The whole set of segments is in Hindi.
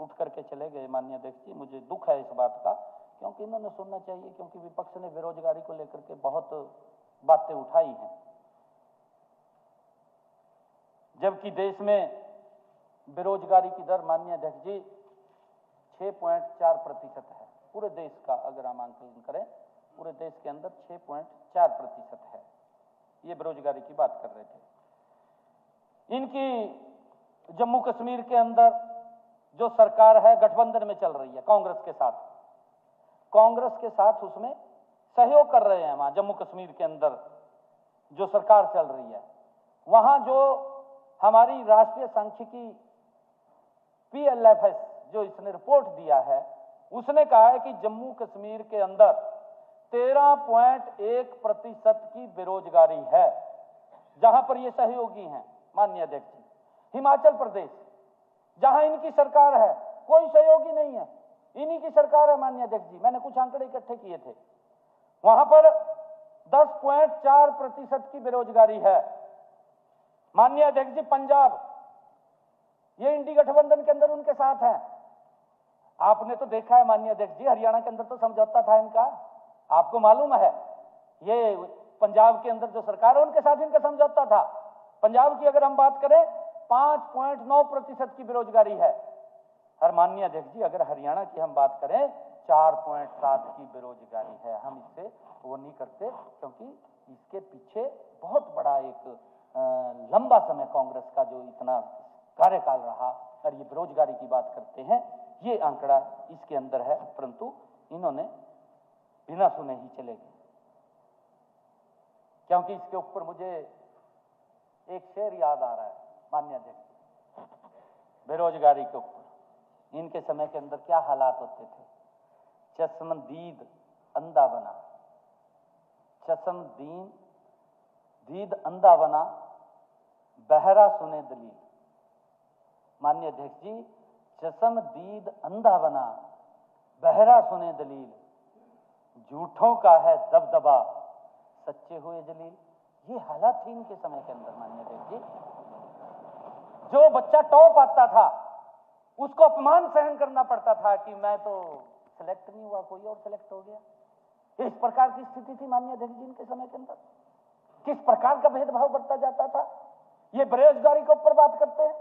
उठ करके चले गए माननीय अध्यक्ष जी। मुझे दुख है इस बात का, क्योंकि इन्होंने सुनना चाहिए, क्योंकि विपक्ष ने बेरोजगारी को लेकर के बहुत बातें उठाई हैं, जबकि देश में बेरोजगारी की दर माननीय अध्यक्ष जी 6.4% है। पूरे देश का अगर हम आंकलन करें, पूरे देश के अंदर 6.4% है। ये बेरोजगारी की बात कर रहे थे। इनकी जम्मू कश्मीर के अंदर जो सरकार है गठबंधन में चल रही है कांग्रेस के साथ उसमें सहयोग कर रहे हैं। वहां जम्मू कश्मीर के अंदर जो सरकार चल रही है, वहां जो हमारी राष्ट्रीय सांख्यिकी PLFS जो इसने रिपोर्ट दिया है, उसने कहा है कि जम्मू कश्मीर के अंदर 13.1% की बेरोजगारी है, जहां पर ये सहयोगी हैं माननीय अध्यक्ष जी। हिमाचल प्रदेश जहां इनकी सरकार है, कोई सहयोगी नहीं है, इन्हीं की सरकार है माननीय अध्यक्ष जी। मैंने कुछ आंकड़े इकट्ठे किए थे, वहां पर 10.4% की बेरोजगारी है माननीय अध्यक्ष जी। पंजाब, ये इंडी गठबंधन के अंदर उनके साथ है। आपने तो देखा है माननीय अध्यक्ष जी, हरियाणा के अंदर तो समझौता था इनका, आपको मालूम है। ये पंजाब के अंदर जो सरकार है उनके साथ इनका समझौता था। पंजाब की अगर हम बात करें 5.9% की बेरोजगारी है। और माननीय अध्यक्ष जी अगर हरियाणा की हम बात करें 4.7 की बेरोजगारी है। हम इससे वो नहीं करते, क्योंकि इसके पीछे बहुत बड़ा एक लंबा समय कांग्रेस का जो इतना कार्यकाल रहा, और ये बेरोजगारी की बात करते हैं, ये आंकड़ा इसके अंदर है, परंतु इन्होंने बिना सुने ही चले गए। क्योंकि इसके ऊपर मुझे एक शेर याद आ रहा है माननीय अध्यक्ष, बेरोजगारी के ऊपर इनके समय के अंदर क्या हालात होते थे। चश्मदीद अंधा बना, चश्मदीद अंधा बना, बहरा सुने दलील। माननीय अध्यक्ष जी, चश्मदीद अंधा बना, बहरा सुने दलील, झूठों का है दबदबा, सच्चे हुए जलील। ये हालात थी इनके समय के अंदर माननीय अध्यक्ष जी। जो बच्चा टॉप आता था उसको अपमान सहन करना पड़ता था कि मैं तो सिलेक्ट नहीं हुआ, कोई और सिलेक्ट हो गया। इस प्रकार की स्थिति थी माननीय अध्यक्ष जी इनके समय के अंदर। किस प्रकार का भेदभाव बढ़ता जाता था। ये बेरोजगारी के ऊपर बात करते हैं,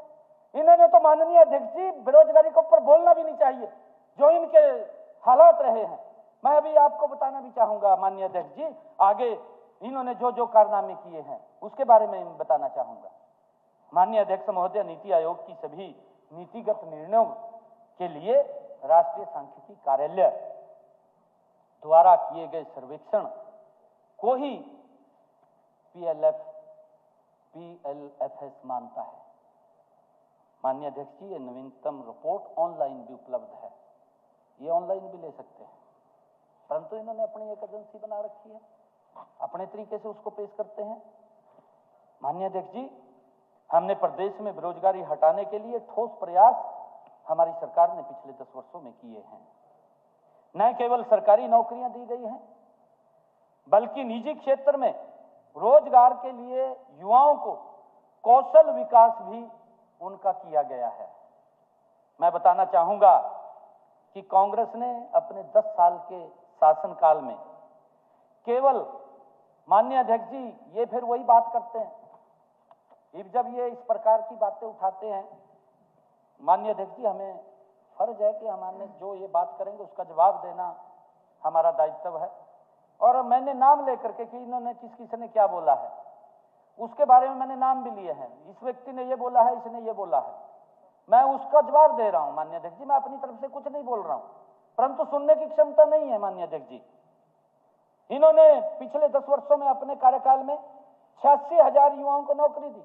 इन्होंने तो माननीय अध्यक्ष जी बेरोजगारी के ऊपर बोलना भी नहीं चाहिए, जो इनके हालात रहे हैं। मैं अभी आपको बताना भी चाहूंगा माननीय अध्यक्ष जी, आगे इन्होंने जो जो कारनामे किए हैं उसके बारे में बताना चाहूंगा। माननीय अध्यक्ष महोदय, नीति आयोग की सभी नीतिगत निर्णयों के लिए राष्ट्रीय सांख्यिकी कार्यालय द्वारा किए गए सर्वेक्षण को ही PLFS मानता है। माननीय अध्यक्ष जी, ये नवीनतम रिपोर्ट ऑनलाइन भी उपलब्ध है, ये ऑनलाइन भी ले सकते हैं, परंतु इन्होंने अपनी एक एजेंसी बना रखी है, अपने तरीके से उसको पेश करते हैं। माननीय अध्यक्ष जी, हमने प्रदेश में बेरोजगारी हटाने के लिए ठोस प्रयास हमारी सरकार ने पिछले 10 वर्षों में किए हैं। न केवल सरकारी नौकरियां दी गई हैं, बल्कि निजी क्षेत्र में रोजगार के लिए युवाओं को कौशल विकास भी उनका किया गया है। मैं बताना चाहूंगा कि कांग्रेस ने अपने 10 साल के शासनकाल में केवल, माननीय अध्यक्ष जी ये फिर वही बात करते हैं, जब ये इस प्रकार की बातें उठाते हैं माननीय अध्यक्ष जी, हमें फर्ज है कि हमारे जो ये बात करेंगे उसका जवाब देना हमारा दायित्व है। और मैंने नाम लेकर के कि इन्होंने किसने क्या बोला है उसके बारे में मैंने नाम भी लिए हैं। इस व्यक्ति ने ये बोला है, इसने ये बोला है, मैं उसका जवाब दे रहा हूं माननीय अध्यक्ष जी। मैं अपनी तरफ से कुछ नहीं बोल रहा हूं, परंतु सुनने की क्षमता नहीं है माननीय अध्यक्ष जी। इन्होंने पिछले 10 वर्षों में अपने कार्यकाल में 86,000 युवाओं को नौकरी दी।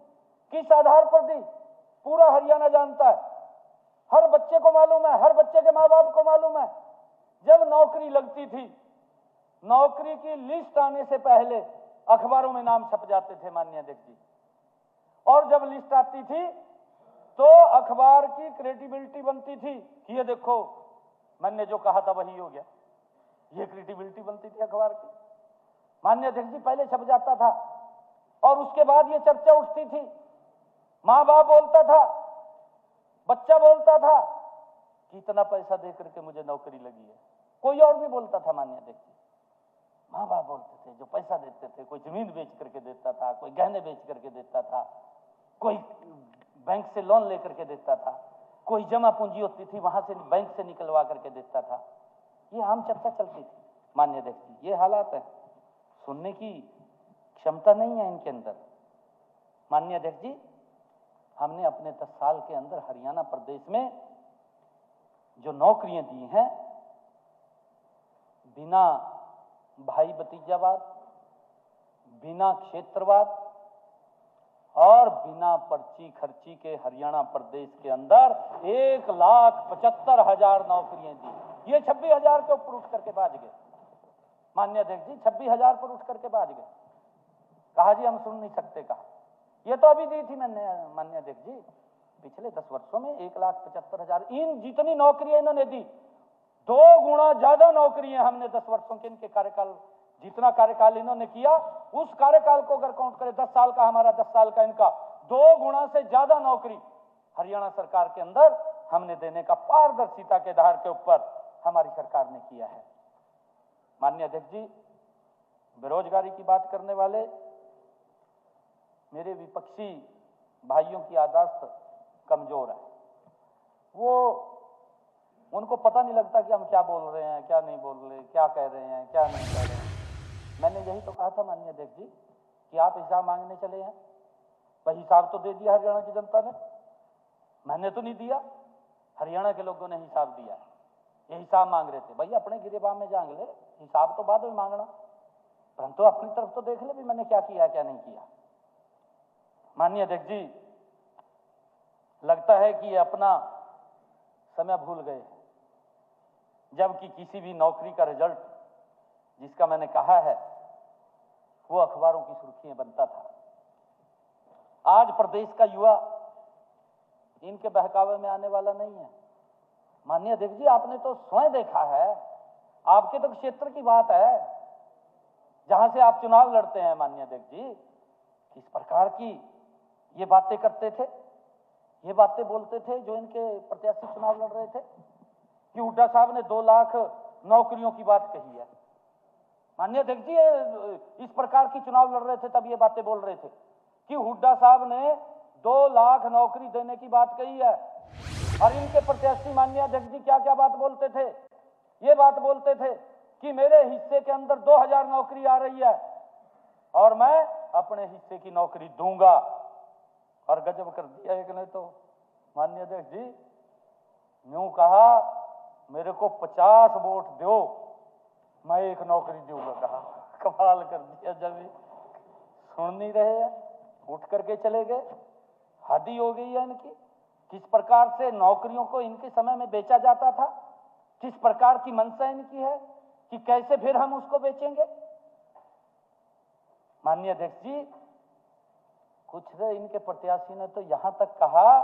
किस आधार पर दी, पूरा हरियाणा जानता है, हर बच्चे को मालूम है, हर बच्चे के माँ बाप को मालूम है। जब नौकरी लगती थी, नौकरी की लिस्ट आने से पहले अखबारों में नाम छप जाते थे माननीय अध्यक्ष जी, और जब लिस्ट आती थी तो अखबार की क्रेडिबिलिटी बनती थी कि ये देखो मैंने जो कहा था वही हो गया, ये क्रेडिबिलिटी बनती थी अखबार की। माननीय अध्यक्ष जी, पहले छप जाता था और उसके बाद ये चर्चा उठती थी, माँ बाप बोलता था, बच्चा बोलता था कि इतना पैसा दे करके मुझे नौकरी लगी है। कोई और भी बोलता था माननीय अध्यक्ष जी, माँ बाप बोलते थे, जो पैसा देते थे, कोई जमीन बेच करके देता था, कोई गहने बेच करके देता था, कोई बैंक से लोन लेकर के देता था, कोई जमा पूंजी होती थी वहां से बैंक से निकलवा करके देता था। ये आम चर्चा चलती थी माननीय अध्यक्ष जी। ये हालात है, सुनने की क्षमता नहीं है इनके अंदर। माननीय अध्यक्ष जी, हमने अपने 10 साल के अंदर हरियाणा प्रदेश में जो नौकरियां दी हैं, बिना भाई भतीजावाद, बिना क्षेत्रवाद और बिना पर्ची खर्ची के हरियाणा प्रदेश के अंदर 1,75,000 नौकरियां दी। ये 26,000 के ऊपर उठ करके बाज गए माननीय अध्यक्ष जी, 26,000 पर उठ करके बाज गए। कहा जी हम सुन नहीं सकते, कहा ये तो अभी दी थी मैंने माननीय अध्यक्ष जी, पिछले 10 वर्षों में 1,75,000 इन जितनी नौकरियां इन्होंने दी, 2 गुना ज्यादा नौकरियां हमने 10 वर्षों के इनके कार्यकाल, जितना कार्यकाल इन्होंने किया उस कार्यकाल को अगर काउंट करें, 10 साल का हमारा, 10 साल का इनका, 2 गुना से ज्यादा नौकरी हरियाणा सरकार के अंदर हमने देने का पारदर्शिता के आधार के ऊपर हमारी सरकार ने किया है। माननीय अध्यक्ष जी, बेरोजगारी की बात करने वाले मेरे विपक्षी भाइयों की याददाश्त कमजोर है। वो उनको पता नहीं लगता कि हम क्या बोल रहे हैं, क्या नहीं बोल रहे, क्या कह रहे हैं, क्या नहीं कह रहे हैं। मैंने यही तो कहा था माननीय अध्यक्ष जी कि आप हिसाब मांगने चले हैं, वही हिसाब तो दे दिया हरियाणा की जनता ने, मैंने तो नहीं दिया, हरियाणा के लोगों ने हिसाब दिया। ये हिसाब मांग रहे थे, भाई अपने गिरेबान में जांग ले, हिसाब तो बाद में मांगना, परंतु अपनी तरफ तो देख ले भी मैंने क्या किया क्या नहीं किया। माननीय अध्यक्ष जी, लगता है कि ये अपना समय भूल गए हैं, जबकि किसी भी नौकरी का रिजल्ट जिसका मैंने कहा है वो अखबारों की सुर्खियां बनता था। आज प्रदेश का युवा इनके बहकावे में आने वाला नहीं है। माननीय अध्यक्ष जी, आपने तो स्वयं देखा है, आपके तो क्षेत्र की बात है जहां से आप चुनाव लड़ते हैं माननीय अध्यक्ष जी, किस प्रकार की ये बातें करते थे, ये बातें बोलते थे जो इनके प्रत्याशी चुनाव लड़ रहे थे कि हुड्डा साहब ने 2 लाख नौकरियों की बात कही है। माननीय अध्यक्ष जी, इस प्रकार की चुनाव लड़ रहे थे तब ये बातें बोल रहे थे कि हुड्डा साहब ने 2 लाख नौकरी देने की बात कही है। और इनके प्रत्याशी माननीय अध्यक्ष जी क्या क्या बात बोलते थे, ये बात बोलते थे कि मेरे हिस्से के अंदर 2,000 नौकरी आ रही है और मैं अपने हिस्से की नौकरी दूंगा। और गजब कर दिया एक ने तो माननीय अध्यक्ष जी, यूं कहा मेरे को 50 वोट दो, मैं 1 नौकरी दूंगा, कहा। कमाल कर दिया, जब सुन नहीं रहे हैं उठ करके चले गए। हद ही हो गई है इनकी। किस प्रकार से नौकरियों को इनके समय में बेचा जाता था, किस प्रकार की मंशा इनकी है कि कैसे फिर हम उसको बेचेंगे। माननीय अध्यक्ष जी, कुछ इनके प्रत्याशी ने तो यहां तक कहा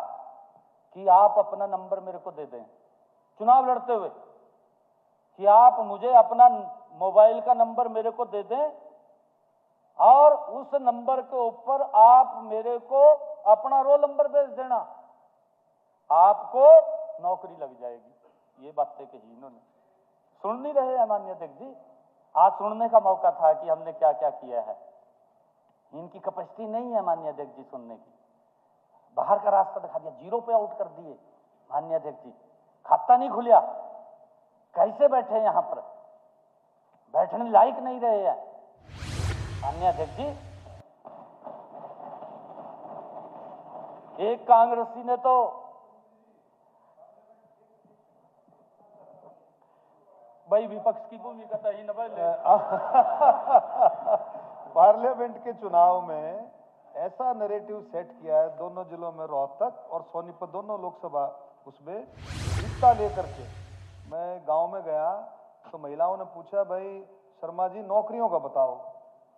कि आप अपना नंबर मेरे को दे दें चुनाव लड़ते हुए, कि आप मुझे अपना मोबाइल का नंबर मेरे को दे दें और उस नंबर के ऊपर आप मेरे को अपना रोल नंबर भेज देना, आपको नौकरी लग जाएगी। ये बातें कही इन्होंने। सुन नहीं रहे हैं माननीय अध्यक्ष जी। आज सुनने का मौका था कि हमने क्या क्या किया है। इनकी कैपेसिटी नहीं है माननीय अध्यक्ष जी सुनने की। बाहर का रास्ता दिखा दिया, 0 पे आउट कर दिए माननीय अध्यक्ष जी। खाता नहीं खुलिया, कैसे बैठे यहां पर, बैठने लायक नहीं रहे हैं माननीय अध्यक्ष जी। एक कांग्रेसी ने तो भाई विपक्ष की भूमिका तो ही न पार्लियामेंट के चुनाव में ऐसा नैरेटिव सेट किया है दोनों जिलों में, रोहतक और सोनीपत दोनों लोकसभा उसमें हिस्सा लेकर के। मैं गांव में गया तो महिलाओं ने पूछा, भाई शर्मा जी नौकरियों का बताओ।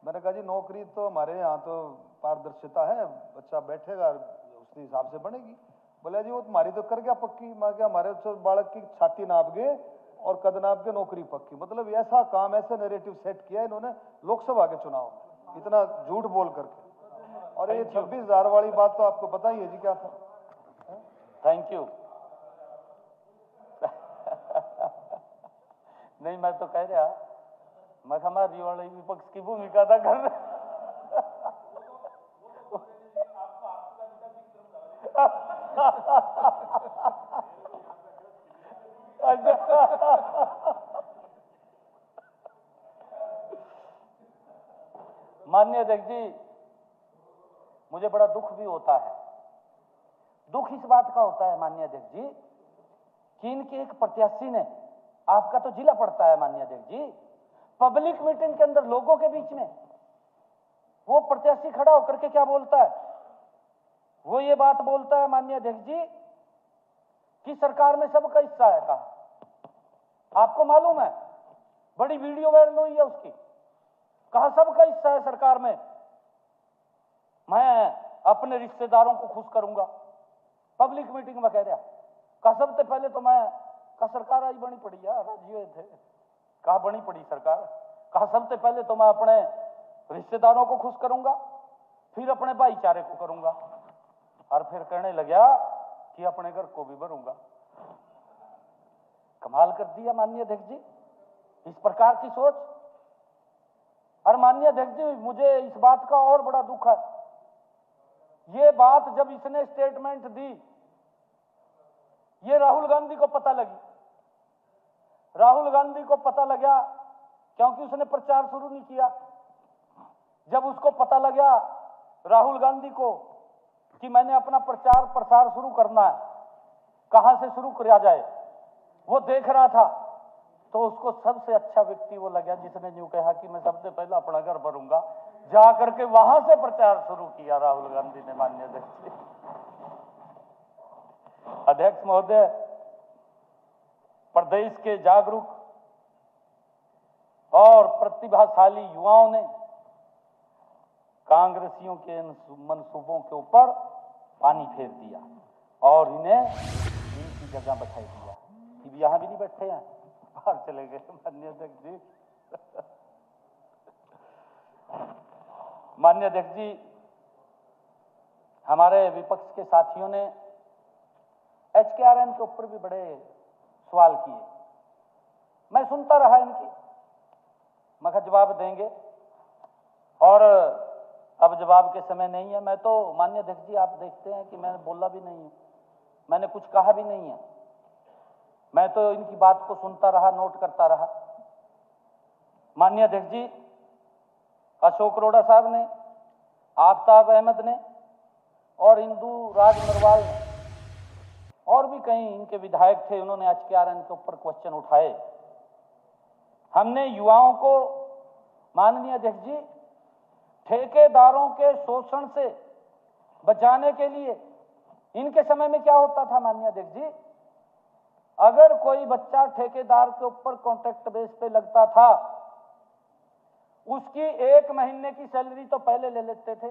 मैंने कहा जी नौकरी तो हमारे यहाँ तो पारदर्शिता है, बच्चा बैठेगा उसके हिसाब से बनेगी। बोले जी वो तुम्हारी तो कर गया पक्की। मैं क्या, हमारे तो बालक की छाती नाप गए और कद नाप के नौकरी पक्की। मतलब ऐसा काम, ऐसे नैरेटिव सेट किया इन्होंने लोकसभा के चुनाव में, इतना झूठ बोल करके। और ये 26,000 वाली बात तो आपको पता ही है जी क्या था। Thank you. नहीं, मैं तो कह रहा मैं हमारी वाली विपक्ष की भूमिका अदा कर रहा। माननीय अध्यक्ष जी, मुझे बड़ा दुख भी होता है। दुख इस बात का होता है माननीय अध्यक्ष जी कि इनके एक प्रत्याशी ने, आपका तो जिला पड़ता है माननीय अध्यक्ष जी, पब्लिक मीटिंग के अंदर लोगों के बीच में वो प्रत्याशी खड़ा होकर के क्या बोलता है, वो ये बात बोलता है माननीय अध्यक्ष जी कि सरकार में सबका हिस्सा है। कहा आपको मालूम है, बड़ी वीडियो वायरल हुई है उसकी। कहा सबका हिस्सा है सरकार में, मैं अपने रिश्तेदारों को खुश करूंगा। पब्लिक मीटिंग में कह रहा, कहा सबसे पहले तो मैं, कहा सरकार आज बनी पड़ी यार, राज्य थे, कहा बनी पड़ी सरकार, कहा सबसे पहले तो मैं अपने रिश्तेदारों को खुश करूंगा, फिर अपने भाईचारे को करूंगा, और फिर कहने लगा कि अपने घर को भी भरूंगा। कमाल कर दिया माननीय अध्यक्ष जी, इस प्रकार की सोच। और माननीय अध्यक्ष जी, मुझे इस बात का और बड़ा दुख है, ये बात जब इसने स्टेटमेंट दी, ये राहुल गांधी को पता लगी। राहुल गांधी को पता लगा क्योंकि उसने प्रचार शुरू नहीं किया। जब उसको पता लगा राहुल गांधी को कि मैंने अपना प्रचार प्रसार शुरू करना है, कहां से शुरू किया जाए, वो देख रहा था, तो उसको सबसे अच्छा व्यक्ति वो लगा जिसने यूं कहा कि मैं सबसे पहले अपना घर भरूंगा। जा करके वहां से प्रचार शुरू किया राहुल गांधी ने। माननीय अध्यक्ष जी, अध्यक्ष महोदय, प्रदेश के जागरूक और प्रतिभाशाली युवाओं ने कांग्रेसियों के मंसूबों के ऊपर पानी फेर दिया और इन्हें इनकी जगह बैठा दिया। कि यहां भी नहीं बैठे हैं, बाहर चले गए। माननीय अध्यक्ष जी, माननीय अध्यक्ष जी, हमारे विपक्ष के साथियों ने HKRN के ऊपर भी बड़े सवाल किए। मैं सुनता रहा इनकी, मगर जवाब देंगे, और अब जवाब के समय नहीं है। मैं तो माननीय अध्यक्ष जी, आप देखते हैं कि मैंने बोला भी नहीं है, मैंने कुछ कहा भी नहीं है, मैं तो इनकी बात को सुनता रहा, नोट करता रहा। माननीय अध्यक्ष जी, अशोक अरोड़ा साहब ने, आफ्ताब अहमद ने और इंदू राज नरवाल ने और भी कई इनके विधायक थे, उन्होंने HKRN के ऊपर क्वेश्चन उठाए। हमने युवाओं को माननीय अध्यक्ष जी ठेकेदारों के शोषण से बचाने के लिए, इनके समय में क्या होता था माननीय अध्यक्ष जी, अगर कोई बच्चा ठेकेदार के ऊपर कॉन्ट्रैक्ट बेस पे लगता था, उसकी 1 महीने की सैलरी तो पहले ले लेते थे,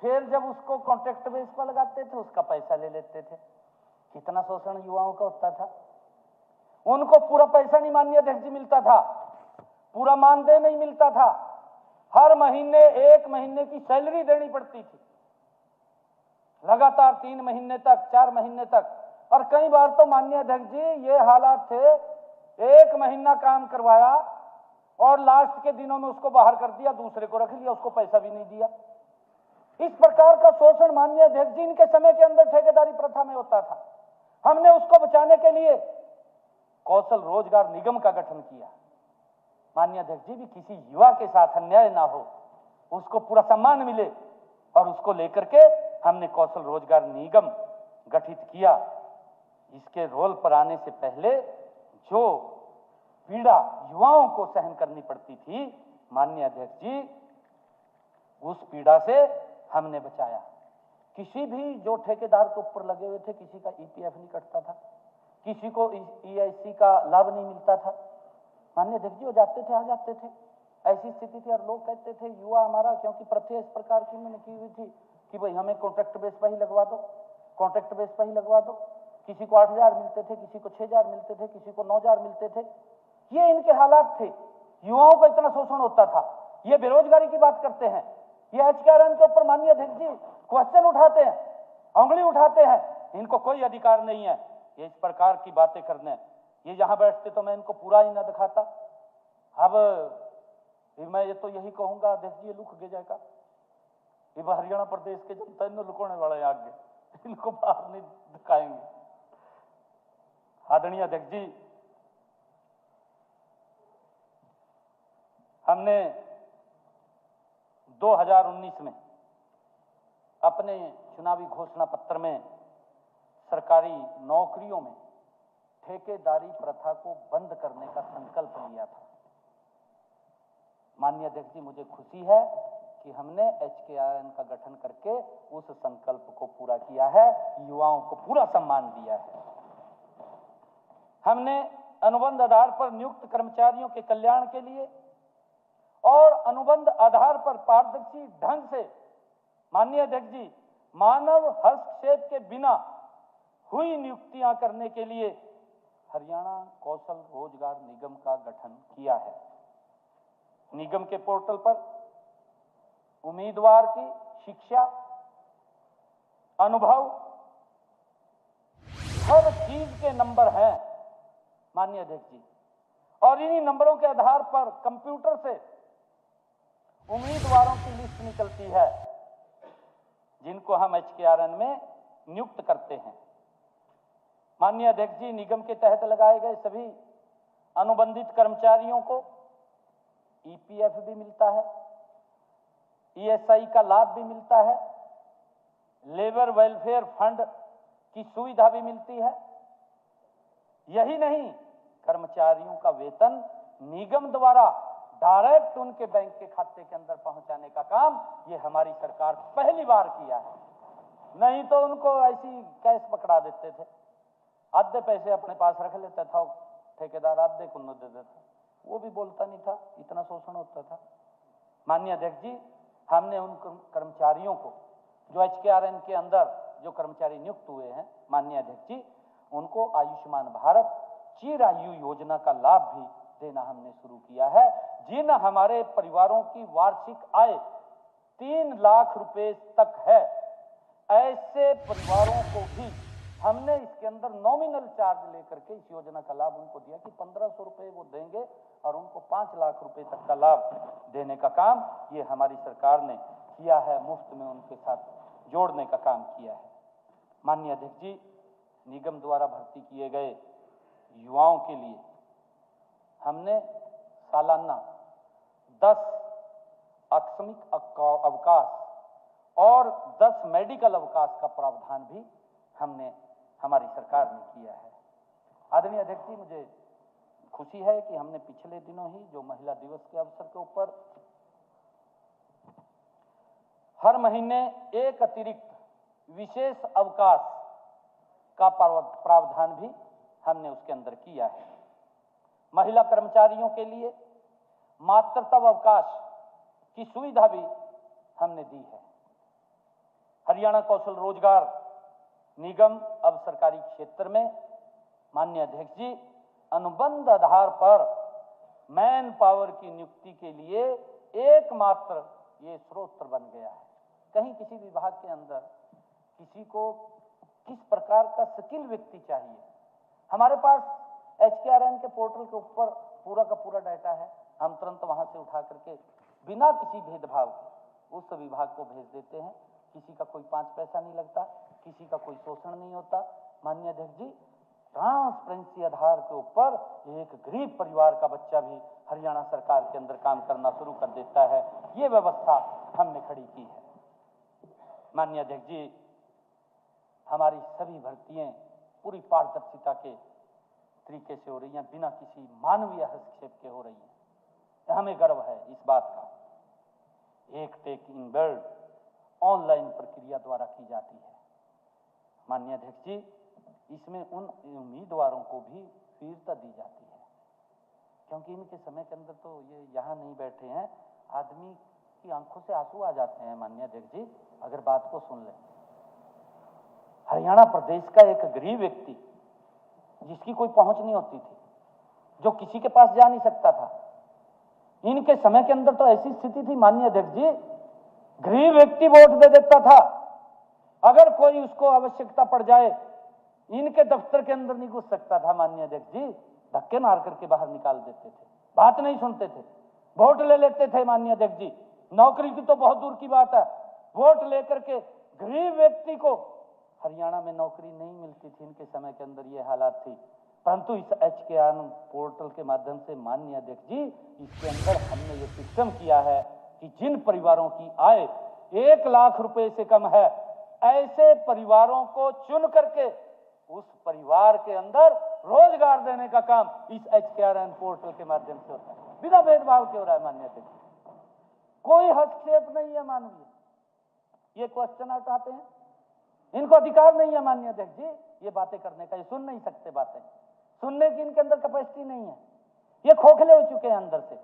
फिर जब उसको कॉन्ट्रैक्ट बेस पर लगाते थे उसका पैसा ले लेते थे। कितना शोषण युवाओं का होता था। उनको पूरा पैसा नहीं माननीय अध्यक्ष जी मिलता था, पूरा मानदेय नहीं मिलता था, हर महीने 1 महीने की सैलरी देनी पड़ती थी, लगातार 3 महीने तक, 4 महीने तक। और कई बार तो माननीय अध्यक्ष जी ये हालात थे, 1 महीना काम करवाया और लास्ट के दिनों में उसको बाहर कर दिया, दूसरे को रख लिया, उसको पैसा भी नहीं दिया। इस प्रकार का शोषण माननीय अध्यक्ष जी इनके समय के अंदर ठेकेदारी प्रथा में होता था। हमने उसको बचाने के लिए कौशल रोजगार निगम का गठन किया। माननीय अध्यक्ष जी, भी किसी युवा के साथ अन्याय ना हो, उसको पूरा सम्मान मिले, और उसको लेकर के हमने कौशल रोजगार निगम गठित किया। इसके रोल पर आने से पहले जो पीड़ा युवाओं को सहन करनी पड़ती थी माननीय अध्यक्ष जी, उस पीड़ा से हमने बचाया। किसी भी जो ठेकेदार के ऊपर लगे हुए थे, किसी का EPF नहीं कटता था, किसी को EIC का लाभ नहीं मिलता था। माननीय अध्यक्ष जी, वो जाते थे, आ जाते थे, ऐसी स्थिति थी। और लोग कहते थे युवा हमारा, क्योंकि प्रथा इस प्रकार की उन्होंने की हुई थी कि भाई हमें कॉन्ट्रैक्ट बेस पर ही लगवा दो, कॉन्ट्रैक्ट बेस पर ही लगवा दो। किसी को 8,000 मिलते थे, किसी को 6,000 मिलते थे, किसी को 9,000 मिलते थे। ये इनके हालात थे। युवाओं का इतना शोषण होता था। ये बेरोजगारी की बात करते हैं, ये HKRN के ऊपर माननीय अध्यक्ष जी क्वेश्चन उठाते हैं, उंगली उठाते हैं, इनको कोई अधिकार नहीं है ये इस प्रकार की बातें करने। ये यहाँ बैठते तो मैं इनको पूरा ही ना दिखाता। अब मैं ये तो यही कहूंगा अध्यक्ष जी, लुक गे जाएगा ये हरियाणा प्रदेश के जनता इन लुकोने वाले आगे, इनको बाहर नहीं दिखाएंगे। आदरणीय अध्यक्ष जी, हमने 2019 में अपने चुनावी घोषणा पत्र में सरकारी नौकरियों में ठेकेदारी प्रथा को बंद करने का संकल्प लिया था। माननीय अध्यक्ष जी, मुझे खुशी है कि हमने HKRN का गठन करके उस संकल्प को पूरा किया है, युवाओं को पूरा सम्मान दिया है। हमने अनुबंध आधार पर नियुक्त कर्मचारियों के कल्याण के लिए और अनुबंध आधार पर पारदर्शी ढंग से, माननीय अध्यक्ष जी, मानव हस्तक्षेप के बिना हुई नियुक्तियां करने के लिए हरियाणा कौशल रोजगार निगम का गठन किया है। निगम के पोर्टल पर उम्मीदवार की शिक्षा, अनुभव, हर चीज के नंबर हैं माननीय अध्यक्ष जी, और इन्हीं नंबरों के आधार पर कंप्यूटर से उम्मीदवारों की लिस्ट निकलती है जिनको हम HKRN में नियुक्त करते हैं। माननीय अध्यक्ष जी, निगम के तहत लगाए गए सभी अनुबंधित कर्मचारियों को EPF भी मिलता है, ESI का लाभ भी मिलता है, लेबर वेलफेयर फंड की सुविधा भी मिलती है। यही नहीं, कर्मचारियों का वेतन निगम द्वारा डायरेक्ट उनके बैंक के खाते के अंदर पहुंचाने का काम ये हमारी सरकार पहली बार किया है। नहीं तो उनको ऐसी कैश पकड़ा देते थे, आधे पैसे अपने पास रख लेता था ठेकेदार, आधे को न दे देता, वो भी बोलता नहीं था, इतना शोषण होता था। माननीय अध्यक्ष जी, हमने उन कर्मचारियों को जो HKRN के अंदर जो कर्मचारी नियुक्त हुए हैं, माननीय अध्यक्ष जी, उनको आयुष्मान भारत चिरायु योजना का लाभ भी देना हमने शुरू किया है। जिन हमारे परिवारों की वार्षिक आय 3 लाख रुपए तक है, ऐसे परिवारों को भी हमने इसके अंदर नॉमिनल चार्ज लेकर के इस योजना का लाभ उनको दिया कि 1500 रुपए वो देंगे और उनको 5 लाख रुपए तक का लाभ देने का काम ये हमारी सरकार ने किया है, मुफ्त में उनके साथ जोड़ने का काम किया है। माननीय अध्यक्ष जी, निगम द्वारा भर्ती किए गए युवाओं के लिए हमने सालाना 10 आकस्मिक अवकाश और 10 मेडिकल अवकाश का प्रावधान भी हमने हमारी सरकार ने किया है। आदरणीय अध्यक्ष जी, मुझे खुशी है कि हमने पिछले दिनों ही जो महिला दिवस के अवसर के ऊपर हर महीने एक अतिरिक्त विशेष अवकाश का प्रावधान भी हमने उसके अंदर किया है। महिला कर्मचारियों के लिए मातृत्व अवकाश की सुविधा भी हमने दी है। हरियाणा कौशल रोजगार निगम अब सरकारी क्षेत्र में, माननीय अध्यक्ष जी, अनुबंध आधार पर मैन पावर की नियुक्ति के लिए एकमात्र ये स्रोत बन गया है। कहीं किसी विभाग के अंदर किसी को किस प्रकार का स्किल व्यक्ति चाहिए, हमारे पास HKRN के पोर्टल के ऊपर पूरा का पूरा डाटा है। हम तुरंत वहां से उठा करके बिना किसी भेदभाव के उस विभाग को भेज देते हैं। किसी का कोई 5 पैसा नहीं लगता, किसी का कोई शोषण नहीं होता। माननीय अध्यक्ष जी, ट्रांसपेरेंसी आधार के ऊपर एक गरीब परिवार का बच्चा भी हरियाणा सरकार के अंदर काम करना शुरू कर देता है। ये व्यवस्था हमने खड़ी की है। माननीय अध्यक्ष जी, हमारी सभी भर्तियां पूरी पारदर्शिता के तरीके से हो रही हैं, बिना किसी मानवीय हस्तक्षेप के हो रही हैं। हमें गर्व है इस बात का। एक टेक इन वर्ल्ड ऑनलाइन प्रक्रिया द्वारा की जाती है। माननीय अध्यक्ष जी, इसमें उन उम्मीदवारों को भी वीरता दी जाती है, क्योंकि इनके समय के अंदर तो ये यहाँ नहीं बैठे हैं, आदमी की आंखों से आंसू आ जाते हैं। माननीय अध्यक्ष जी, अगर बात को सुन लें, हरियाणा प्रदेश का एक गरीब व्यक्ति जिसकी कोई पहुंच नहीं होती थी, जो किसी के पास जा नहीं सकता था, इनके समय के अंदर तो ऐसी स्थिति थी माननीय अध्यक्ष जी, गरीब व्यक्ति वोट दे देता था। अगर कोई उसको आवश्यकता पड़ जाए, इनके दफ्तर के अंदर नहीं घुस सकता था। माननीय अध्यक्ष जी, धक्के मार करके बाहर निकाल देते थे, बात नहीं सुनते थे, वोट ले लेते थे। माननीय अध्यक्ष जी, नौकरी की तो बहुत दूर की बात है, वोट लेकर के गरीब व्यक्ति को हरियाणा में नौकरी नहीं मिलती थी। इनके समय के अंदर ये हालात थी, परंतु इस HKRN पोर्टल के माध्यम से माननीय अध्यक्ष जी, इसके अंदर हमने ये सिस्टम किया है कि जिन परिवारों की आय 1 लाख रुपए से कम है, ऐसे परिवारों को चुन करके उस परिवार के अंदर रोजगार देने का काम इस HKRN पोर्टल के माध्यम से होता है, बिना भेदभाव के हो रहा है। माननीय अध्यक्ष, कोई हस्तक्षेप नहीं है माननीय। ये क्वेश्चन उठाते हैं, इनको अधिकार नहीं है माननीय अध्यक्ष जी ये बातें करने का, ये सुन नहीं सकते बातें, सुनने की इनके अंदर कैपेसिटी नहीं है, ये खोखले हो चुके हैं अंदर से,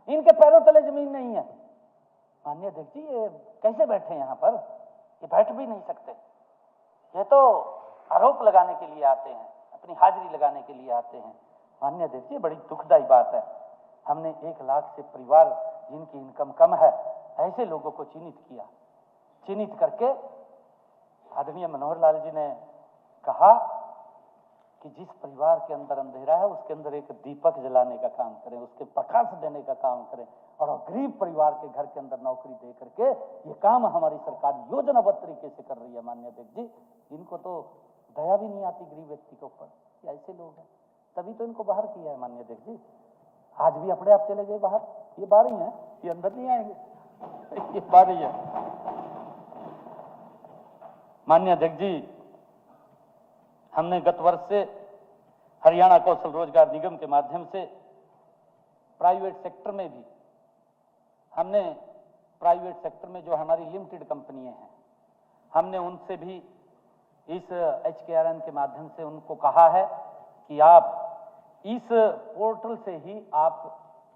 इनके पैरों तले जमीन नहीं है। माननीय अध्यक्ष जी, ये कैसे बैठे यहाँ पर? ये बैठ भी नहीं सकते, ये तो आरोप लगाने के लिए आते हैं, अपनी हाजिरी लगाने के लिए आते हैं। माननीय अध्यक्ष जी, बड़ी दुखदायी बात है, हमने 1 लाख से परिवार जिनकी इनकम कम है, ऐसे लोगों को चिन्हित किया। चिन्हित करके आदरणीय मनोहर लाल जी ने कहा कि जिस परिवार के अंदर अंधेरा है उसके अंदर एक दीपक जलाने का काम करें, उसके प्रकाश देने का काम करें, और गरीब परिवार के घर के अंदर नौकरी दे करके ये काम हमारी सरकार योजनाबद्ध तरीके से कर रही है। माननीय अध्यक्ष जी, इनको तो दया भी नहीं आती गरीब व्यक्ति के ऊपर, ऐसे लोग हैं, तभी तो इनको बाहर किया है। माननीय अध्यक्ष जी, आज भी अपने आप चले गए बाहर, ये बाहर ही हैं, ये अंदर नहीं आएंगे, ये बाहर ही है। माननीय अध्यक्ष जी, हमने गत वर्ष से हरियाणा कौशल रोजगार निगम के माध्यम से प्राइवेट सेक्टर में भी हमने प्राइवेट सेक्टर में जो हमारी लिमिटेड कंपनियां हैं, हमने उनसे भी इस HKRN के माध्यम से उनको कहा है कि आप इस पोर्टल से ही आप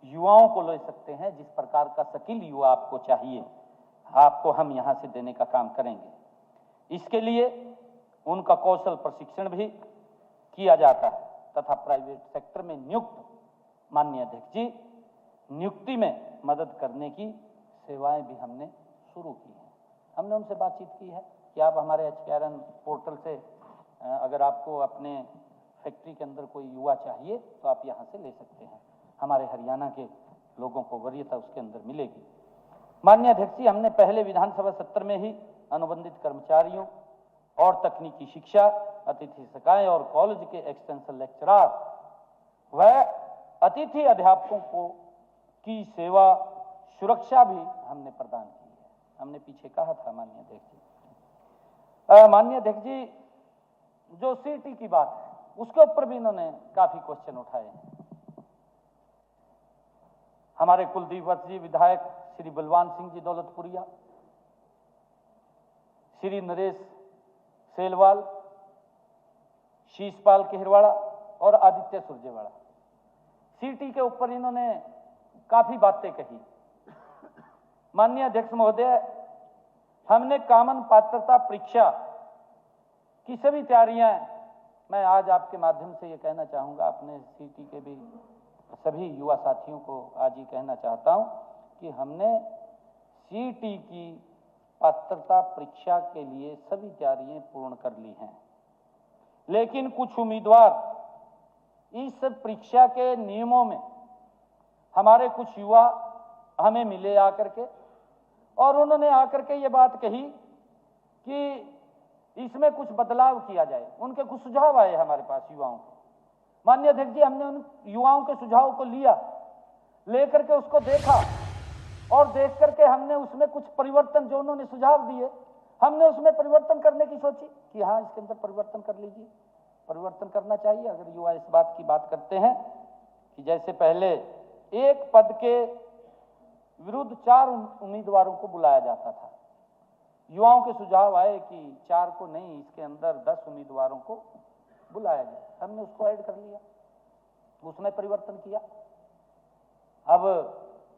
युवाओं को ले सकते हैं, जिस प्रकार का स्किल युवा आपको चाहिए, आपको हम यहां से देने का काम करेंगे। इसके लिए उनका कौशल प्रशिक्षण भी किया जाता है तथा प्राइवेट सेक्टर में नियुक्त माननीय अध्यक्ष जी, नियुक्ति में मदद करने की सेवाएं भी हमने शुरू की हैं। हमने उनसे बातचीत की है कि आप हमारे HKRN पोर्टल से अगर आपको अपने फैक्ट्री के अंदर कोई युवा चाहिए तो आप यहाँ से ले सकते हैं, हमारे हरियाणा के लोगों को वरीयता उसके अंदर मिलेगी। माननीय अध्यक्ष जी, हमने पहले विधानसभा सत्र में ही अनुबंधित कर्मचारियों और तकनीकी शिक्षा, अतिथि शिक्षाएं और कॉलेज के एक्सटेंशन लेक्चरर व अतिथि अध्यापकों को की सेवा सुरक्षा भी हमने प्रदान की है। हमने पीछे कहा था माननीय अध्यक्ष जी। माननीय अध्यक्ष जी, जो CT की बात है उसके ऊपर भी इन्होंने काफी क्वेश्चन उठाए हैं। हमारे कुलदीप वत्स जी विधायक, श्री बलवान सिंह जी दौलतपुरिया, श्री नरेश सेलवाल, शीशपाल केहरवाड़ा और आदित्य सुरजेवाड़ा, CT के ऊपर इन्होंने काफी बातें कही। माननीय अध्यक्ष महोदय, हमने कॉमन पात्रता परीक्षा की सभी तैयारियां, मैं आज आपके माध्यम से ये कहना चाहूंगा, अपने CT के भी सभी युवा साथियों को आज ही कहना चाहता हूं कि हमने CT की पात्रता परीक्षा के लिए सभी तैयारियां पूर्ण कर ली हैं, लेकिन कुछ उम्मीदवार इस परीक्षा के नियमों में, हमारे कुछ युवा हमें मिले आकर के और उन्होंने आकर के ये बात कही कि इसमें कुछ बदलाव किया जाए। उनके कुछ सुझाव आए हमारे पास युवाओं को। माननीय अध्यक्ष जी, हमने उन युवाओं के सुझाव को लिया, लेकर के उसको देखा और देख करके हमने उसमें कुछ परिवर्तन, जो उन्होंने सुझाव दिए, हमने उसमें परिवर्तन करने की सोची कि हाँ, इसके अंदर परिवर्तन कर लीजिए, परिवर्तन करना चाहिए। अगर युवा इस बात की बात करते हैं कि जैसे पहले एक पद के विरुद्ध 4 उम्मीदवारों को बुलाया जाता था, युवाओं के सुझाव आए कि 4 को नहीं, इसके अंदर 10 उम्मीदवारों को बुलाया जाए। हमने उसको ऐड कर लिया, उसमें परिवर्तन किया। अब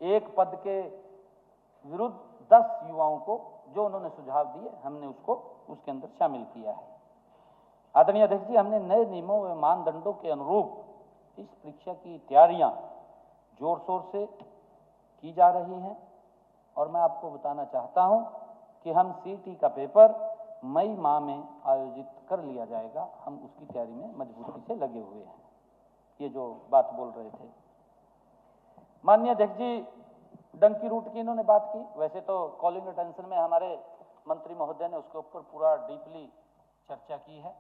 एक पद के विरुद्ध 10 युवाओं को, जो उन्होंने सुझाव दिए, हमने उसको उसके अंदर शामिल किया है। आदरणीय अध्यक्ष जी, हमने नए नियमों व मानदंडों के अनुरूप इस परीक्षा की तैयारियां जोर शोर से की जा रही हैं और मैं आपको बताना चाहता हूं कि हम CT का पेपर मई माह में आयोजित कर लिया जाएगा। हम उसकी तैयारी में मजबूती से लगे हुए हैं। ये जो बात बोल रहे थे। माननीय अध्यक्ष जी, डंकी रूट की इन्होंने बात की। वैसे तो कॉलिंग अटेंशन में हमारे मंत्री महोदय ने उसके ऊपर पूरा डीपली चर्चा की है,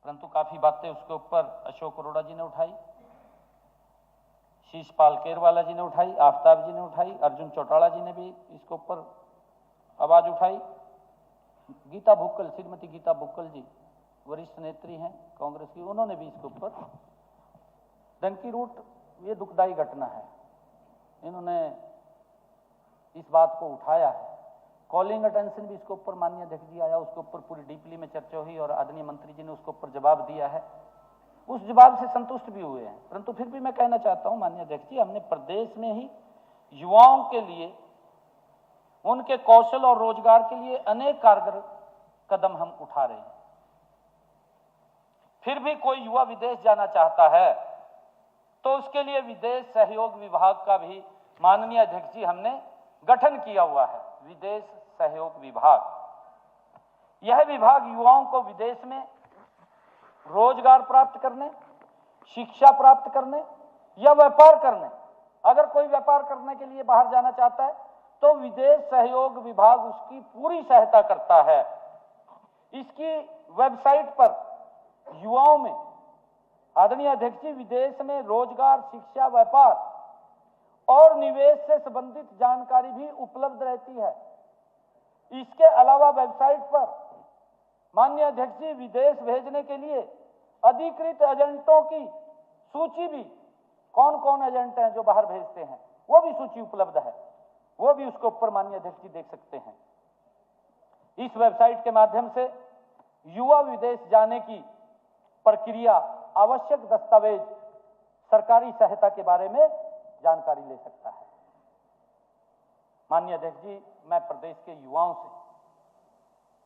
परंतु काफी बातें उसके ऊपर अशोक अरोड़ा जी ने उठाई, शीशपाल केरवाला जी ने उठाई, आफ्ताब जी ने उठाई, अर्जुन चौटाला जी ने भी इसके ऊपर आवाज उठाई। गीता भुक्कल, श्रीमती गीता भुक्कल जी वरिष्ठ नेत्री हैं कांग्रेस की, उन्होंने भी इसके ऊपर डंकी रूट ये दुखदाई घटना है, इन्होंने इस बात को उठाया है। कॉलिंग अटेंशन भी इसके ऊपर माननीय अध्यक्ष जी आया, उसके ऊपर पूरी डीपली में चर्चा हुई और आदरणीय मंत्री जी ने उसके ऊपर जवाब दिया है। उस जवाब से संतुष्ट भी हुए हैं, परंतु फिर भी मैं कहना चाहता हूं माननीय अध्यक्ष जी, हमने प्रदेश में ही युवाओं के लिए, उनके कौशल और रोजगार के लिए अनेक कारगर कदम हम उठा रहे हैं। फिर भी कोई युवा विदेश जाना चाहता है तो उसके लिए विदेश सहयोग विभाग का भी माननीय अध्यक्ष जी हमने गठन किया हुआ है, विदेश सहयोग विभाग। यह विभाग युवाओं को विदेश में रोजगार प्राप्त करने, शिक्षा प्राप्त करने या व्यापार करने, अगर कोई व्यापार करने के लिए बाहर जाना चाहता है तो विदेश सहयोग विभाग उसकी पूरी सहायता करता है। इसकी वेबसाइट पर युवाओं में आदरणीय अध्यक्ष जी विदेश में रोजगार, शिक्षा, व्यापार और निवेश से संबंधित जानकारी भी उपलब्ध रहती है। इसके अलावा वेबसाइट पर माननीय अध्यक्ष जी विदेश भेजने के लिए अधिकृत एजेंटों की सूची भी, कौन कौन एजेंट हैं जो बाहर भेजते हैं, वो भी सूची उपलब्ध है, वो भी उसके ऊपर माननीय अध्यक्ष जी देख सकते हैं। इस वेबसाइट के माध्यम से युवा विदेश जाने की प्रक्रिया, आवश्यक दस्तावेज, सरकारी सहायता के बारे में जानकारी ले सकता है। माननीय अध्यक्ष जी, मैं प्रदेश के युवाओं से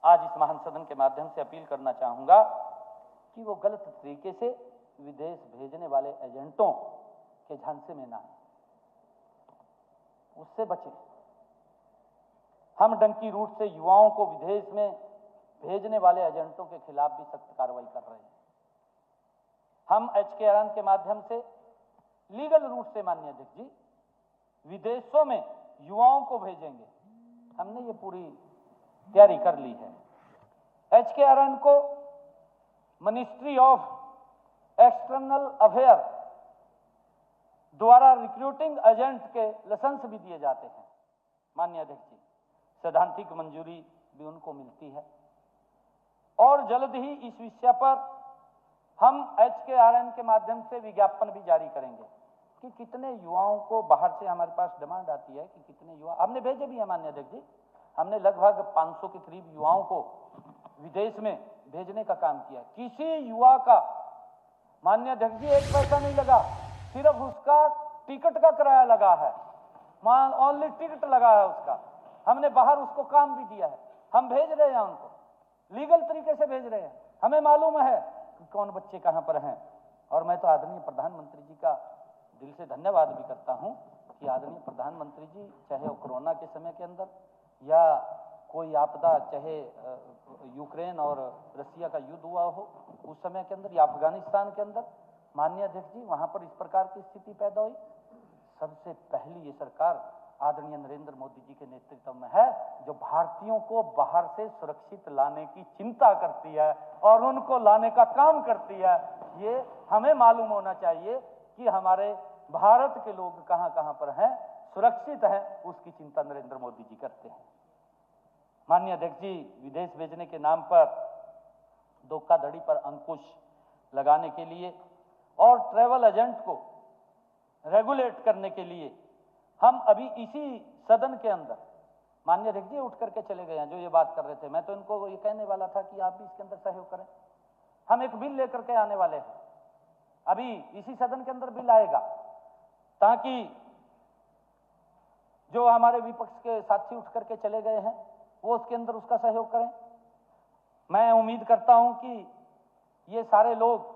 आज इस महान सदन के माध्यम से अपील करना चाहूंगा कि वो गलत तरीके से विदेश भेजने वाले एजेंटों के झांसे में ना आए, उससे बचें। हम डंकी रूट से युवाओं को विदेश में भेजने वाले एजेंटों के खिलाफ भी सख्त कार्रवाई कर रहे हैं। हम HKRN के माध्यम से लीगल रूट से माननीय अध्यक्ष जी विदेशों में युवाओं को भेजेंगे, हमने ये पूरी तैयारी कर ली है। HKRN को मिनिस्ट्री ऑफ एक्सटर्नल अफेयर द्वारा रिक्रूटिंग एजेंट के लाइसेंस भी दिए जाते हैं माननीय अध्यक्ष जी, सैद्धांतिक मंजूरी भी उनको मिलती है। और जल्द ही इस विषय पर हम HKRN के माध्यम से विज्ञापन भी जारी करेंगे कि कितने युवाओं को बाहर से हमारे पास डिमांड आती है कि कितने युवा हमने भेजे भी है माननीय अध्यक्ष जी। हमने लगभग 500 के करीब युवाओं को विदेश में भेजने का काम किया। किसी युवा का माननीय अध्यक्ष जी एक पैसा नहीं लगा, सिर्फ उसका टिकट का किराया लगा है, ओनली टिकट लगा है उसका। हमने बाहर उसको काम भी दिया है, हम भेज रहे हैं उनको, लीगल तरीके से भेज रहे हैं। हमें मालूम है कि कौन बच्चे कहां पर हैं। और मैं तो आदरणीय प्रधानमंत्री जी का दिल से धन्यवाद भी करता हूं कि आदरणीय प्रधानमंत्री जी चाहे वो कोरोना के समय के अंदर या कोई आपदा, चाहे यूक्रेन और रसिया का युद्ध हुआ हो उस समय के अंदर या अफगानिस्तान के अंदर, माननीय अध्यक्ष जी वहां पर इस प्रकार की स्थिति पैदा हुई, सबसे पहली ये सरकार आदरणीय नरेंद्र मोदी जी के नेतृत्व में है जो भारतीयों को बाहर से सुरक्षित लाने की चिंता करती है और उनको लाने का काम करती है। ये हमें मालूम होना चाहिए कि हमारे भारत के लोग कहां कहां पर हैं, सुरक्षित हैं, उसकी चिंता नरेंद्र मोदी जी करते हैं। माननीय अध्यक्ष जी, विदेश भेजने के नाम पर धोखाधड़ी पर अंकुश लगाने के लिए और ट्रैवल एजेंट को रेगुलेट करने के लिए हम अभी इसी सदन के अंदर, माननीय अध्यक्ष जी उठ करके चले गए हैं जो ये बात कर रहे थे, मैं तो इनको ये कहने वाला था कि आप भी इसके अंदर सहयोग करें। हम एक बिल लेकर के आने वाले हैं, अभी इसी सदन के अंदर बिल आएगा ताकि जो हमारे विपक्ष के साथी उठ करके चले गए हैं वो उसके अंदर उसका सहयोग करें। मैं उम्मीद करता हूं कि ये सारे लोग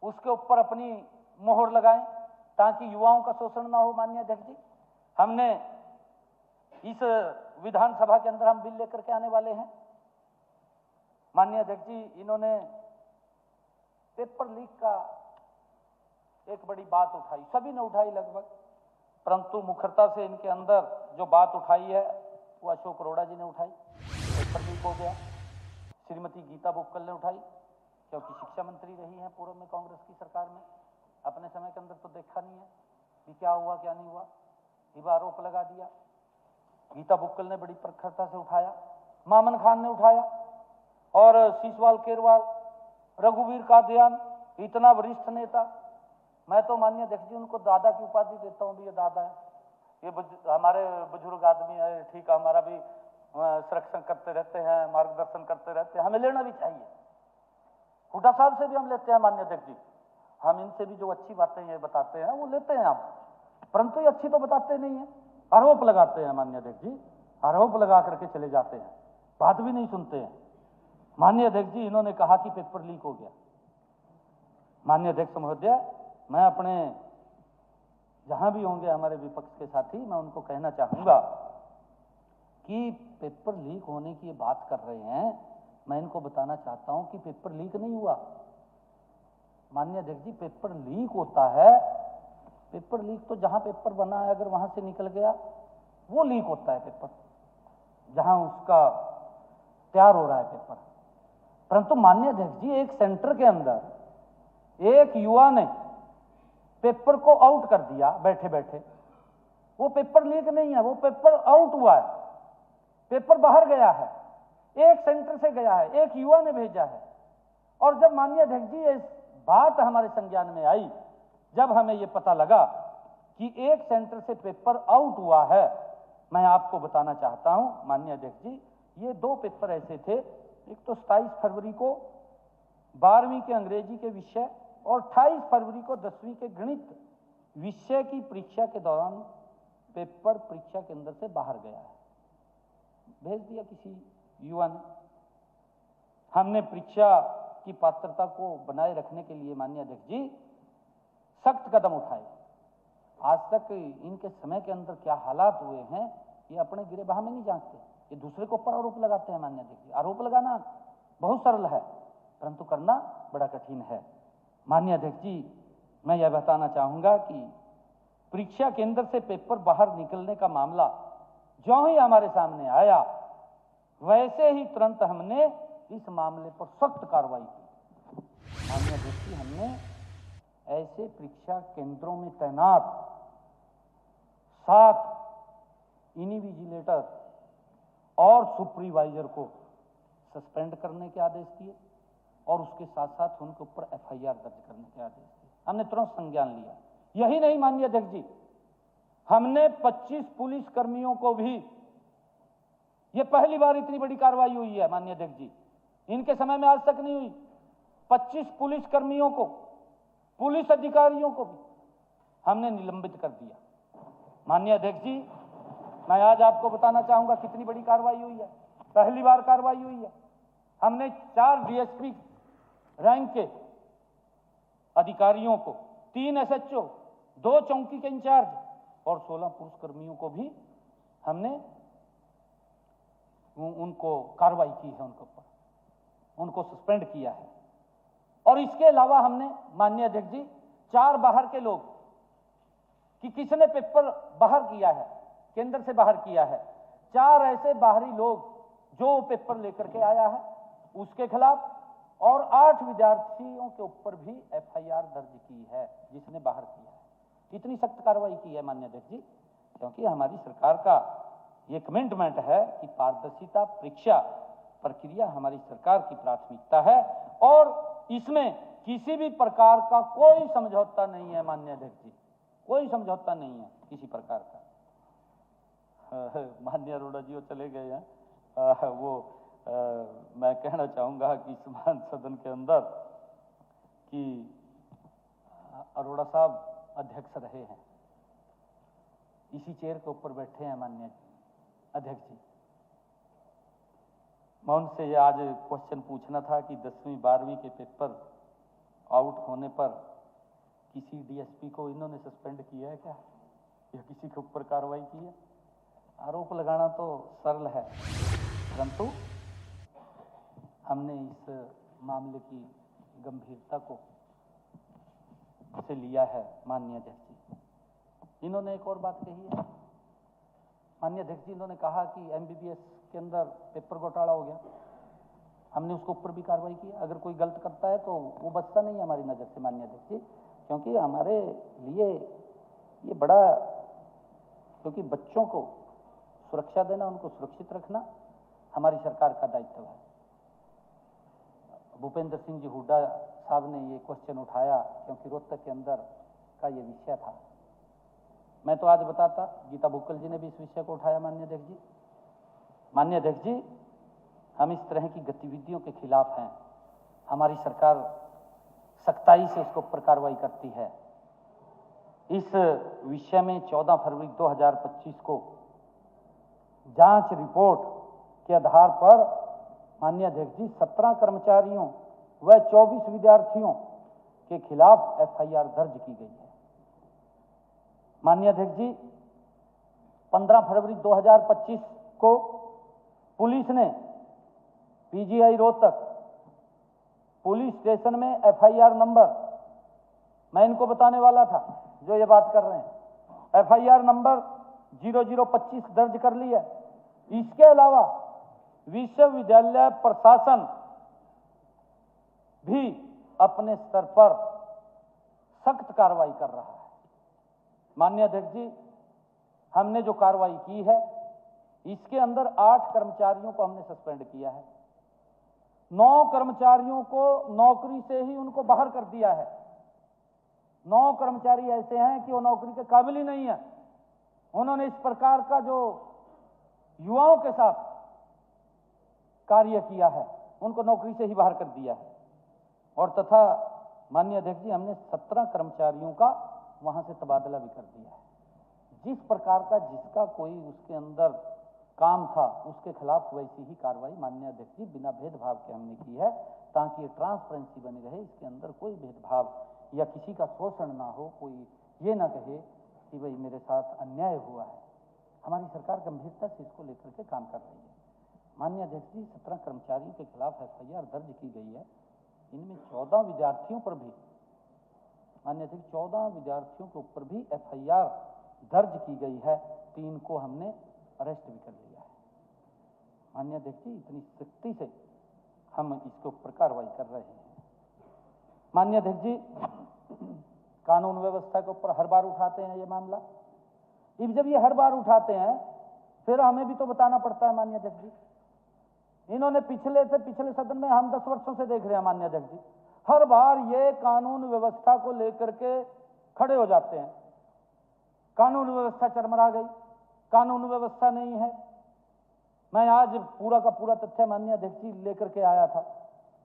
उसके ऊपर अपनी मोहर लगाएं ताकि युवाओं का शोषण ना हो। माननीय अध्यक्ष जी, हमने इस विधानसभा के अंदर हम बिल लेकर के आने वाले हैं। माननीय अध्यक्ष जी, इन्होंने पेपर लीक का एक बड़ी बात उठाई, सभी ने उठाई लगभग, परंतु मुखरता से इनके अंदर जो बात उठाई है वो अशोक अरोड़ा जी ने उठाई। पेपर लीक हो गया। श्रीमती गीता बुक्कल ने उठाई, क्योंकि शिक्षा मंत्री रही हैं पूर्व में कांग्रेस की सरकार में, अपने समय के अंदर तो देखा नहीं है कि क्या हुआ क्या नहीं हुआ, ये आरोप लगा दिया। गीता बुक्कल ने बड़ी प्रखरता से उठाया, मामन खान ने उठाया, और सीसवाल केरवाल, रघुवीर कादियान, इतना वरिष्ठ नेता, मैं तो माननीय अध्यक्ष जी उनको दादा की उपाधि देता हूँ, ये दादा है, ये हमारे बुजुर्ग आदमी है, ठीक है, हमारा भी संरक्षण करते रहते हैं, मार्गदर्शन करते रहते हैं, हमें लेना भी चाहिए। हुड्डा साहब से भी हम लेते हैं माननीय अध्यक्ष जी, हम इनसे भी जो अच्छी बातें ये बताते हैं वो लेते हैं हम, परंतु ये अच्छी तो बताते नहीं है, आरोप लगाते हैं माननीय अध्यक्ष जी, आरोप लगा करके चले जाते हैं, बात भी नहीं सुनते हैं। माननीय अध्यक्ष जी इन्होंने कहा कि पेपर लीक हो गया। माननीय अध्यक्ष महोदय, मैं अपने जहां भी होंगे हमारे विपक्ष के साथी, मैं उनको कहना चाहूंगा कि पेपर लीक होने की बात कर रहे हैं, मैं इनको बताना चाहता हूं कि पेपर लीक नहीं हुआ। माननीय अध्यक्ष जी, पेपर लीक होता है, पेपर लीक तो जहां पेपर बना है अगर वहां से निकल गया वो लीक होता है पेपर, जहां उसका तैयार हो रहा है पेपर। परंतु माननीय अध्यक्ष जी, एक सेंटर के अंदर एक युवा ने पेपर को आउट कर दिया बैठे बैठे, वो पेपर लीक नहीं है, वो पेपर आउट हुआ है, पेपर बाहर गया है, एक सेंटर से गया है, एक युवा ने भेजा है। और जब माननीय अध्यक्ष जी इस बात हमारे संज्ञान में आई, जब हमें यह पता लगा कि एक सेंटर से पेपर आउट हुआ है, मैं आपको बताना चाहता हूं माननीय अध्यक्ष जी, ये दो पेपर ऐसे थे, एक तो 27 फरवरी को 12वीं के अंग्रेजी के विषय और 28 फरवरी को 10वीं के गणित विषय की परीक्षा के दौरान पेपर परीक्षा केंद्र से बाहर गया है, भेज दिया किसी युवा ने। हमने परीक्षा की पात्रता को बनाए रखने के लिए माननीय अध्यक्ष जी सख्त कदम उठाए। आज तक इनके समय के अंदर क्या हालात हुए हैं ये अपने गिरेबान में नहीं जानते, ये दूसरे के ऊपर आरोप लगाते हैं। माननीय अध्यक्ष जी, आरोप लगाना बहुत सरल है, परंतु करना बड़ा कठिन है। माननीय अध्यक्ष जी, मैं यह बताना चाहूंगा कि परीक्षा केंद्र से पेपर बाहर निकलने का मामला जो ही हमारे सामने आया, वैसे ही तुरंत हमने इस मामले पर सख्त कार्रवाई की। माननीय अध्यक्ष जी, हमने ऐसे परीक्षा केंद्रों में तैनात 7 इन्विजिलेटर और सुपरवाइजर को सस्पेंड करने के आदेश दिए और उसके साथ साथ उनके ऊपर एफआईआर दर्ज करने के आदेश दिए। हमने तुरंत संज्ञान लिया। यही नहीं माननीय अध्यक्ष जी, हमने 25 पुलिस कर्मियों को भी, यह पहली बार इतनी बड़ी कार्रवाई हुई है माननीय अध्यक्ष जी, इनके समय में आज तक नहीं हुई। 25 पुलिस कर्मियों को, पुलिस अधिकारियों को भी हमने निलंबित कर दिया। माननीय अध्यक्ष जी, मैं आज आपको बताना चाहूंगा कितनी बड़ी कार्रवाई हुई है, पहली बार कार्रवाई हुई है। हमने 4 डीएसपी रैंक के अधिकारियों को, 3 एसएचओ, 2 चौकी के इंचार्ज और 16 पुलिस कर्मियों को भी हमने उनको कार्रवाई की है, उनके ऊपर उनको सस्पेंड किया है। और इसके अलावा हमने माननीय अध्यक्ष जी 4 बाहर के लोग कि किसने पेपर बाहर किया है, केंद्र से बाहर किया है, 4 ऐसे बाहरी लोग जो पेपर लेकर के आया है उसके खिलाफ, और 8 विद्यार्थियों के ऊपर भी एफआईआर दर्ज की है जिसने बाहर किया है। इतनी सख्त कार्रवाई की है माननीय अध्यक्ष जी, क्योंकि हमारी सरकार का ये कमिटमेंट है कि पारदर्शिता परीक्षा प्रक्रिया हमारी सरकार की प्राथमिकता है और इसमें किसी भी प्रकार का कोई समझौता नहीं है माननीय अध्यक्ष जी, कोई समझौता नहीं है किसी प्रकार का। माननीय अरोड़ा जी वो चले गए हैं, मैं कहना चाहूंगा कि समान सदन के अंदर कि अरोड़ा साहब अध्यक्ष रहे हैं, इसी चेयर के ऊपर बैठे हैं माननीय अध्यक्ष जी। मैं उनसे ये आज क्वेश्चन पूछना था कि 10वीं 12वीं के पेपर आउट होने पर किसी डीएसपी को इन्होंने सस्पेंड किया है क्या, या किसी के ऊपर कार्रवाई की है? आरोप लगाना तो सरल है, परंतु हमने इस मामले की गंभीरता को से लिया है माननीय अध्यक्ष जी। इन्होंने एक और बात कही है माननीय अध्यक्ष जी, इन्होंने कहा कि एमबीबीएस के अंदर पेपर घोटाला हो गया, हमने उसके ऊपर भी कार्रवाई की। अगर कोई गलत करता है तो वो बचता नहीं है हमारी नज़र से माननीय अध्यक्ष जी, क्योंकि हमारे लिए ये बड़ा, क्योंकि बच्चों को सुरक्षा देना, उनको सुरक्षित रखना हमारी सरकार का दायित्व है। भूपेंद्र सिंह जी हुड्डा साहब ने ये क्वेश्चन उठाया क्योंकि रोहतक के अंदर का ये विषय था। मैं तो आज बताता, गीता भुक्कल जी ने भी इस विषय को उठाया माननीय अध्यक्ष जी। माननीय अध्यक्ष जी, हम इस तरह की गतिविधियों के खिलाफ हैं। हमारी सरकार सख्ताई से उसके ऊपर कार्रवाई करती है। इस विषय में 14 फरवरी 2025 को जांच रिपोर्ट के आधार पर माननीय अध्यक्ष जी 17 कर्मचारियों व 24 विद्यार्थियों के खिलाफ एफआईआर दर्ज की गई है। माननीय अध्यक्ष जी 15 फरवरी 2025 को पुलिस ने पीजीआई रोहतक पुलिस स्टेशन में एफआईआर नंबर, मैं इनको बताने वाला था जो ये बात कर रहे हैं, एफआईआर नंबर 0025 दर्ज कर ली है। इसके अलावा विश्वविद्यालय प्रशासन भी अपने स्तर पर सख्त कार्रवाई कर रहा है। माननीय अध्यक्ष जी, हमने जो कार्रवाई की है इसके अंदर 8 कर्मचारियों को हमने सस्पेंड किया है, 9 कर्मचारियों को नौकरी से ही उनको बाहर कर दिया है। 9 कर्मचारी ऐसे हैं कि वो नौकरी के काबिल ही नहीं है। उन्होंने इस प्रकार का जो युवाओं के साथ कार्य किया है, उनको नौकरी से ही बाहर कर दिया है। और तथा माननीय अध्यक्ष जी, हमने 17 कर्मचारियों का वहां से तबादला भी कर दिया है। जिस प्रकार का जिसका कोई उसके अंदर काम था उसके खिलाफ वैसी ही कार्रवाई माननीय अध्यक्ष जी बिना भेदभाव के हमने की है, ताकि ये ट्रांसपेरेंसी बनी रहे, इसके अंदर कोई भेदभाव या किसी का शोषण ना हो, कोई ये ना कहे कि भाई मेरे साथ अन्याय हुआ है। हमारी सरकार गंभीरता से इसको लेकर के काम कर रही है। माननीय अध्यक्ष जी 17 कर्मचारियों के खिलाफ एफआईआर दर्ज की गई है। इनमें 14 विद्यार्थियों पर भी, माननीय अध्यक्ष 14 विद्यार्थियों के ऊपर भी एफआईआर दर्ज की गई है। 3 को हमने अरेस्ट भी कर लिया है। माननीय अध्यक्ष जी, इतनी सख्ती से हम इसके ऊपर कार्रवाई कर रहे हैं। माननीय अध्यक्ष जी, कानून व्यवस्था के ऊपर हर बार उठाते हैं ये मामला। अब जब ये हर बार उठाते हैं फिर हमें भी तो बताना पड़ता है माननीय अध्यक्ष जी। इन्होंने पिछले सदन में हम 10 वर्षों से देख रहे हैं माननीय अध्यक्ष जी, हर बार ये कानून व्यवस्था को लेकर के खड़े हो जाते हैं। कानून व्यवस्था चरमरा गई, कानून व्यवस्था नहीं है। मैं आज पूरा का पूरा तथ्य माननीय अध्यक्ष जी लेकर के आया था।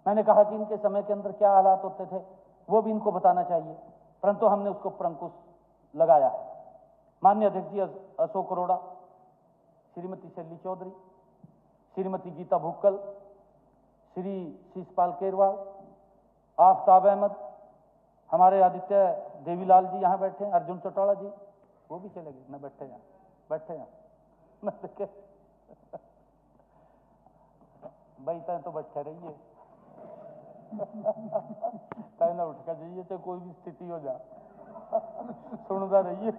मैंने कहा कि इनके समय के अंदर क्या हालात होते थे वो भी इनको बताना चाहिए, परंतु हमने उसको पर अंकुश लगाया है। माननीय अध्यक्ष जी, अशोक अरोड़ा, श्रीमती शैली चौधरी, श्रीमती गीता भुक्कल, श्री शिषपाल केरवाल, आफ्ताब अहमद, हमारे आदित्य देवीलाल जी यहाँ बैठे हैं, अर्जुन चौटाला जी, वो भी चले गए, न बैठे हैं, बैठे हैं न देखे बैठे तो बैठे रहिए कहना उठ कर जाइए तो कोई भी स्थिति हो जा सुनता रहिए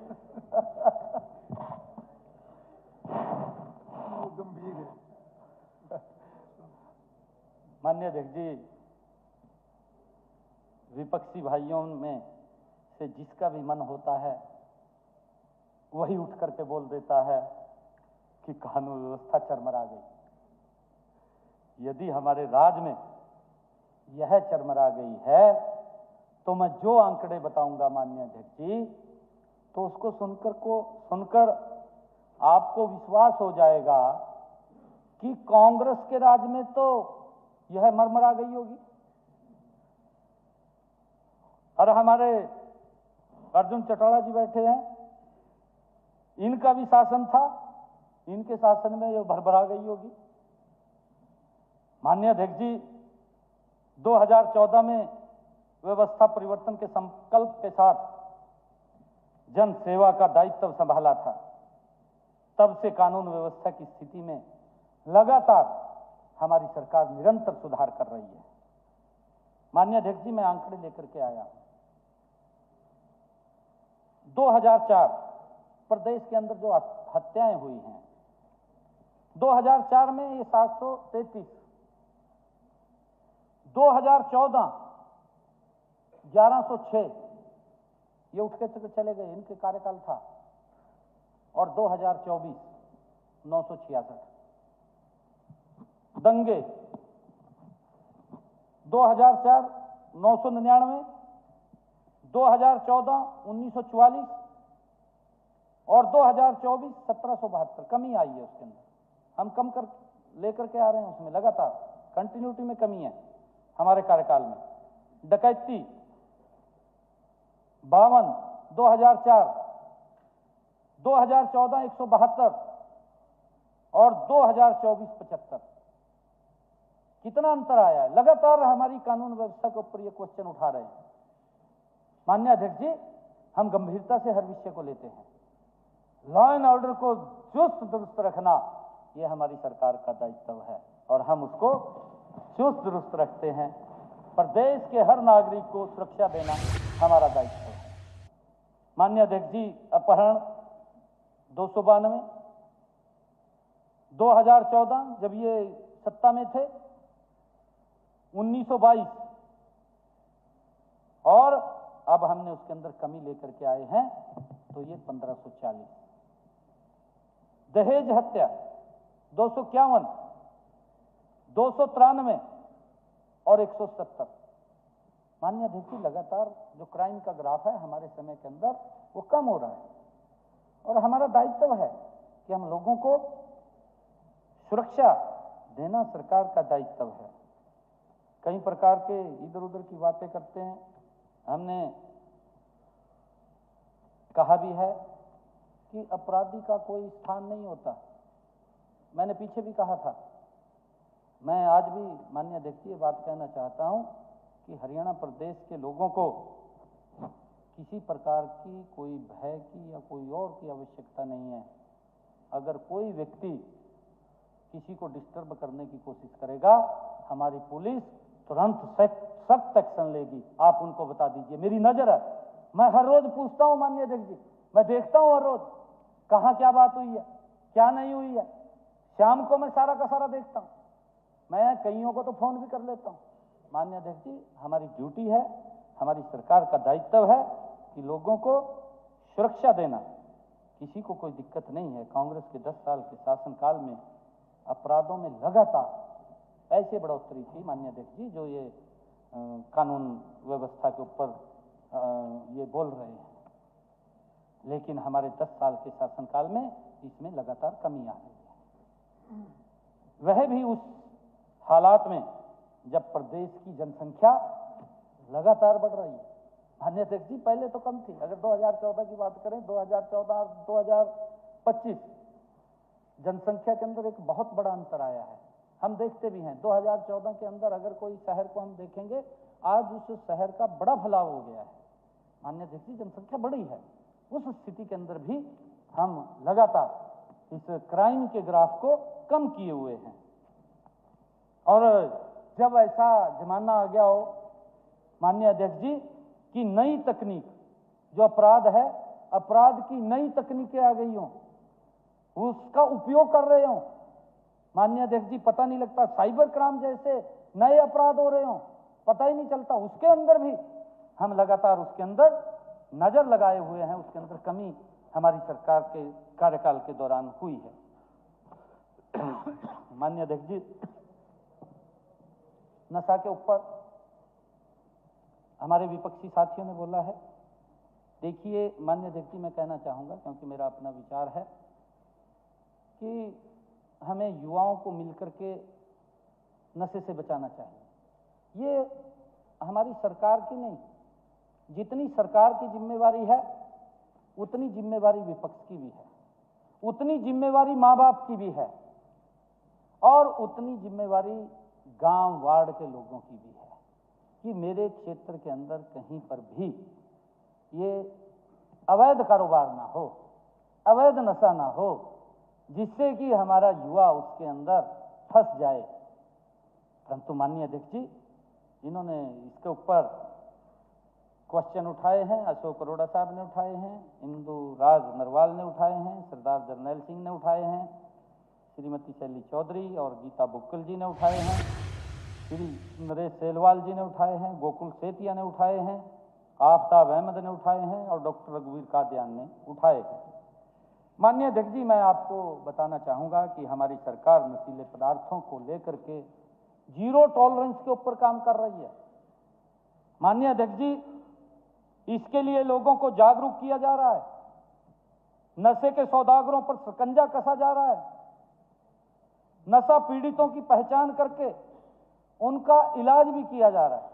गंभीर है। माननीय अध्यक्ष जी, विपक्षी भाइयों में से जिसका भी मन होता है वही उठ करके बोल देता है कि कानून व्यवस्था चरमरा गई। यदि हमारे राज्य में यह चरमरा गई है तो मैं जो आंकड़े बताऊंगा माननीय अध्यक्ष जी, तो उसको सुनकर आपको विश्वास हो जाएगा कि कांग्रेस के राज में तो यह मरमरा गई होगी। और हमारे अर्जुन चौटाला जी बैठे हैं, इनका भी शासन था, इनके शासन में यह भरभरा गई होगी। माननीय अध्यक्ष जी, 2014 में व्यवस्था परिवर्तन के संकल्प के साथ जन सेवा का दायित्व संभाला था। तब से कानून व्यवस्था की स्थिति में लगातार हमारी सरकार निरंतर सुधार कर रही है। माननीय अध्यक्ष जी, मैं आंकड़े लेकर के आया हूं। 2004 प्रदेश के अंदर जो हत्याएं हुई हैं, 2004 में ये 733, 2014 1106, ये उठ के चले गए, इनके कार्यकाल था। और 2024 966। दंगे 2004 999, 2014 1944 और 2024 1772। कमी आई है उसके अंदर, हम कम कर लेकर के आ रहे हैं, उसमें लगातार कंटिन्यूटी में कमी है हमारे कार्यकाल में। डकैती 52 2004, 2014 172 और 2024 75। कितना अंतर आया है? लगातार हमारी कानून व्यवस्था के ऊपर ये क्वेश्चन उठा रहे हैं। माननीय अध्यक्ष जी, हम गंभीरता से हर विषय को लेते हैं। लॉ एंड ऑर्डर को चुस्त दुरुस्त रखना ये हमारी सरकार का दायित्व है और हम उसको चुस्त दुरुस्त रखते हैं। प्रदेश के हर नागरिक को सुरक्षा देना हमारा दायित्व है। माननीय अध्यक्ष जी, अपहरण 292, 2014 जब ये सत्ता में थे 1922 और अब हमने उसके अंदर कमी लेकर के आए हैं तो ये 1540। दहेज हत्या 251, 293 और 170। माननीय अध्यक्ष जी, लगातार जो क्राइम का ग्राफ है हमारे समय के अंदर वो कम हो रहा है और हमारा दायित्व है कि हम लोगों को सुरक्षा देना सरकार का दायित्व है। कई प्रकार के इधर उधर की बातें करते हैं। हमने कहा भी है कि अपराधी का कोई स्थान नहीं होता। मैंने पीछे भी कहा था, मैं आज भी माननीय अध्यक्ष जी ये बात कहना चाहता हूं कि हरियाणा प्रदेश के लोगों को किसी प्रकार की कोई भय की या कोई और की आवश्यकता नहीं है। अगर कोई व्यक्ति किसी को डिस्टर्ब करने की कोशिश करेगा, हमारी पुलिस तुरंत सख्त एक्शन लेगी। आप उनको बता दीजिए, मेरी नजर है, मैं हर रोज पूछता हूं माननीय अध्यक्ष जी, मैं देखता हूं हर रोज कहां क्या बात हुई है, क्या नहीं हुई है। शाम को मैं सारा का सारा देखता हूं, मैं कईयों को तो फोन भी कर लेता हूं। माननीय अध्यक्ष जी, हमारी ड्यूटी है, हमारी सरकार का दायित्व है कि लोगों को सुरक्षा देना। किसी को कोई दिक्कत नहीं है। कांग्रेस के 10 साल के शासनकाल में अपराधों में लगातार ऐसे बढ़ोतरी थी माननीय अध्यक्ष जी, जो ये कानून व्यवस्था के ऊपर ये बोल रहे हैं, लेकिन हमारे 10 साल के शासनकाल में इसमें लगातार कमी आ रही है। वह भी उस हालात में जब प्रदेश की जनसंख्या लगातार बढ़ रही है। माननीय अध्यक्ष जी, पहले तो कम थी। अगर 2014 की बात करें, 2014 2025 जनसंख्या के अंदर एक बहुत बड़ा अंतर आया है। हम देखते भी हैं 2014 के अंदर अगर कोई शहर को हम देखेंगे, आज उस शहर का बड़ा फैलाव हो गया है। माननीय अध्यक्ष जी, जनसंख्या बढ़ी है। उस स्थिति के अंदर भी हम लगातार इस क्राइम के ग्राफ को कम किए हुए हैं। और जब ऐसा जमाना आ गया हो माननीय अध्यक्ष जी कि नई तकनीक जो अपराध है, अपराध की नई तकनीकें आ गई हों, उसका उपयोग कर रहे हों, माननीय अध्यक्ष जी पता नहीं लगता, साइबर क्राइम जैसे नए अपराध हो रहे हों, पता ही नहीं चलता, उसके अंदर भी हम लगातार उसके अंदर नजर लगाए हुए हैं। उसके अंदर कमी हमारी सरकार के कार्यकाल के दौरान हुई है। माननीय अध्यक्ष जी, नशा के ऊपर हमारे विपक्षी साथियों ने बोला है। देखिए माननीय अध्यक्ष जी, मैं कहना चाहूंगा, क्योंकि मेरा अपना विचार है कि हमें युवाओं को मिलकर के नशे से बचाना चाहिए। ये हमारी सरकार की नहीं, जितनी सरकार की जिम्मेवारी है उतनी जिम्मेवारी विपक्ष की भी है, उतनी जिम्मेवारी माँ बाप की भी है और उतनी जिम्मेवारी गांव वार्ड के लोगों की भी है कि मेरे क्षेत्र के अंदर कहीं पर भी ये अवैध कारोबार ना हो, अवैध नशा ना हो, जिससे कि हमारा युवा उसके अंदर फंस जाए। परंतु माननीय अध्यक्ष जी, जिन्होंने इसके ऊपर क्वेश्चन उठाए हैं, अशोक अरोड़ा साहब ने उठाए हैं, इंदु राज नरवाल ने उठाए हैं, सरदार जरनैल सिंह ने उठाए हैं, श्रीमती शैली चौधरी और गीता बुक्कल जी ने उठाए हैं, श्री नरेश सेलवाल जी ने उठाए हैं, गोकुल सेतिया ने उठाए हैं, आफ्ताब अहमद ने उठाए हैं और डॉक्टर रघुवीर कादियान ने उठाए हैं। माननीय अध्यक्ष जी, मैं आपको बताना चाहूँगा कि हमारी सरकार नशीले पदार्थों को लेकर के जीरो टॉलरेंस के ऊपर काम कर रही है। माननीय अध्यक्ष जी, इसके लिए लोगों को जागरूक किया जा रहा है, नशे के सौदागरों पर शिकंजा कसा जा रहा है, नशा पीड़ितों की पहचान करके उनका इलाज भी किया जा रहा है।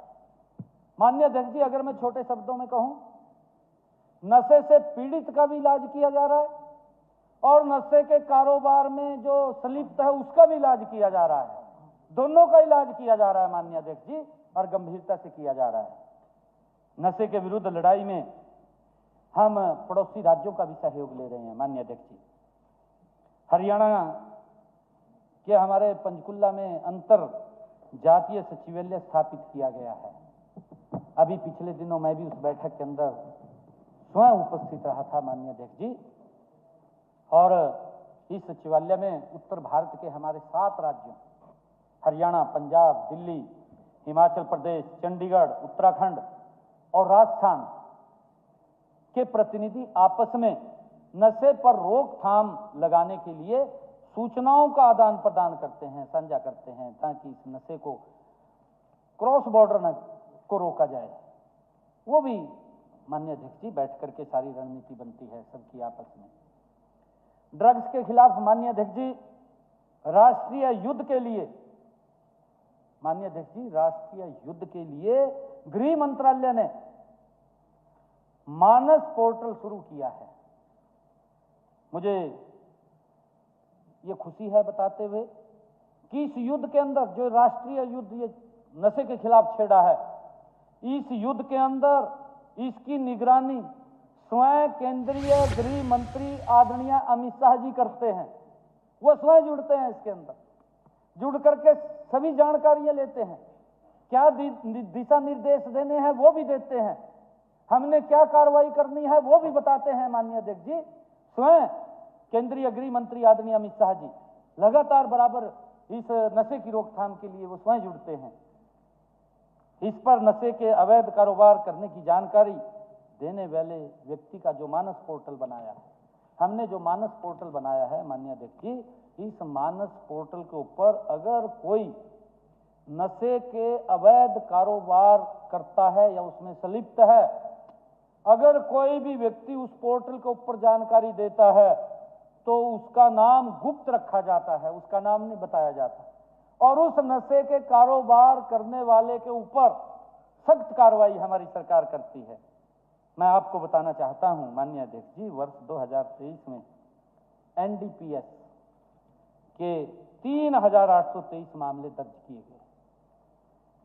माननीय अध्यक्ष जी, अगर मैं छोटे शब्दों में कहूं, नशे से पीड़ित का भी इलाज किया जा रहा है और नशे के कारोबार में जो संलिप्त है उसका भी इलाज किया जा रहा है। दोनों का इलाज किया जा रहा है माननीय अध्यक्ष जी, और गंभीरता से किया जा रहा है। नशे के विरुद्ध लड़ाई में हम पड़ोसी राज्यों का भी सहयोग ले रहे हैं। माननीय अध्यक्ष जी, हरियाणा के हमारे पंचकुला में अंतर जातीय सचिवालय स्थापित किया गया है। अभी पिछले दिनों मैं भी उस बैठक के अंदर स्वयं उपस्थित रहा था माननीय अध्यक्ष जी, और इस सचिवालय में उत्तर भारत के हमारे 7 राज्यों हरियाणा, पंजाब, दिल्ली, हिमाचल प्रदेश, चंडीगढ़, उत्तराखंड और राजस्थान के प्रतिनिधि आपस में नशे पर रोकथाम लगाने के लिए सूचनाओं का आदान प्रदान करते हैं, साझा करते हैं, ताकि इस नशे को क्रॉस बॉर्डर को रोका जाए। वो भी माननीय अध्यक्ष जी बैठ करके सारी रणनीति बनती है सबकी आपस में। ड्रग्स के खिलाफ माननीय अध्यक्ष जी राष्ट्रीय युद्ध के लिए, माननीय अध्यक्ष जी राष्ट्रीय युद्ध के लिए गृह मंत्रालय ने मानस पोर्टल शुरू किया है। मुझे ये खुशी है बताते हुए कि इस युद्ध के अंदर जो राष्ट्रीय युद्ध ये नशे के खिलाफ छेड़ा है, इस युद्ध के अंदर इसकी निगरानी स्वयं केंद्रीय गृह मंत्री आदरणीय अमित शाह जी करते हैं। वो स्वयं जुड़ते हैं इसके अंदर, जुड़ करके सभी जानकारियां लेते हैं, क्या दिशा निर्देश देने हैं वो भी देते हैं, हमने क्या कार्रवाई करनी है वो भी बताते हैं। माननीय अध्यक्ष जी, स्वयं केंद्रीय गृह मंत्री आदरणीय अमित शाह जी लगातार बराबर इस नशे की रोकथाम के लिए वो स्वयं जुड़ते हैं। इस पर नशे के अवैध कारोबार करने की जानकारी देने वाले व्यक्ति का जो मानस पोर्टल बनाया है, हमने जो मानस पोर्टल बनाया है माननीय अध्यक्ष जी, इस मानस पोर्टल के ऊपर अगर कोई नशे के अवैध कारोबार करता है या उसमें संलिप्त है, अगर कोई भी व्यक्ति उस पोर्टल के ऊपर जानकारी देता है तो उसका नाम गुप्त रखा जाता है, उसका नाम नहीं बताया जाता, और उस नशे के कारोबार करने वाले के ऊपर सख्त कार्रवाई हमारी सरकार करती है। मैं आपको बताना चाहता हूं माननीय अध्यक्ष जी, वर्ष 2023 में एनडीपीएस के 3823 मामले दर्ज किए गए,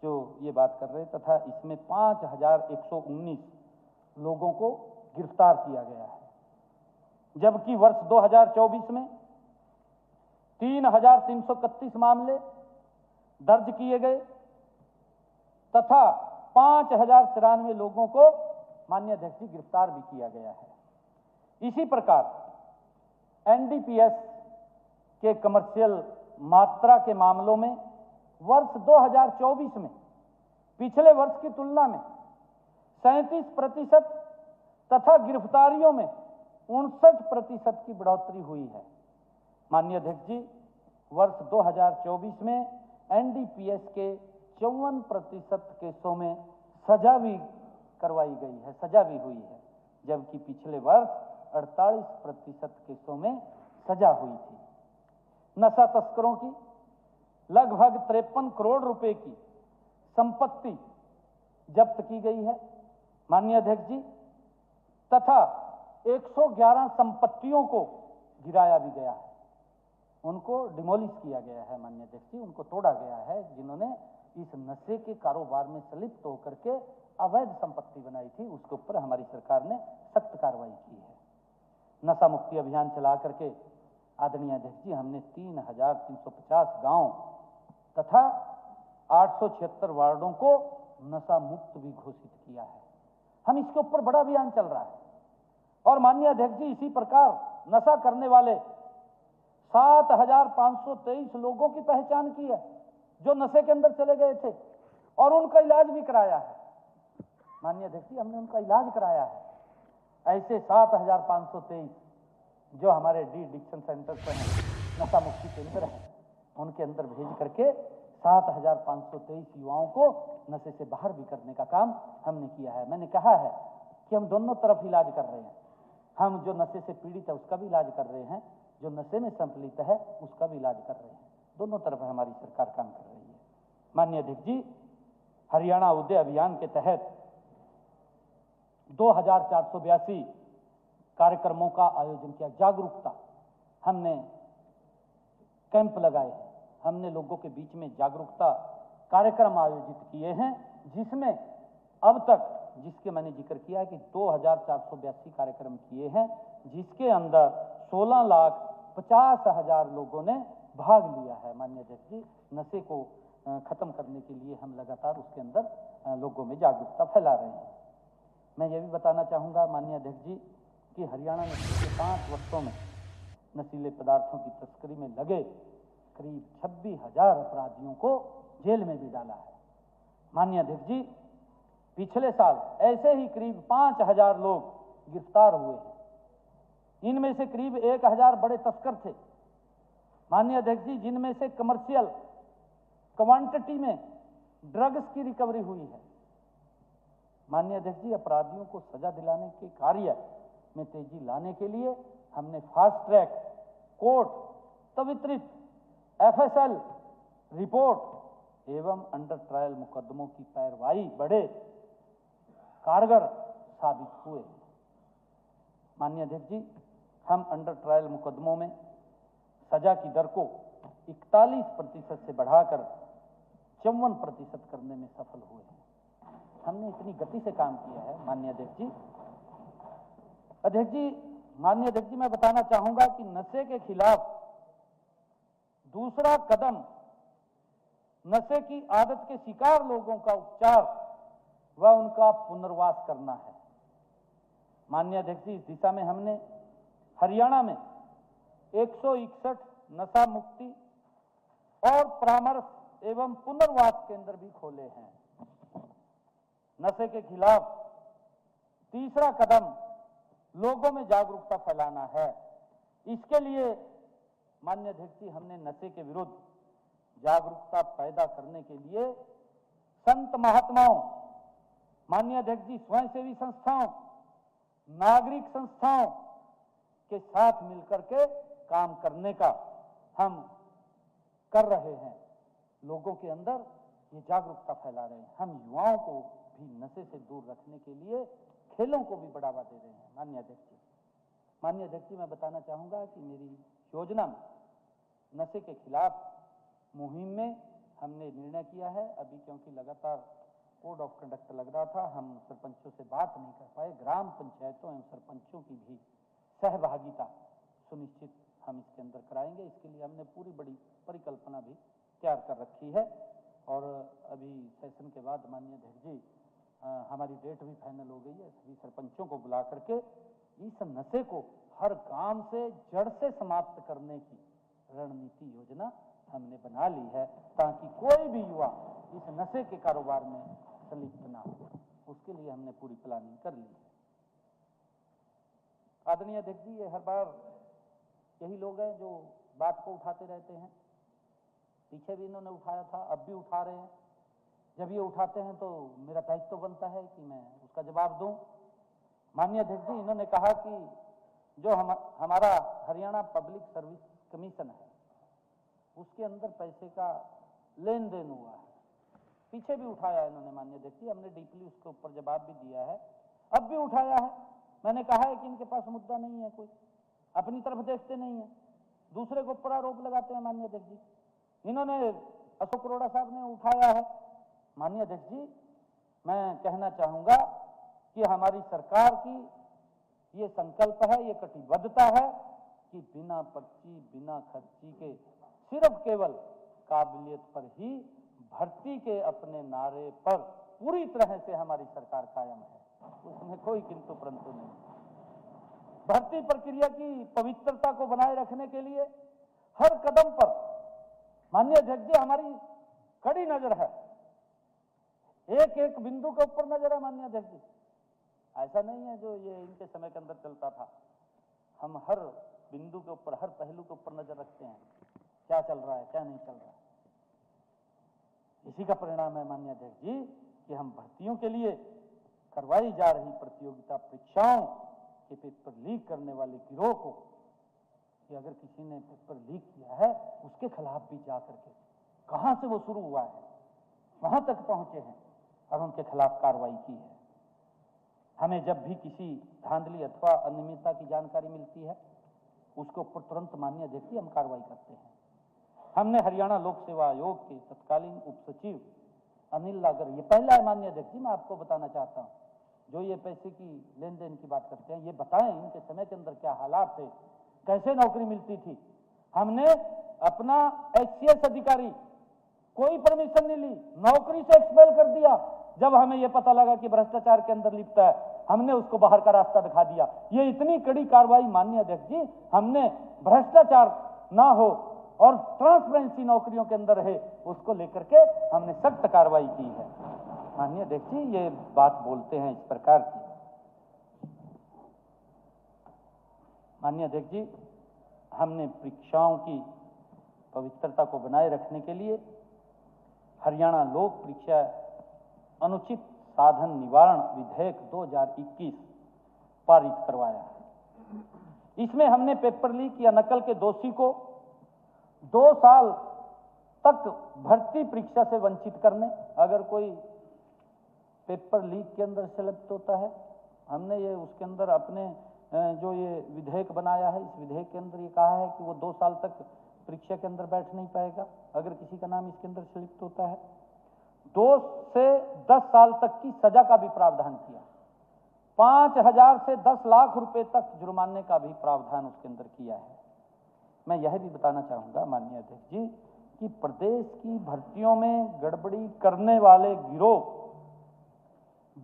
जो ये बात कर रहे, तथा इसमें 5119 लोगों को गिरफ्तार किया गया है। जबकि वर्ष 2024 में 3331 मामले दर्ज किए गए तथा 5094 लोगों को माननीय अध्यक्ष जी गिरफ्तार भी किया गया है। इसी प्रकार एनडीपीएस के कमर्शियल मात्रा के मामलों में वर्ष 2024 में पिछले वर्ष की तुलना में 37% तथा गिरफ्तारियों में 59% की बढ़ोतरी हुई है। माननीय अध्यक्ष जी, वर्ष 2024 में एनडीपीएस के 54% केसों में सजा भी करवाई गई है, सजा भी हुई है, जबकि पिछले वर्ष 48% केसों में सजा हुई थी। नशा तस्करों की लगभग 53 करोड़ रुपए की संपत्ति जब्त की गई है माननीय अध्यक्ष जी, तथा 111 संपत्तियों को गिराया भी गया है, उनको डिमोलिश किया गया है माननीय अध्यक्ष जी, उनको तोड़ा गया है जिन्होंने इस नशे के कारोबार में संलिप्त होकर के अवैध संपत्ति बनाई थी, उसके ऊपर हमारी सरकार ने सख्त कार्रवाई की है। नशा मुक्ति अभियान चला करके आदरणीय अध्यक्ष जी, हमने 3350 गांव तथा 876 वार्डों को नशा मुक्त भी घोषित किया है। हम इसके ऊपर बड़ा अभियान चल रहा है और माननीय अध्यक्ष जी इसी प्रकार नशा करने वाले 7,523 लोगों की पहचान की है जो नशे के अंदर चले गए थे और उनका इलाज भी कराया है। माननीय अध्यक्ष जी, हमने उनका इलाज कराया है। ऐसे 7,523 जो हमारे डी एडिक्शन सेंटर पे हैं, नशा मुक्ति केंद्र है, उनके अंदर भेज करके 7,523 युवाओं को नशे से बाहर भी करने का काम हमने किया है। मैंने कहा है कि हम दोनों तरफ इलाज कर रहे हैं। हम जो नशे से पीड़ित है उसका भी इलाज कर रहे हैं, जो नशे में संपलित है उसका भी इलाज कर रहे हैं। दोनों तरफ हमारी सरकार काम कर रही है। माननीय अध्यक्ष जी, हरियाणा उदय अभियान के तहत 2,482 कार्यक्रमों का आयोजन किया। जागरूकता, हमने कैंप लगाए हैं, हमने लोगों के बीच में जागरूकता कार्यक्रम आयोजित किए हैं, जिसमें अब तक, जिसके मैंने जिक्र किया है कि 2,482 कार्यक्रम किए हैं, जिसके अंदर 16,50,000 लोगों ने भाग लिया है। माननीय अध्यक्ष जी, नशे को खत्म करने के लिए हम लगातार उसके अंदर लोगों में जागरूकता फैला रहे हैं। मैं ये भी बताना चाहूँगा माननीय अध्यक्ष जी कि हरियाणा ने पिछले 5 वर्षों में नशीले पदार्थों की तस्करी में लगे करीब 26,000 अपराधियों को जेल में भी डाला है। माननीय अध्यक्ष जी, पिछले साल ऐसे ही करीब 5,000 लोग गिरफ्तार हुए हैं। इनमें से करीब 1,000 बड़े तस्कर थे। माननीय अध्यक्ष जी, जिनमें से कमर्शियल क्वांटिटी में ड्रग्स की रिकवरी हुई है। माननीय अध्यक्ष जी, अपराधियों को सजा दिलाने के कार्य में तेजी लाने के लिए हमने फास्ट ट्रैक कोर्ट त्वरित FSL रिपोर्ट एवं अंडर ट्रायल मुकदमों की पैरवाई बड़े कारगर साबित हुए। माननीय अध्यक्ष जी, हम अंडर ट्रायल मुकदमों में सजा की दर को 41% से बढ़ाकर 54% करने में सफल हुए हैं। हमने इतनी गति से काम किया है। माननीय अध्यक्ष जी, माननीय अध्यक्ष जी, मैं बताना चाहूंगा कि नशे के खिलाफ दूसरा कदम नशे की आदत के शिकार लोगों का उपचार व उनका पुनर्वास करना है। माननीय अध्यक्ष जी, इस दिशा में हमने हरियाणा में 161 नशा मुक्ति और परामर्श एवं पुनर्वास केंद्र भी खोले हैं। नशे के खिलाफ तीसरा कदम लोगों में जागरूकता फैलाना है। इसके लिए माननीय अध्यक्ष जी, हमने नशे के विरुद्ध जागरूकता पैदा करने के लिए संत महात्माओं, माननीय अध्यक्ष जी, स्वयंसेवी संस्थाओं, नागरिक संस्थाओं के साथ मिलकर के काम करने का हम कर रहे हैं। लोगों के अंदर ये जागरूकता फैला रहे हैं। हम युवाओं को भी नशे से दूर रखने के लिए खेलों को भी बढ़ावा दे रहे हैं। माननीय अध्यक्ष जी, मैं बताना चाहूंगा कि मेरी योजना में नशे के खिलाफ मुहिम में हमने निर्णय किया है। अभी क्योंकि लगातार कोड ऑफ कंडक्ट लग रहा था, हम सरपंचों से बात नहीं कर पाए। ग्राम पंचायतों एवं सरपंचों की भी सहभागिता सुनिश्चित हम इसके अंदर कराएंगे। इसके लिए हमने पूरी बड़ी परिकल्पना भी तैयार कर रखी है और अभी सेशन के बाद माननीय अध्यक्ष जी हमारी डेट भी फाइनल हो गई है। सभी सरपंचों को बुला करके इस नशे को हर गांव से जड़ से समाप्त करने की रणनीति योजना हमने बना ली है, ताकि कोई भी युवा इस नशे के कारोबार में संलिप्त ना हो। उसके लिए हमने पूरी प्लानिंग कर ली है। आदरणीय अध्यक्ष जी, ये हर बार यही लोग हैं जो बात को उठाते रहते हैं। पीछे भी इन्होंने उठाया था, अब भी उठा रहे हैं। जब ये उठाते हैं तो मेरा दायित्व तो बनता है कि मैं उसका जवाब दूं। माननीय अध्यक्ष जी, इन्होंने कहा कि जो हमारा हरियाणा पब्लिक सर्विस कमीशन है उसके अंदर पैसे का लेन देन हुआ है। पीछे भी उठाया है इन्होंने माननीय अध्यक्ष जी, हमने डीपली उसके ऊपर जवाब भी दिया है, अब भी उठाया है। मैंने कहा है कि इनके पास मुद्दा नहीं है, कोई अपनी तरफ देखते नहीं है, दूसरे के ऊपर आरोप लगाते हैं। माननीय अध्यक्ष जी, इन्होंने अशोक अरोड़ा साहब ने उठाया है। माननीय अध्यक्ष जी, मैं कहना चाहूंगा कि हमारी सरकार की ये संकल्प है, ये कटिबद्धता है कि बिना पर्ची बिना खर्ची के सिर्फ केवल काबिलियत पर ही भर्ती के अपने नारे पर पूरी तरह से हमारी सरकार कायम है, उसमें कोई किंतु परंतु नहीं। भर्ती प्रक्रिया की पवित्रता को बनाए रखने के लिए हर कदम पर माननीय अध्यक्ष जी हमारी कड़ी नजर है, एक एक बिंदु के ऊपर नजर है माननीय अध्यक्ष जी। ऐसा नहीं है जो ये इनके समय के अंदर चलता था, हम हर बिंदु के ऊपर, हर पहलू के ऊपर नजर रखते हैं, क्या चल रहा है क्या नहीं चल रहा है। इसी का परिणाम है माननीय अध्यक्ष जी कि हम भर्तियों के लिए करवाई जा रही प्रतियोगिता परीक्षाओं के पेपर लीक करने वाले गिरोह को, कि अगर किसी ने पेपर लीक किया है उसके खिलाफ भी जा करके, कहां से वो शुरू हुआ है वहां तक पहुंचे हैं और उनके खिलाफ कार्रवाई की है। हमें जब भी किसी धांधली अथवा अनियमितता की जानकारी मिलती है उसके ऊपर तुरंत माननीय अध्यक्ष जी हम कार्रवाई करते हैं। हमने हरियाणा लोक सेवा आयोग के तत्कालीन उप सचिव अनिल लागर, ये पहला है माननीय अध्यक्ष जी, मैं आपको बताना चाहता हूँ, जो ये पैसे की लेन देन की बात करते हैं, ये बताएं इनके समय के अंदर क्या हालात थे, कैसे नौकरी मिलती थी। हमने अपना एचसीएस अधिकारी कोई परमिशन नहीं ली, नौकरी से एक्सपेल कर दिया। जब हमें यह पता लगा कि भ्रष्टाचार के अंदर लिप्त है, हमने उसको बाहर का रास्ता दिखा दिया। ये इतनी कड़ी कार्रवाई माननीय अध्यक्ष जी, हमने भ्रष्टाचार ना हो और ट्रांसपेरेंसी नौकरियों के अंदर रहे, उसको लेकर के हमने सख्त कार्रवाई की है। माननीय अध्यक्ष जी ये बात बोलते हैं इस प्रकार की। माननीय अध्यक्ष जी, हमने परीक्षाओं की पवित्रता को बनाए रखने के लिए हरियाणा लोक परीक्षा अनुचित साधन निवारण विधेयक 2021 पारित करवाया है। इसमें हमने पेपर लीक या नकल के दोषी को 2 साल तक भर्ती परीक्षा से वंचित करने, अगर कोई पेपर लीक के अंदर सेलेक्ट होता है, हमने ये उसके अंदर अपने जो ये विधेयक बनाया है, इस विधेयक के अंदर ये कहा है कि वो 2 साल तक परीक्षा के अंदर बैठ नहीं पाएगा अगर किसी का नाम इसके अंदर सेलेक्ट होता है। 2 से 10 साल तक की सजा का भी प्रावधान किया, 5,000 से 10 लाख रुपए तक जुर्माने का भी प्रावधान उसके अंदर किया है। मैं यह भी बताना चाहूंगा माननीय अध्यक्ष जी कि प्रदेश की भर्तियों में गड़बड़ी करने वाले गिरोह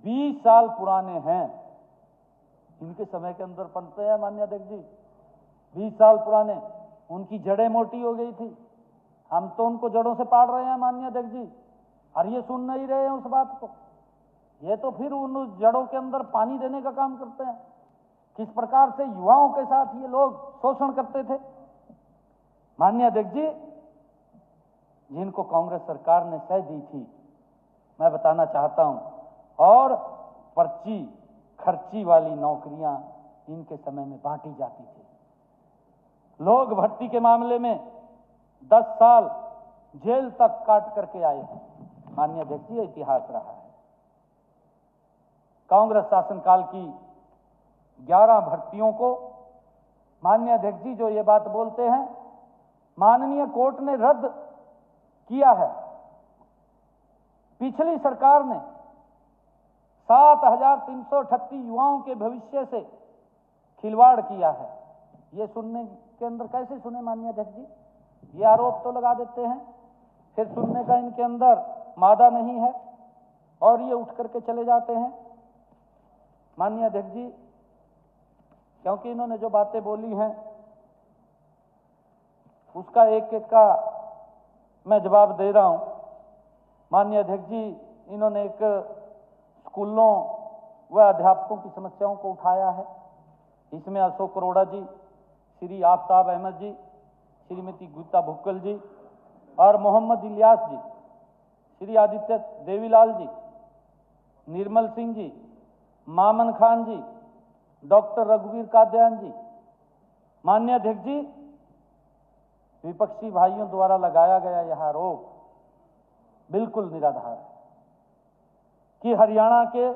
20 साल पुराने हैं, इनके समय के अंदर पनपते हैं माननीय अध्यक्ष जी, 20 साल पुराने, उनकी जड़ें मोटी हो गई थी, हम तो उनको जड़ों से पाड़ रहे हैं माननीय अध्यक्ष जी, और ये सुन नहीं रहे हैं उस बात को। ये तो फिर उन जड़ों के अंदर पानी देने का काम करते हैं। किस प्रकार से युवाओं के साथ ये लोग शोषण करते थे। माननीय अध्यक्ष जी, जिनको कांग्रेस सरकार ने सह दी थी, मैं बताना चाहता हूं, और पर्ची खर्ची वाली नौकरियां इनके समय में बांटी जाती थी। लोग भर्ती के मामले में 10 साल जेल तक काट करके आए हैं। माननीय अध्यक्ष जी, इतिहास रहा है। कांग्रेस शासनकाल की 11 भर्तियों को माननीय अध्यक्ष जी जो ये बात बोलते हैं, माननीय कोर्ट ने रद्द किया है। पिछली सरकार ने 7,338 युवाओं के भविष्य से खिलवाड़ किया है। ये सुनने के अंदर कैसे सुने माननीय अध्यक्ष जी, ये आरोप तो लगा देते हैं, फिर सुनने का इनके अंदर मादा नहीं है और ये उठ करके चले जाते हैं। माननीय अध्यक्ष जी, क्योंकि इन्होंने जो बातें बोली हैं उसका एक एक का मैं जवाब दे रहा हूं। माननीय अध्यक्ष जी, इन्होंने एक स्कूलों व अध्यापकों की समस्याओं को उठाया है। इसमें अशोक अरोड़ा जी, श्री आफ्ताब अहमद जी, श्रीमती गीता भुक्कल जी और मोहम्मद इलियास जी, श्री आदित्य देवीलाल जी, निर्मल सिंह जी, मामन खान जी, डॉक्टर रघुवीर कादयान जी। माननीय अध्यक्ष जी, विपक्षी भाइयों द्वारा लगाया गया यह आरोप बिल्कुल निराधार है कि हरियाणा के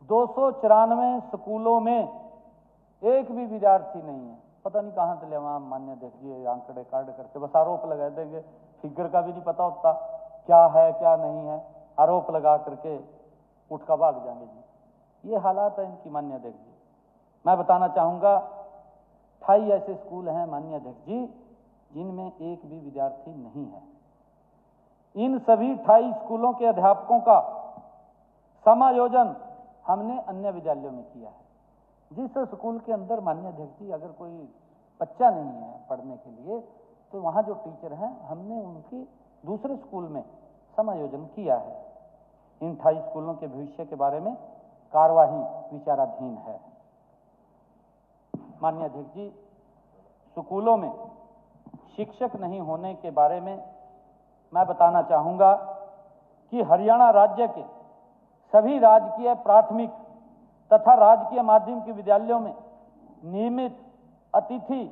294 स्कूलों में एक भी विद्यार्थी नहीं है। पता नहीं कहां से ले वहां माननीय अध्यक्ष जी आंकड़े काट करके बस आरोप लगा देंगे, फिगर का भी नहीं पता होता क्या है क्या नहीं है, आरोप लगा करके उठ का भाग जाएंगे जी। ये हालात है इनकी माननीय अध्यक्ष जी। मैं बताना चाहूंगा 28 ऐसे स्कूल हैं माननीय अध्यक्ष जी जिनमें एक भी विद्यार्थी नहीं है। इन सभी 28 स्कूलों के अध्यापकों का समायोजन हमने अन्य विद्यालयों में किया है। जिस स्कूल के अंदर माननीय अध्यक्ष जी अगर कोई बच्चा नहीं है पढ़ने के लिए, तो वहाँ जो टीचर हैं हमने उनकी दूसरे स्कूल में समायोजन किया है। इन 28 स्कूलों के भविष्य के बारे में कार्यवाही विचाराधीन है। माननीय अध्यक्ष जी, स्कूलों में शिक्षक नहीं होने के बारे में मैं बताना चाहूँगा कि हरियाणा राज्य के सभी राजकीय प्राथमिक तथा राजकीय माध्यमिक विद्यालयों में नियमित अतिथि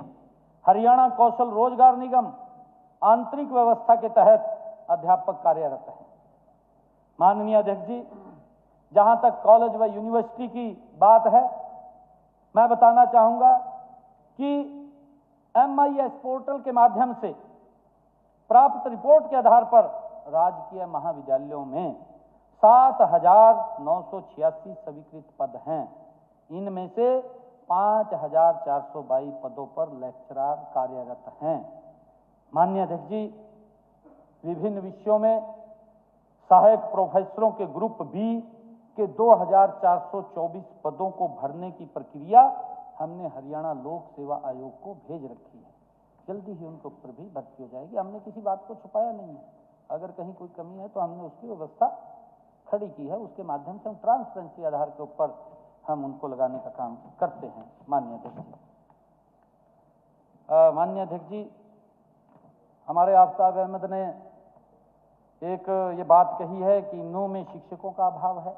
हरियाणा कौशल रोजगार निगम आंतरिक व्यवस्था के तहत अध्यापक कार्यरत है। माननीय अध्यक्ष जी, जहां तक कॉलेज व यूनिवर्सिटी की बात है, मैं बताना चाहूंगा कि MIS पोर्टल के माध्यम से प्राप्त रिपोर्ट के आधार पर राजकीय महाविद्यालयों में 7,986 स्वीकृत पद हैं। इनमें से 5,422 पदों पर लेक्चरर कार्यरत हैं। माननीय अध्यक्ष जी, विभिन्न विषयों में सहायक प्रोफेसरों के ग्रुप बी के 2,424 पदों को भरने की प्रक्रिया हमने हरियाणा लोक सेवा आयोग को भेज रखी है। जल्दी ही उनके ऊपर भी भर्ती हो जाएगी। हमने किसी बात को छुपाया नहीं है। अगर कहीं कोई कमी है तो हमने उसकी व्यवस्था खड़ी की है। उसके माध्यम से हम ट्रांसपेरेंसी आधार के ऊपर हम उनको लगाने का काम करते हैं। माननीय अध्यक्ष जी, माननीय अध्यक्ष जी, हमारे आफ्ताब अहमद ने एक ये बात कही है कि नूंह में शिक्षकों का अभाव है।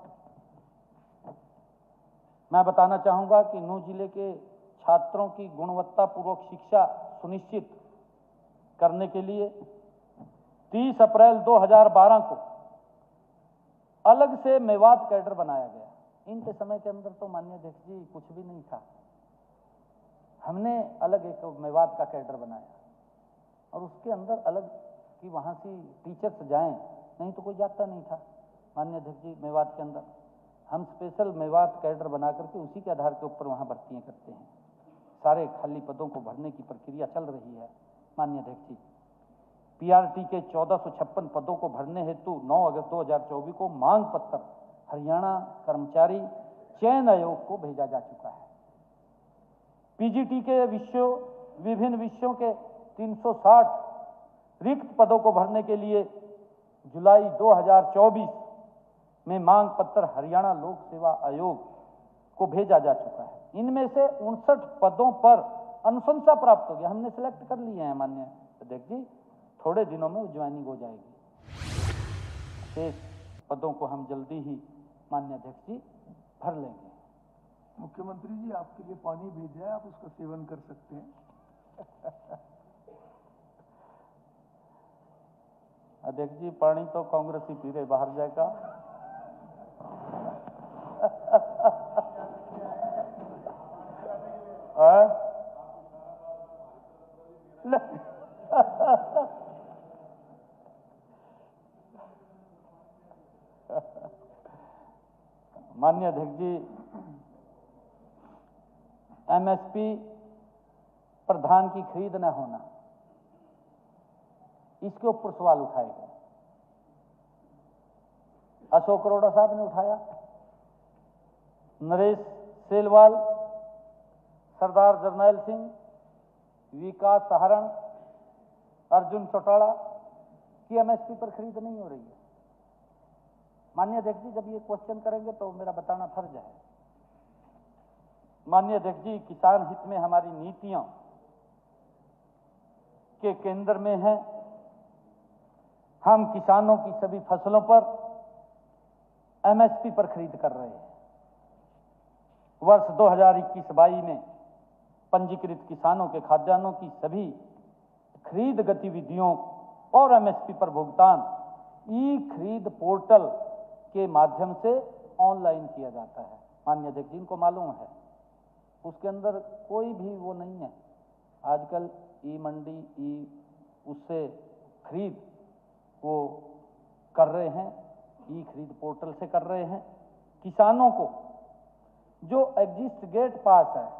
मैं बताना चाहूंगा कि नूंह जिले के छात्रों की गुणवत्तापूर्वक शिक्षा सुनिश्चित करने के लिए 30 अप्रैल 2012 को अलग से मेवात कैडर बनाया गया। इनके समय के अंदर तो माननीय अध्यक्ष जी कुछ भी नहीं था। हमने अलग एक मेवात का कैडर बनाया और उसके अंदर अलग कि वहाँ से टीचर्स जाएं, नहीं तो कोई जाता नहीं था। माननीय अध्यक्ष जी, मेवात के अंदर हम स्पेशल मेवात कैडर बना करके उसी के आधार के ऊपर वहाँ भर्तियाँ करते हैं। सारे खाली पदों को भरने की प्रक्रिया चल रही है। माननीय अध्यक्ष जी, PRT के 1456 पदों को भरने हेतु 9 अगस्त 2024 को मांग पत्र हरियाणा कर्मचारी चयन आयोग को भेजा जा चुका है। PGT के विभिन्न विषयों के 360 रिक्त पदों को भरने के लिए जुलाई 2024 में मांग पत्र हरियाणा लोक सेवा आयोग को भेजा जा चुका है। इनमें से 59 पदों पर अनुशंसा प्राप्त हो गया। हमने सिलेक्ट कर लिए हैं। माननीय अध्यक्ष जी, थोड़े दिनों में ज्वाइनिंग हो जाएगी। शेष पदों को हम जल्दी ही माननीय अध्यक्ष जी भर लेंगे। मुख्यमंत्री जी, आपके लिए पानी भेजा है, आप उसका सेवन कर सकते हैं। अध्यक्ष जी, पानी तो कांग्रेस ही पी रहे बाहर जाएगा। माननीय अध्यक्ष जी, MSP पर धान की खरीद न होना, इसके ऊपर सवाल उठाए गए। अशोक अरोड़ा साहब ने उठाया, नरेश सेलवाल, सरदार जरनैल सिंह, विकास सहारण, अर्जुन चौटाला की MSP पर खरीद नहीं हो रही है। माननीय अध्यक्ष जी, जब ये क्वेश्चन करेंगे तो मेरा बताना फर्ज है। माननीय अध्यक्ष जी, किसान हित में हमारी नीतियों के केंद्र में है। हम किसानों की सभी फसलों पर MSP पर खरीद कर रहे हैं। वर्ष 2021-22 में पंजीकृत किसानों के खाद्यान्नों की सभी खरीद गतिविधियों और MSP पर भुगतान ई-खरीद पोर्टल के माध्यम से ऑनलाइन किया जाता है। माननीय अध्यक्ष जी, इनको मालूम है, उसके अंदर कोई भी वो नहीं है। आजकल ई-मंडी उससे खरीद वो कर रहे हैं, ई-खरीद पोर्टल से कर रहे हैं। किसानों को जो एग्जिस्ट गेट पास है,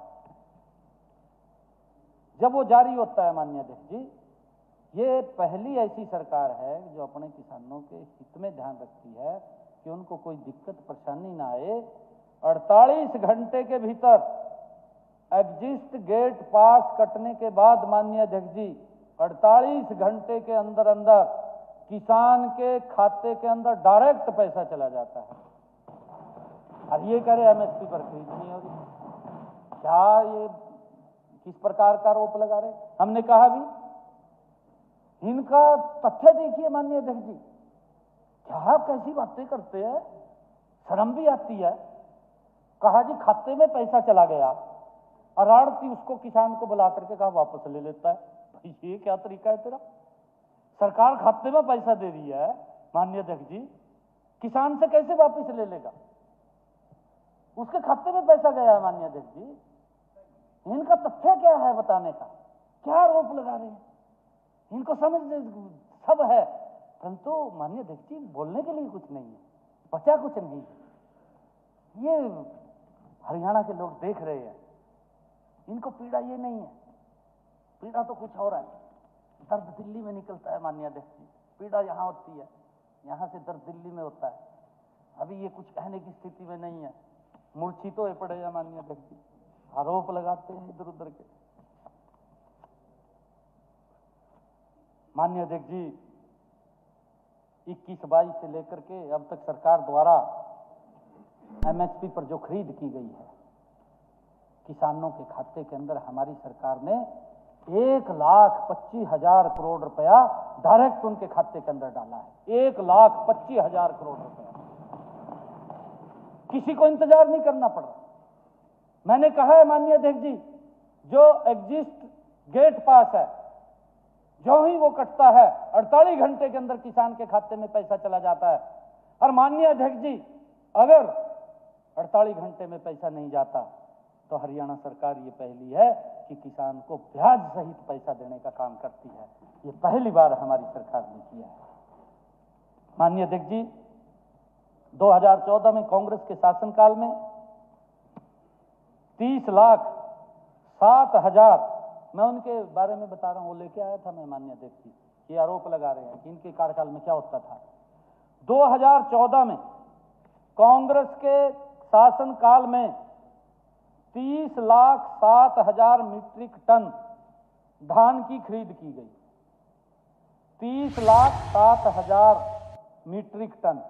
जब वो जारी होता है, माननीय अध्यक्ष जी, ये पहली ऐसी सरकार है जो अपने किसानों के हित में ध्यान रखती है कि उनको कोई दिक्कत परेशानी ना आए, 48 घंटे के भीतर एग्जिस्ट गेट पास कटने के बाद माननीय अध्यक्ष जी 48 घंटे के अंदर अंदर किसान के खाते के अंदर डायरेक्ट पैसा चला जाता है। और ये कह रहे एमएसपी पर खरीद नहीं हो रही, क्या ये किस प्रकार का आरोप लगा रहे? हमने कहा भी इनका तथ्य देखिए माननीय अध्यक्ष जी, क्या कैसी बातें करते हैं, शर्म भी आती है। कहा जी खाते में पैसा चला गया और आड़ती उसको किसान को बुला करके कहा वापस ले लेता है। भाई ये क्या तरीका है तेरा? सरकार खाते में पैसा दे रही है माननीय अध्यक्ष जी, किसान से कैसे वापस ले लेगा? उसके खाते में पैसा गया है माननीय अध्यक्ष जी। इनका तथ्य क्या है बताने का? क्या आरोप लगा रहे हैं? इनको समझ सब है, परंतु माननीय अध्यक्ष जी बोलने के लिए कुछ नहीं है, बचा कुछ नहीं है। ये हरियाणा के लोग देख रहे हैं, इनको पीड़ा ये नहीं है, पीड़ा तो कुछ और है। दर्द दिल्ली में निकलता है माननीय अध्यक्ष जी, पीड़ा यहाँ होती है, यहाँ से दर्द दिल्ली में होता है। अभी ये कुछ कहने की स्थिति में नहीं है, मूर्छित तो पड़े हैं माननीय अध्यक्ष जी, आरोप लगाते हैं इधर उधर के। माननीय अध्यक्ष जी 21-22 से लेकर के अब तक सरकार द्वारा एमएसपी पर जो खरीद की गई है, किसानों के खाते के अंदर हमारी सरकार ने 1,25,000 करोड़ रुपया डायरेक्ट उनके खाते के अंदर डाला है। 1,25,000 करोड़ रुपया, किसी को इंतजार नहीं करना पड़ रहा। मैंने कहा है माननीय अध्यक्ष जी, जो एग्जिस्ट गेट पास है, जो ही वो कटता है 48 घंटे के अंदर किसान के खाते में पैसा चला जाता है। और माननीय अध्यक्ष जी अगर 48 घंटे में पैसा नहीं जाता तो हरियाणा सरकार ये पहली है कि किसान को ब्याज सहित पैसा देने का काम करती है। ये पहली बार हमारी सरकार ने किया है। माननीय अध्यक्ष जी 2014 में कांग्रेस के शासनकाल में 30,07,000, मैं उनके बारे में बता रहा हूं, वो लेके आया था मैं माननीय अध्यक्ष जी, ये आरोप लगा रहे हैं कि इनके कार्यकाल में क्या होता था। 2014 में कांग्रेस के शासनकाल में 30,07,000 मीट्रिक टन धान की खरीद की गई। 30,07,000 मीट्रिक टन,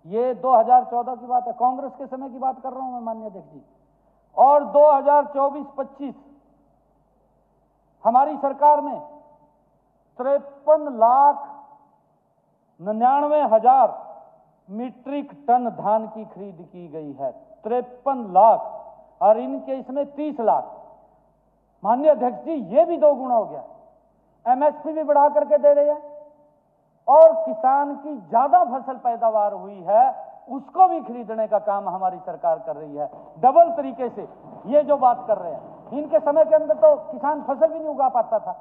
ये 2014 की बात है, कांग्रेस के समय की बात कर रहा हूं मैं माननीय अध्यक्ष जी। और 2024-25 हमारी सरकार में 53,99,000 मीट्रिक टन धान की खरीद की गई है। 53 लाख और इनके इसमें 30 लाख। माननीय अध्यक्ष जी ये भी 2 गुना हो गया। एमएसपी भी बढ़ा करके दे रहे हैं और किसान की ज्यादा फसल पैदावार हुई है उसको भी खरीदने का काम हमारी सरकार कर रही है। डबल तरीके से ये जो बात कर रहे हैं, इनके समय के अंदर तो किसान फसल भी नहीं उगा पाता था।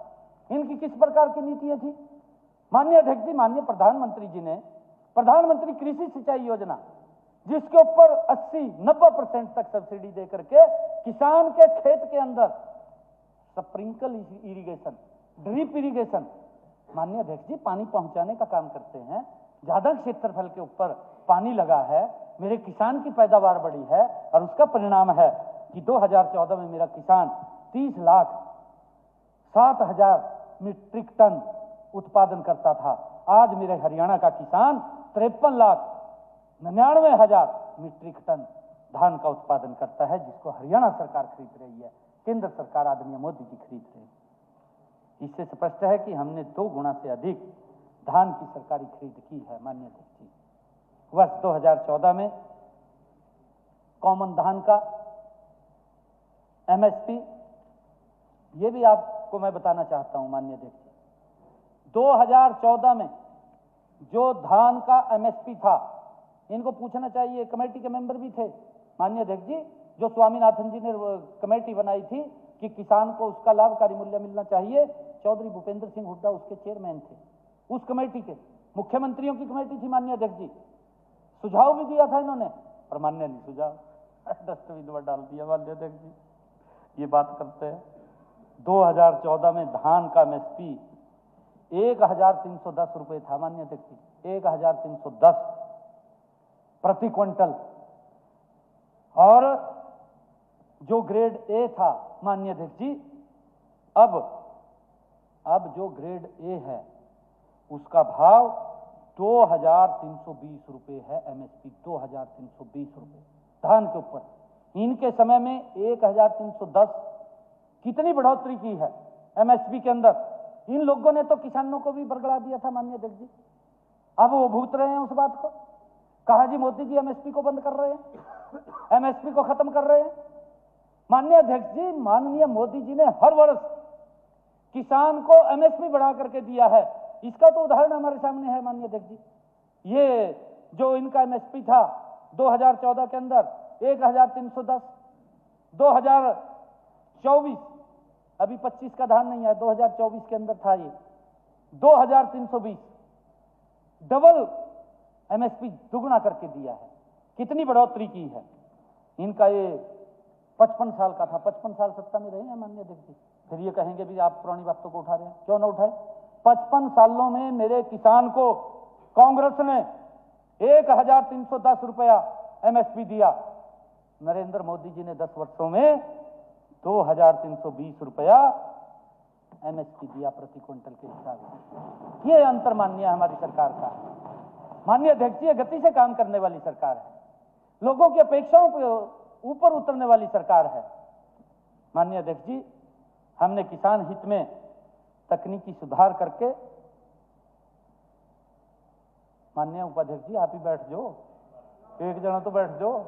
इनकी किस प्रकार की नीतियां थी माननीय अध्यक्ष जी? माननीय प्रधानमंत्री जी ने प्रधानमंत्री कृषि सिंचाई योजना, जिसके ऊपर 80-90% तक सब्सिडी दे करके किसान के खेत के अंदर स्प्रिंकल इरिगेशन, ड्रिप इरिगेशन, माननीय अध्यक्ष जी पानी पहुंचाने का काम करते हैं। ज्यादा क्षेत्रफल के ऊपर पानी लगा है, मेरे किसान की पैदावार बढ़ी है और उसका परिणाम है कि 2014 में मेरा किसान 30,07,000 मीट्रिक टन उत्पादन करता था। आज मेरे हरियाणा का किसान 53,99,000 मीट्रिक टन धान का उत्पादन करता है, जिसको हरियाणा सरकार खरीद रही है, केंद्र सरकार आदरणीय मोदी जी खरीद रही है। इससे स्पष्ट है कि हमने 2 गुना से अधिक धान की सरकारी खरीद की है माननीय अध्यक्ष जी। वर्ष 2014 में कॉमन धान का एमएसपी, ये भी आपको मैं बताना चाहता हूं माननीय अध्यक्ष जी, 2014 में जो धान का एमएसपी था, इनको पूछना चाहिए, कमेटी के मेंबर भी थे माननीय अध्यक्ष जी, जो स्वामीनाथन जी ने कमेटी बनाई थी कि किसान को उसका लाभकारी मूल्य मिलना चाहिए। चौधरी भूपेंद्र सिंह हुड्डा उसके चेयरमैन थे उस कमेटी के। मुख्यमंत्रियों की कमेटी थी माननीय अध्यक्ष जी, सुझाव भी दिया था इन्होंने, पर मान्य नहीं सुझाव, डस्टबिन में डाल दिया माननीय अध्यक्ष जी। ये बात करते हैं 2014 में धान का एमएसपी 1,310 रुपए था माननीय अध्यक्ष जी, 1,310। प्रति क्विंटल, और जो ग्रेड ए था माननीय अध्यक्ष जी, अब जो ग्रेड ए है उसका भाव 2320 रुपये है। एमएसपी 2320 रुपये धान के ऊपर। इनके समय में 1310। कितनी बढ़ोतरी की है एमएसपी के अंदर। इन लोगों ने तो किसानों को भी बरगला दिया था माननीय अध्यक्ष जी। अब वो भूत रहे हैं उस बात को। कहा जी मोदी जी एमएसपी को बंद कर रहे हैं, एमएसपी को खत्म कर रहे हैं। माननीय अध्यक्ष जी, माननीय मोदी जी ने हर वर्ष किसान को एमएसपी बढ़ा करके दिया है। इसका तो उदाहरण हमारे सामने है माननीय अध्यक्ष जी। ये जो इनका एमएसपी था 2014 के अंदर 1310, 2024 अभी 25 का धान नहीं है, 2024 के अंदर था ये 2320। डबल एमएसपी दुगुना करके दिया है। कितनी बढ़ोतरी की है। इनका ये 55 साल का था, 55 साल सत्ता में रहे हैं माननीय अध्यक्ष जी। फिर ये कहेंगे भी आप पुरानी बातों को उठा रहे हैं, क्यों ना उठाए। 55 सालों में मेरे किसान को कांग्रेस ने 1310 रुपया एमएसपी दिया। नरेंद्र मोदी जी ने 10 वर्षों में 2320 रुपया एमएसपी दिया प्रति क्विंटल के हिसाब से। ये अंतर माननीय हमारी सरकार का है। माननीय अध्यक्ष जी, गति से काम करने वाली सरकार है, लोगों की अपेक्षाओं को ऊपर उतरने वाली सरकार है। माननीय अध्यक्ष जी, हमने किसान हित में तकनीकी सुधार करके, माननीय उपाध्यक्ष जी आप ही बैठ जाओ, एक जना तो बैठ जाओ।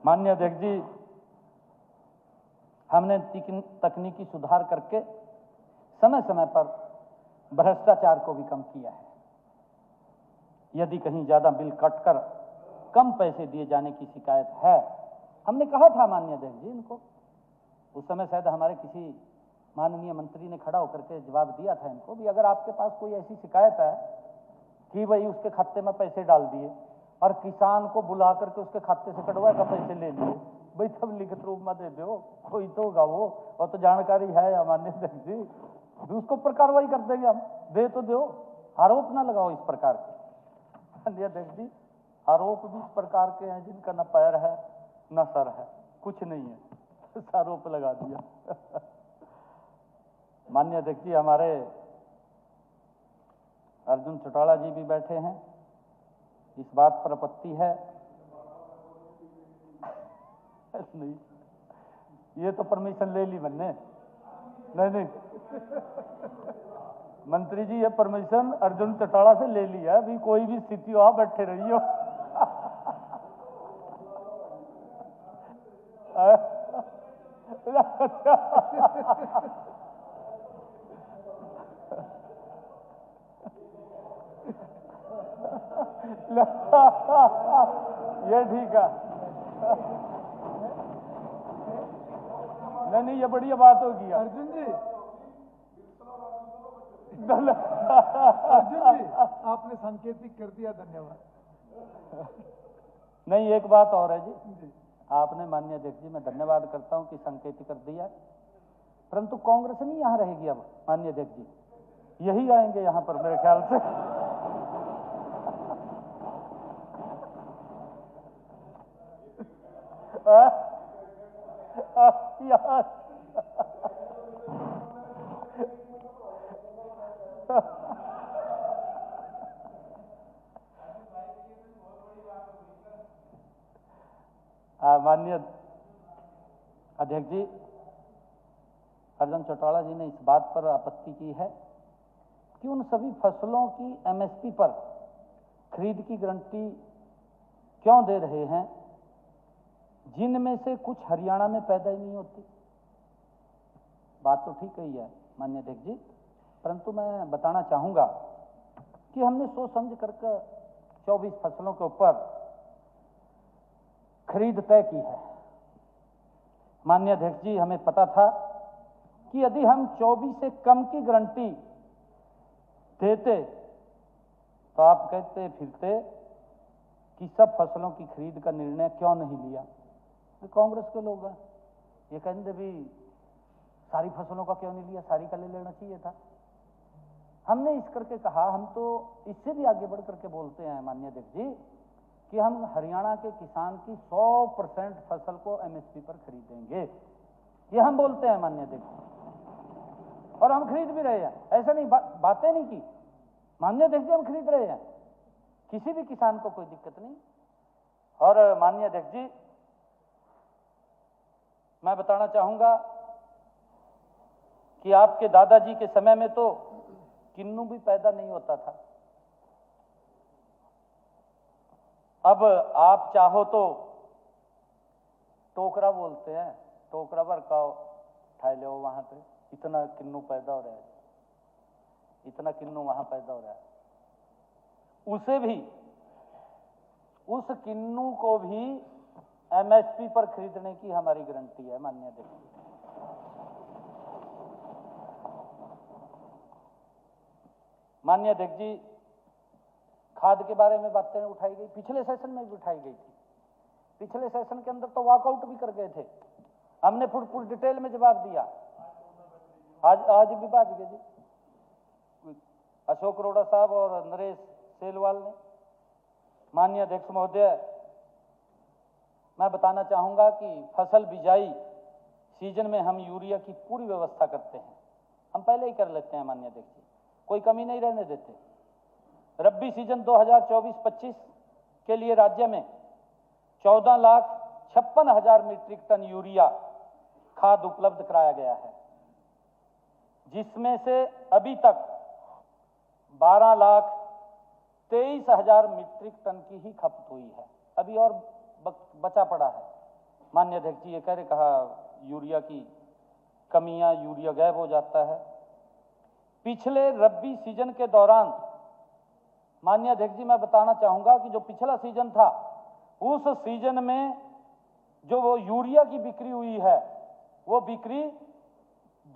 माननीय अध्यक्ष जी, हमने तकनीकी सुधार करके समय समय पर भ्रष्टाचार को भी कम किया है। यदि कहीं ज्यादा बिल कटकर कम पैसे दिए जाने की शिकायत है, हमने कहा था माननीय अध्यक्ष जी इनको, उस समय शायद हमारे किसी माननीय मंत्री ने खड़ा होकर के जवाब दिया था इनको भी, अगर आपके पास कोई ऐसी शिकायत है कि भाई उसके खाते में पैसे डाल दिए और किसान को बुला करके उसके खाते से कटवा कर पैसे ले लिए, भाई तब लिखित रूप में दे दो, कोई तो होगा वो, और तो जानकारी है माननीय अध्यक्ष जी, उसके ऊपर कार्रवाई कर देंगे हम, दे तो दो, आरोप ना लगाओ इस प्रकार के। माननीय अध्यक्ष जी, आरोप भी इस प्रकार के हैं जिनका न पैर है न सर है, कुछ नहीं है, आरोप लगा दिया। माननीय अध्यक्ष जी, हमारे अर्जुन चौटाला जी भी बैठे हैं, इस बात पर आपत्ति है नहीं, ये तो परमिशन ले ली मैंने, नहीं मंत्री जी, ये परमिशन अर्जुन चौटाला से ले लिया है, अभी कोई भी स्थिति हो आप बैठे रहिए। ये ठीक है, नहीं ये बढ़िया बात होगी अर्जुन जी। अर्जुन जी, आपने सांकेतिक कर दिया, धन्यवाद। नहीं एक बात और है जी, आपने माननीय अध्यक्ष जी, मैं धन्यवाद करता हूं कि सांकेतिक कर दिया, परंतु कांग्रेस नहीं यहां रहेगी अब माननीय अध्यक्ष जी, यही आएंगे यहां पर मेरे ख्याल से। माननीय अध्यक्ष जी, अर्जुन चौटाला जी ने इस बात पर आपत्ति की है कि उन सभी फसलों की एमएसपी पर खरीद की गारंटी क्यों दे रहे हैं जिनमें से कुछ हरियाणा में पैदा ही नहीं होती। बात तो ठीक ही है माननीय अध्यक्ष जी, परंतु मैं बताना चाहूंगा कि हमने सोच समझ करके 24 फसलों के ऊपर खरीद तय की है। माननीय अध्यक्ष जी, हमें पता था कि यदि हम 24 से कम की गारंटी देते तो आप कहते फिरते कि सब फसलों की खरीद का निर्णय क्यों नहीं लिया। तो कांग्रेस के लोग हैं, ये कहते भी सारी फसलों का क्यों नहीं लिया, सारी का ले लेना चाहिए था। हमने इस करके कहा, हम तो इससे भी आगे बढ़ करके बोलते हैं माननीय अध्यक्ष जी कि हम हरियाणा के किसान की 100% फसल को एमएसपी पर खरीदेंगे, ये हम बोलते हैं माननीय अध्यक्ष जी, और हम खरीद भी रहे हैं। ऐसा नहीं बातें नहीं की, माननीय अध्यक्ष जी हम खरीद रहे हैं, किसी भी किसान को कोई दिक्कत नहीं। और माननीय अध्यक्ष जी मैं बताना चाहूंगा कि आपके दादाजी के समय में तो किन्नू भी पैदा नहीं होता था। अब आप चाहो तो टोकरा बोलते हैं, टोकरा भर का उठा लो, वहां पे इतना किन्नू पैदा हो रहा है, इतना किन्नू वहां पैदा हो रहा है। उसे भी, उस किन्नू को भी एमएसपी पर खरीदने की हमारी गारंटी है माननीय अध्यक्ष। माननीय अध्यक्ष जी खाद के बारे में बातें उठाई गई, पिछले सेशन में भी उठाई गई थी। पिछले सेशन के अंदर तो वॉकआउट भी कर गए थे, हमने फुल डिटेल में जवाब दिया। आज भी बाज गए जी अशोक अरोड़ा साहब और नरेश सेलवाल ने। माननीय अध्यक्ष महोदय मैं बताना चाहूंगा कि फसल बिजाई सीजन में हम यूरिया की पूरी व्यवस्था करते हैं, हम पहले ही कर लेते हैं माननीय अध्यक्ष जी, कोई कमी नहीं रहने देते। रब्बी सीजन 2024-25 के लिए राज्य में 14,56,000 मीट्रिक टन यूरिया खाद उपलब्ध कराया गया है, जिसमें से अभी तक 12,23,000 मीट्रिक टन की ही खपत हुई है, अभी और बचा पड़ा है। माननीय अध्यक्ष जी ये कहा यूरिया की कमियां, यूरिया गायब हो जाता है। पिछले रब्बी सीजन के दौरान माननीय अध्यक्ष जी मैं बताना चाहूंगा कि जो पिछला सीजन था उस सीजन में जो वो यूरिया की बिक्री हुई है वो बिक्री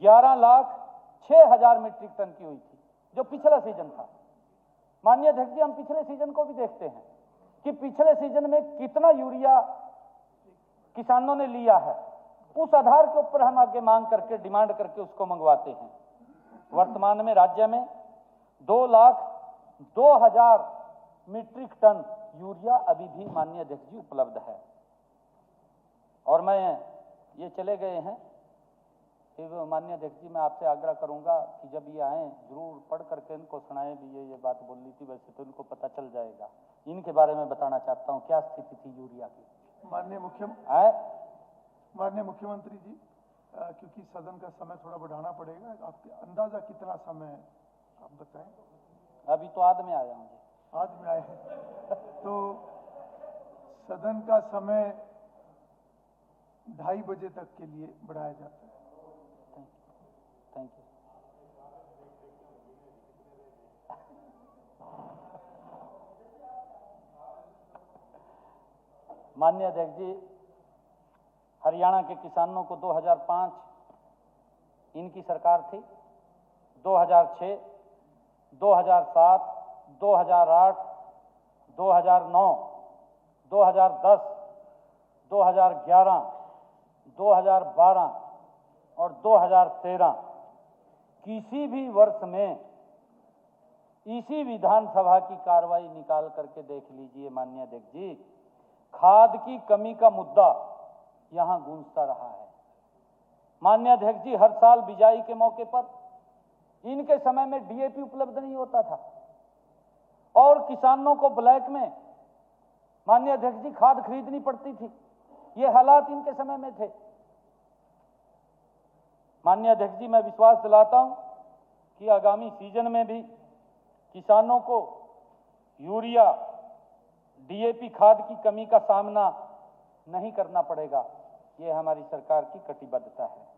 11,06,000 मीट्रिक टन की हुई थी, जो पिछला सीजन था। माननीय अध्यक्ष जी हम पिछले सीजन को भी देखते हैं कि पिछले सीजन में कितना यूरिया किसानों ने लिया है, उस आधार के ऊपर हम आगे मांग करके डिमांड करके उसको मंगवाते हैं। वर्तमान में राज्य में 2,02,000 मीट्रिक टन यूरिया अभी भी माननीय अध्यक्ष जी उपलब्ध है। और मैं ये चले गए हैं, फिर माननीय अध्यक्ष जी मैं आपसे आग्रह करूंगा कि जब ये आए जरूर पढ़ करके इनको सुनाएं भी, ये बात बोलनी थी, वैसे तो इनको पता चल जाएगा। इनके बारे में बताना चाहता हूँ क्या स्थिति थी यूरिया की। माननीय मुख्यमंत्री जी क्योंकि सदन का समय थोड़ा बढ़ाना पड़ेगा, आपके अंदाजा कितना समय आप बताएं। अभी तो आध में आया हूँ जी। आज में आए हैं तो सदन का समय 2:30 बजे तक के लिए बढ़ाया जाता है। Thank you. माननीय अध्यक्ष जी हरियाणा के किसानों को 2005 इनकी सरकार थी, 2006, 2007, 2008, 2009, 2010, 2011, 2012 और 2013 किसी भी वर्ष में इसी विधानसभा की कार्रवाई निकाल करके देख लीजिए माननीय अध्यक्ष जी, खाद की कमी का मुद्दा यहां गूंजता रहा है। माननीय अध्यक्ष जी हर साल बिजाई के मौके पर इनके समय में डीएपी उपलब्ध नहीं होता था और किसानों को ब्लैक में माननीय अध्यक्ष जी खाद खरीदनी पड़ती थी। ये हालात इनके समय में थे। माननीय अध्यक्ष जी मैं विश्वास दिलाता हूं कि आगामी सीजन में भी किसानों को यूरिया डीएपी खाद की कमी का सामना नहीं करना पड़ेगा, ये हमारी सरकार की कटिबद्धता है।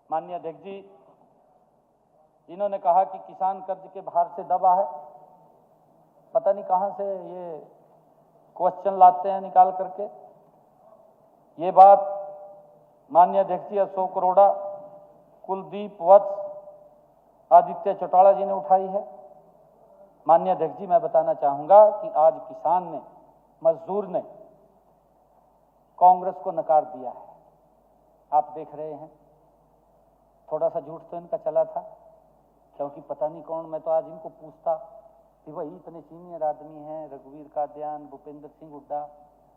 माननीय अध्यक्ष जी इन्होंने कहा कि किसान कर्ज के भार से दबा है, पता नहीं कहां से ये क्वेश्चन लाते हैं निकाल करके। ये बात माननीय अध्यक्ष जी अशोक अरोड़ा, कुलदीप वत्स, आदित्य चौटाला जी ने उठाई है माननीय अध्यक्ष जी, मैं बताना चाहूंगा कि आज किसान ने, मजदूर ने कांग्रेस को नकार दिया है। आप देख रहे हैं, थोड़ा सा झूठ तो इनका चला था, क्योंकि पता नहीं कौन, मैं तो आज इनको पूछता कि वही इतने सीनियर आदमी हैं, रघुवीर कादियान, भूपेंद्र सिंह हुड्डा,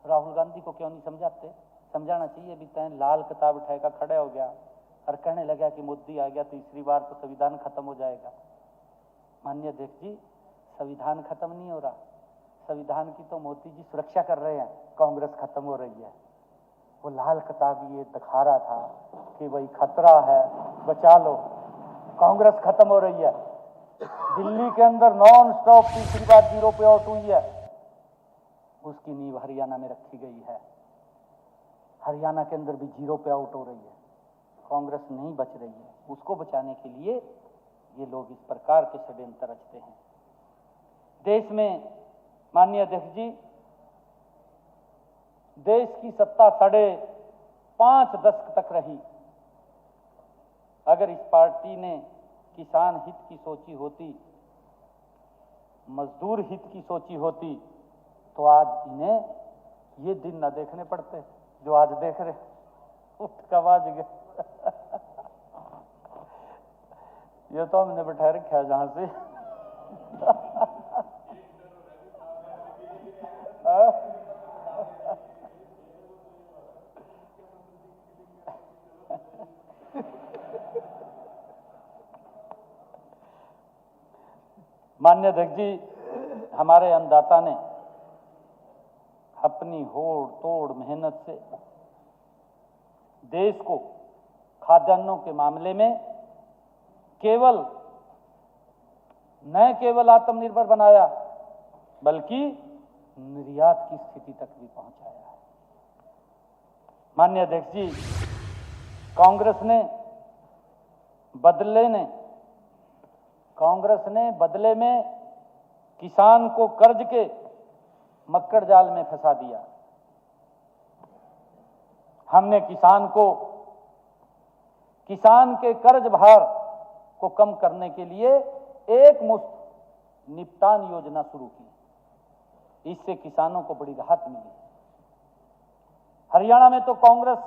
राहुल गांधी को क्यों नहीं समझाते? समझाना चाहिए। भी तय लाल किताब उठाए का खड़ा हो गया और कहने लगा कि मोदी आ गया तीसरी बार तो संविधान खत्म हो जाएगा। माननीय अध्यक्ष जी, संविधान खत्म नहीं हो रहा, संविधान की तो मोदी जी सुरक्षा कर रहे हैं, कांग्रेस खत्म हो रही है। वो लाल किताब ये दिखा रहा था कि भाई खतरा है, बचा लो, कांग्रेस खत्म हो रही है। दिल्ली के अंदर नॉन स्टॉप तीसरी बार 0 पे आउट हुई है, उसकी नींव हरियाणा में रखी गई है। हरियाणा के अंदर भी 0 पे आउट हो रही है, कांग्रेस नहीं बच रही है। उसको बचाने के लिए ये लोग इस प्रकार के षड्यंत्र रचते हैं। देश में माननीय अध्यक्ष जी, देश की सत्ता 5.5 दशक तक रही। अगर इस पार्टी ने किसान हित की सोची होती, मजदूर हित की सोची होती, तो आज इन्हें ये दिन न देखने पड़ते जो आज देख रहे। उठ का बाज गए ये तो हमने बैठा रखा है जहां से माननीय अध्यक्ष जी, हमारे अन्नदाता ने अपनी होड़ तोड़ मेहनत से देश को खाद्यान्नों के मामले में न केवल आत्मनिर्भर बनाया, बल्कि निर्यात की स्थिति तक भी पहुंचाया है। माननीय अध्यक्ष जी, कांग्रेस ने बदले में किसान को कर्ज के मक्कड़ जाल में फंसा दिया। हमने किसान के कर्ज भार को कम करने के लिए एक मुश्त निपटान योजना शुरू की। इससे किसानों को बड़ी राहत मिली। हरियाणा में तो कांग्रेस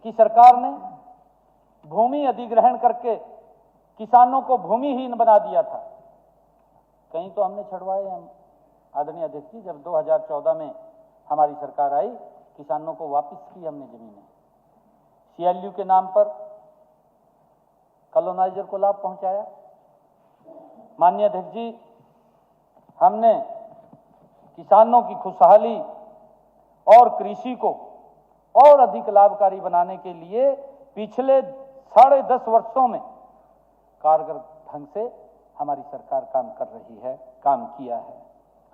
की सरकार ने भूमि अधिग्रहण करके किसानों को भूमिहीन बना दिया था। कहीं तो हमने छुड़वाए हैं आदरणीय अध्यक्ष जी। जब 2014 में हमारी सरकार आई, किसानों को वापस की हमने जमीनें। CLU के नाम पर कॉलोनाइजर को लाभ पहुंचाया। माननीय अध्यक्ष जी, हमने किसानों की खुशहाली और कृषि को और अधिक लाभकारी बनाने के लिए पिछले 10.5 वर्षों में कारगर ढंग से हमारी सरकार काम किया है।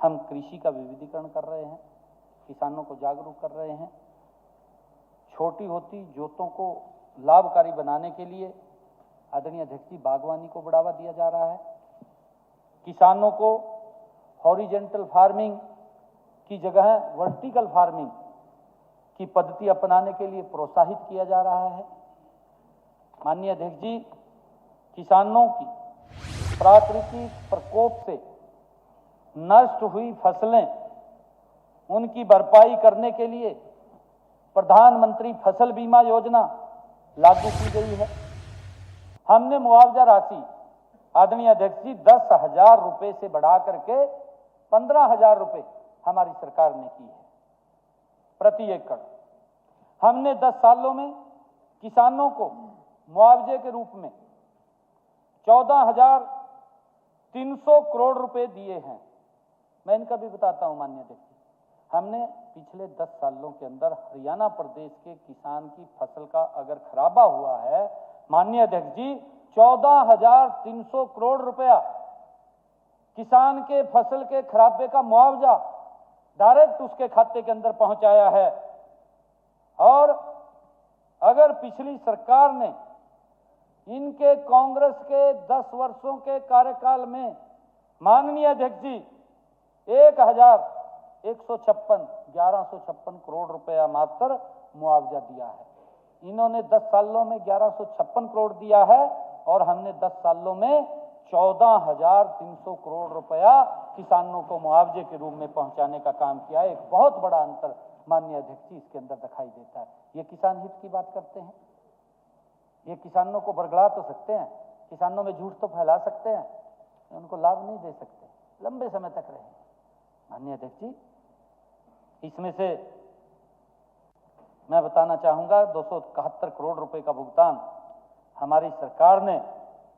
हम कृषि का विविधीकरण कर रहे हैं, किसानों को जागरूक कर रहे हैं। छोटी होती जोतों को लाभकारी बनाने के लिए आदरणीय अध्यक्ष जी, बागवानी को बढ़ावा दिया जा रहा है। किसानों को हॉरिजेंटल फार्मिंग की जगह वर्टिकल फार्मिंग की पद्धति अपनाने के लिए प्रोत्साहित किया जा रहा है। माननीय अध्यक्ष जी, किसानों की प्राकृतिक प्रकोप से नष्ट हुई फसलें, उनकी भरपाई करने के लिए प्रधानमंत्री फसल बीमा योजना लागू की गई है। हमने मुआवजा राशि आदरणीय अध्यक्ष जी 10,000 रुपए से बढ़ा करके 15,000 रुपए हमारी सरकार ने की है प्रति एकड़। हमने 10 सालों में किसानों को मुआवजे के रूप में 14,300 करोड़ रुपए दिए हैं। मैं इनका भी बताता हूं माननीय अध्यक्ष जी। हमने पिछले 10 सालों के अंदर हरियाणा प्रदेश के किसान की फसल का अगर खराबा हुआ है, माननीय अध्यक्ष जी, 14,300 करोड़ रुपया किसान के फसल के खराबे का मुआवजा डायरेक्ट उसके खाते के अंदर पहुंचाया है। और अगर पिछली सरकार ने इनके कांग्रेस के 10 वर्षों के कार्यकाल में माननीय अध्यक्ष जी 1156 करोड़ रुपया मात्र मुआवजा दिया है। इन्होंने 10 सालों में 1156 करोड़ दिया है और हमने 10 सालों में 14,300 करोड़ रुपया किसानों को मुआवजे के रूप में पहुंचाने का काम किया है। एक बहुत बड़ा अंतर माननीय अध्यक्ष जी इसके अंदर दिखाई देता है। ये किसान हित की बात करते हैं, ये किसानों को बरगला तो सकते हैं, किसानों में झूठ तो फैला सकते हैं, उनको लाभ नहीं दे सकते, लंबे समय तक रहे। माननीय अध्यक्ष जी, इसमें से मैं बताना चाहूंगा 271 करोड़ रुपए का भुगतान हमारी सरकार ने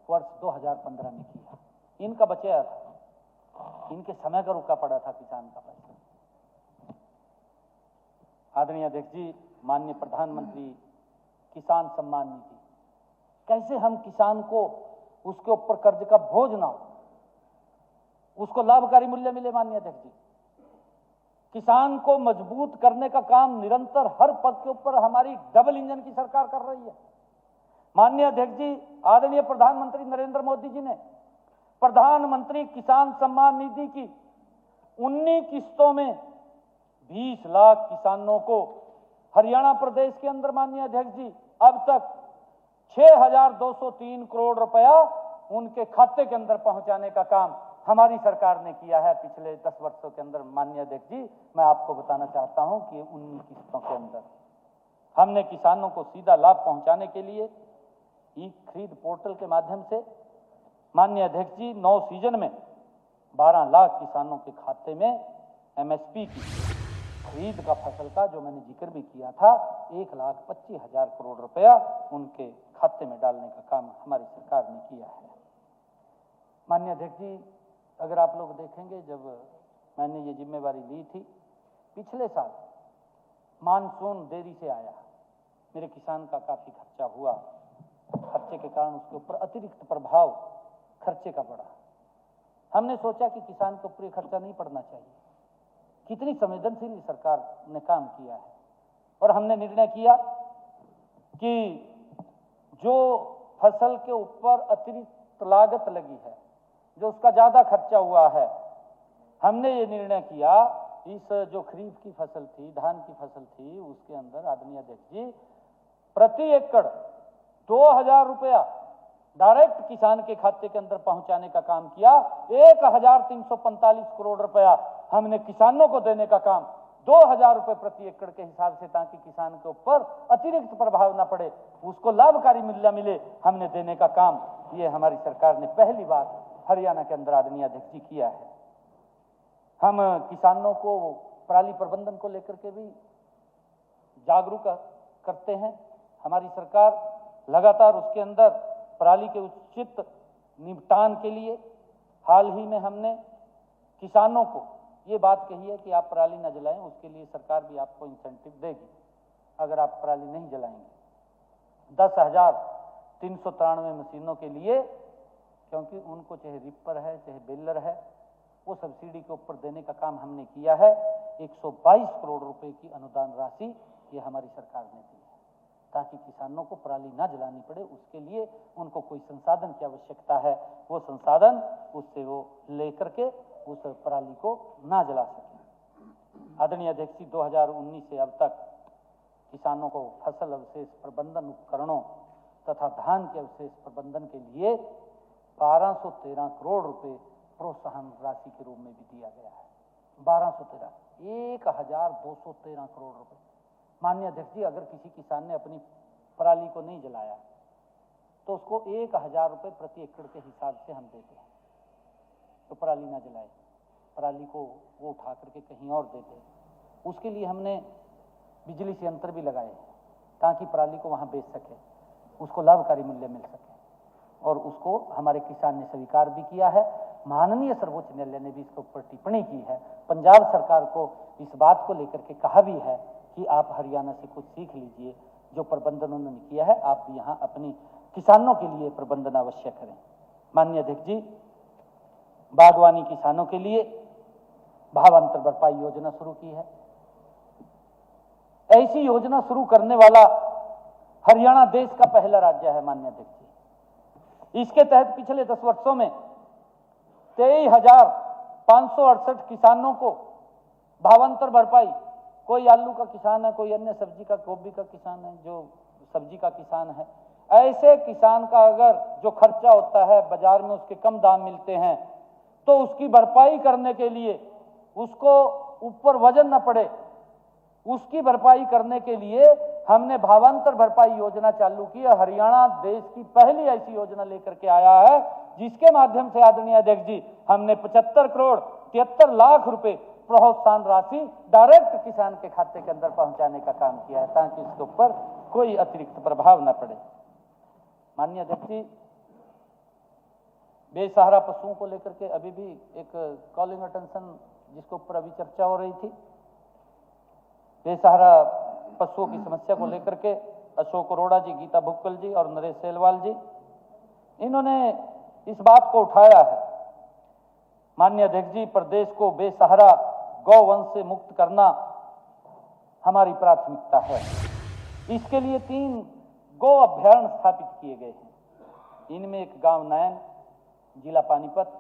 वर्ष 2015 में किया। इनका बचाया था, इनके समय का रुका पड़ा था किसान का पैसा। आदरणीय अध्यक्ष जी, माननीय प्रधानमंत्री किसान सम्मान निधि, कैसे हम किसान को उसके ऊपर कर्ज का बोझ ना हो, उसको लाभकारी मूल्य मिले। माननीय अध्यक्ष जी, किसान को मजबूत करने का काम निरंतर हर पद के ऊपर हमारी डबल इंजन की सरकार कर रही है। माननीय अध्यक्ष जी, आदरणीय प्रधानमंत्री नरेंद्र मोदी जी ने प्रधानमंत्री किसान सम्मान निधि की 19 किस्तों में 20 लाख किसानों को हरियाणा प्रदेश के अंदर माननीय अध्यक्ष जी अब तक 6,203 करोड़ रुपया उनके खाते के अंदर पहुंचाने का काम हमारी सरकार ने किया है पिछले 10 वर्षों के अंदर। माननीय अध्यक्ष जी, मैं आपको बताना चाहता हूं कि 19 किस्तों के अंदर हमने किसानों को सीधा लाभ पहुंचाने के लिए ई खरीद पोर्टल के माध्यम से माननीय अध्यक्ष जी 9 सीजन में 12 लाख किसानों के खाते में एमएसपी की खरीद का फसल का, जो मैंने जिक्र भी किया था, 1,25,000 करोड़ रुपया उनके खाते में डालने का काम हमारी सरकार ने किया है। माननीय अध्यक्ष जी, अगर आप लोग देखेंगे, जब मैंने ये जिम्मेवारी ली थी, पिछले साल मानसून देरी से आया, मेरे किसान का काफी खर्चा हुआ, खर्चे के कारण उसके ऊपर अतिरिक्त प्रभाव खर्चे का पड़ा। हमने सोचा कि किसान को पूरे खर्चा नहीं पड़ना चाहिए। कितनी संवेदनशील सरकार ने काम किया है, और हमने निर्णय किया कि जो फसल के ऊपर अतिरिक्त लागत लगी है, जो उसका ज्यादा खर्चा हुआ है, हमने ये निर्णय किया, इस जो खरीफ की फसल थी, धान की फसल थी, उसके अंदर आदरणीय अध्यक्ष जी प्रति एकड़ 2,000 रुपया डायरेक्ट किसान के खाते के अंदर पहुंचाने का काम किया। 1,345 करोड़ रुपया हमने किसानों को देने का काम 2,000 रुपए प्रति एकड़ के हिसाब से, ताकि किसान के ऊपर अतिरिक्त प्रभाव ना पड़े, उसको लाभकारी मूल्य मिले, हमने देने का काम ये हमारी सरकार ने पहली बार हरियाणा के अंदर आदरणीय अध्यक्ष जी किया है। हम किसानों को पराली प्रबंधन को लेकर के भी जागरूक करते हैं। हमारी सरकार लगातार उसके अंदर पराली के उचित निपटान के लिए हाल ही में हमने किसानों को ये बात कही है कि आप पराली न जलाएं, उसके लिए सरकार भी आपको इंसेंटिव देगी अगर आप पराली नहीं जलाएंगे। 10,393 मशीनों के लिए, क्योंकि उनको चाहे रिपर है चाहे बेलर है, वो सब्सिडी के ऊपर देने का काम हमने किया है। 122 करोड़ रुपए की अनुदान राशि ये हमारी सरकार ने दी है, ताकि किसानों को पराली ना जलानी पड़े। उसके लिए उनको कोई संसाधन की आवश्यकता है, वो संसाधन उससे वो लेकर के उस पराली को ना जला सके। आदरणीय अध्यक्ष जी, 2019 से अब तक किसानों को फसल अवशेष प्रबंधन उपकरणों तथा धान के अवशेष प्रबंधन के लिए 1213 करोड़ रुपए प्रोत्साहन राशि के रूप में भी दिया गया है। 1,213 करोड़ रुपए। माननीय अध्यक्ष जी, अगर किसी किसान ने अपनी पराली को नहीं जलाया तो उसको 1,000 रुपए प्रति एकड़ के हिसाब से हम देते हैं। तो पराली ना जलाए, पराली को वो उठा करके कहीं और देते, उसके लिए हमने बिजली से यंत्र भी लगाए ताकि पराली को वहां बेच सके, उसको लाभकारी मूल्य मिल सके, और उसको हमारे किसान ने स्वीकार भी किया है। माननीय सर्वोच्च न्यायालय ने भी इसके ऊपर टिप्पणी की है। पंजाब सरकार को इस बात को लेकर के कहा भी है कि आप हरियाणा से कुछ सीख लीजिए, जो प्रबंधन उन्होंने किया है आप यहाँ अपनी किसानों के लिए प्रबंधन अवश्य करें। माननीय अध्यक्ष जी, बागवानी किसानों के लिए भावांतर भरपाई योजना शुरू की है। ऐसी योजना शुरू करने वाला हरियाणा देश का पहला राज्य है। माननीय अध्यक्ष जी, इसके तहत पिछले 10 वर्षों में 23,568 किसानों को भावांतर भरपाई, कोई आलू का किसान है, कोई अन्य सब्जी का, गोभी का किसान है, जो सब्जी का किसान है, ऐसे किसान का अगर जो खर्चा होता है बाजार में उसके कम दाम मिलते हैं तो उसकी भरपाई करने के लिए उसको ऊपर वजन न पड़े, उसकी भरपाई करने के लिए हमने भावांतर भरपाई योजना चालू की है। हरियाणा देश की पहली ऐसी योजना लेकर के आया है जिसके माध्यम से आदरणीय अध्यक्ष जी हमने 75 करोड़ 73 लाख रुपए प्रोत्साहन राशि डायरेक्ट किसान के खाते के अंदर पहुंचाने का काम किया है ताकि इसके ऊपर कोई अतिरिक्त प्रभाव न पड़े। माननीय अध्यक्ष जी, बेसहारा पशुओं को लेकर के अभी भी एक कॉलिंग अटेंशन जिसके ऊपर अभी चर्चा हो रही थी, बेसहारा पशुओं की समस्या को लेकर के अशोक अरोड़ा जी, गीता भुक्कल जी और नरेश सेलवाल जी, इन्होंने इस बात को उठाया है। माननीय अध्यक्ष जी, प्रदेश को बेसहारा गौवंश से मुक्त करना हमारी प्राथमिकता है। इसके लिए 3 गौ अभ्यारण्य स्थापित किए गए हैं। इनमें एक गांव नैन, जिला पानीपत,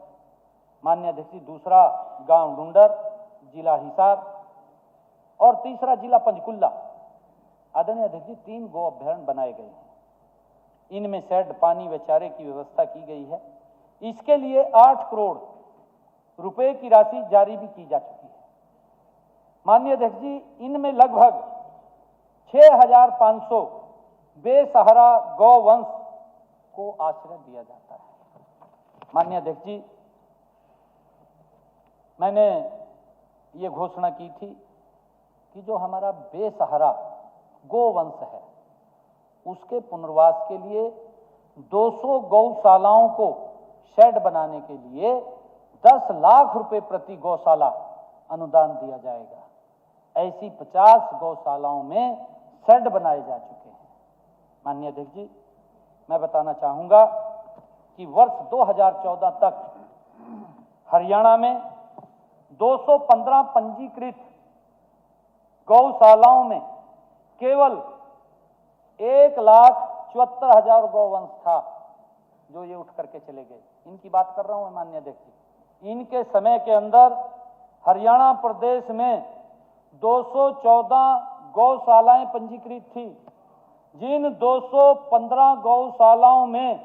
माननीय अध्यक्ष जी दूसरा गांव डुंडर, जिला हिसार और तीसरा जिला पंचकुला। आदरणीय अध्यक्ष जी 3 गौ अभ्यारण्य बनाए गए हैं। इनमें शेड, पानी व चारे की व्यवस्था की गई है। इसके लिए 8 करोड़ रुपए की राशि जारी भी की जा चुकी है। माननीय अध्यक्ष जी, इनमें लगभग 6500 बेसहारा गौवंश को आश्रय दिया जाता है। माननीय अध्यक्ष जी, मैंने ये घोषणा की थी कि जो हमारा बेसहारा गोवंश है उसके पुनर्वास के लिए 200 गौशालाओं को शेड बनाने के लिए 10 लाख रुपए प्रति गौशाला अनुदान दिया जाएगा। ऐसी 50 गौशालाओं में शेड बनाए जा चुके हैं। माननीय अध्यक्ष जी, मैं बताना चाहूंगा कि वर्ष 2014 तक हरियाणा में 215 पंजीकृत गौशालाओं में केवल 1,74,000 गौवंश था जो ये उठ करके चले गए। इनकी बात कर रहा हूं मैं माननीय अध्यक्ष जी। इनके समय के अंदर हरियाणा प्रदेश में 214 गौशालाएं पंजीकृत थी। जिन 215 गौशालाओं में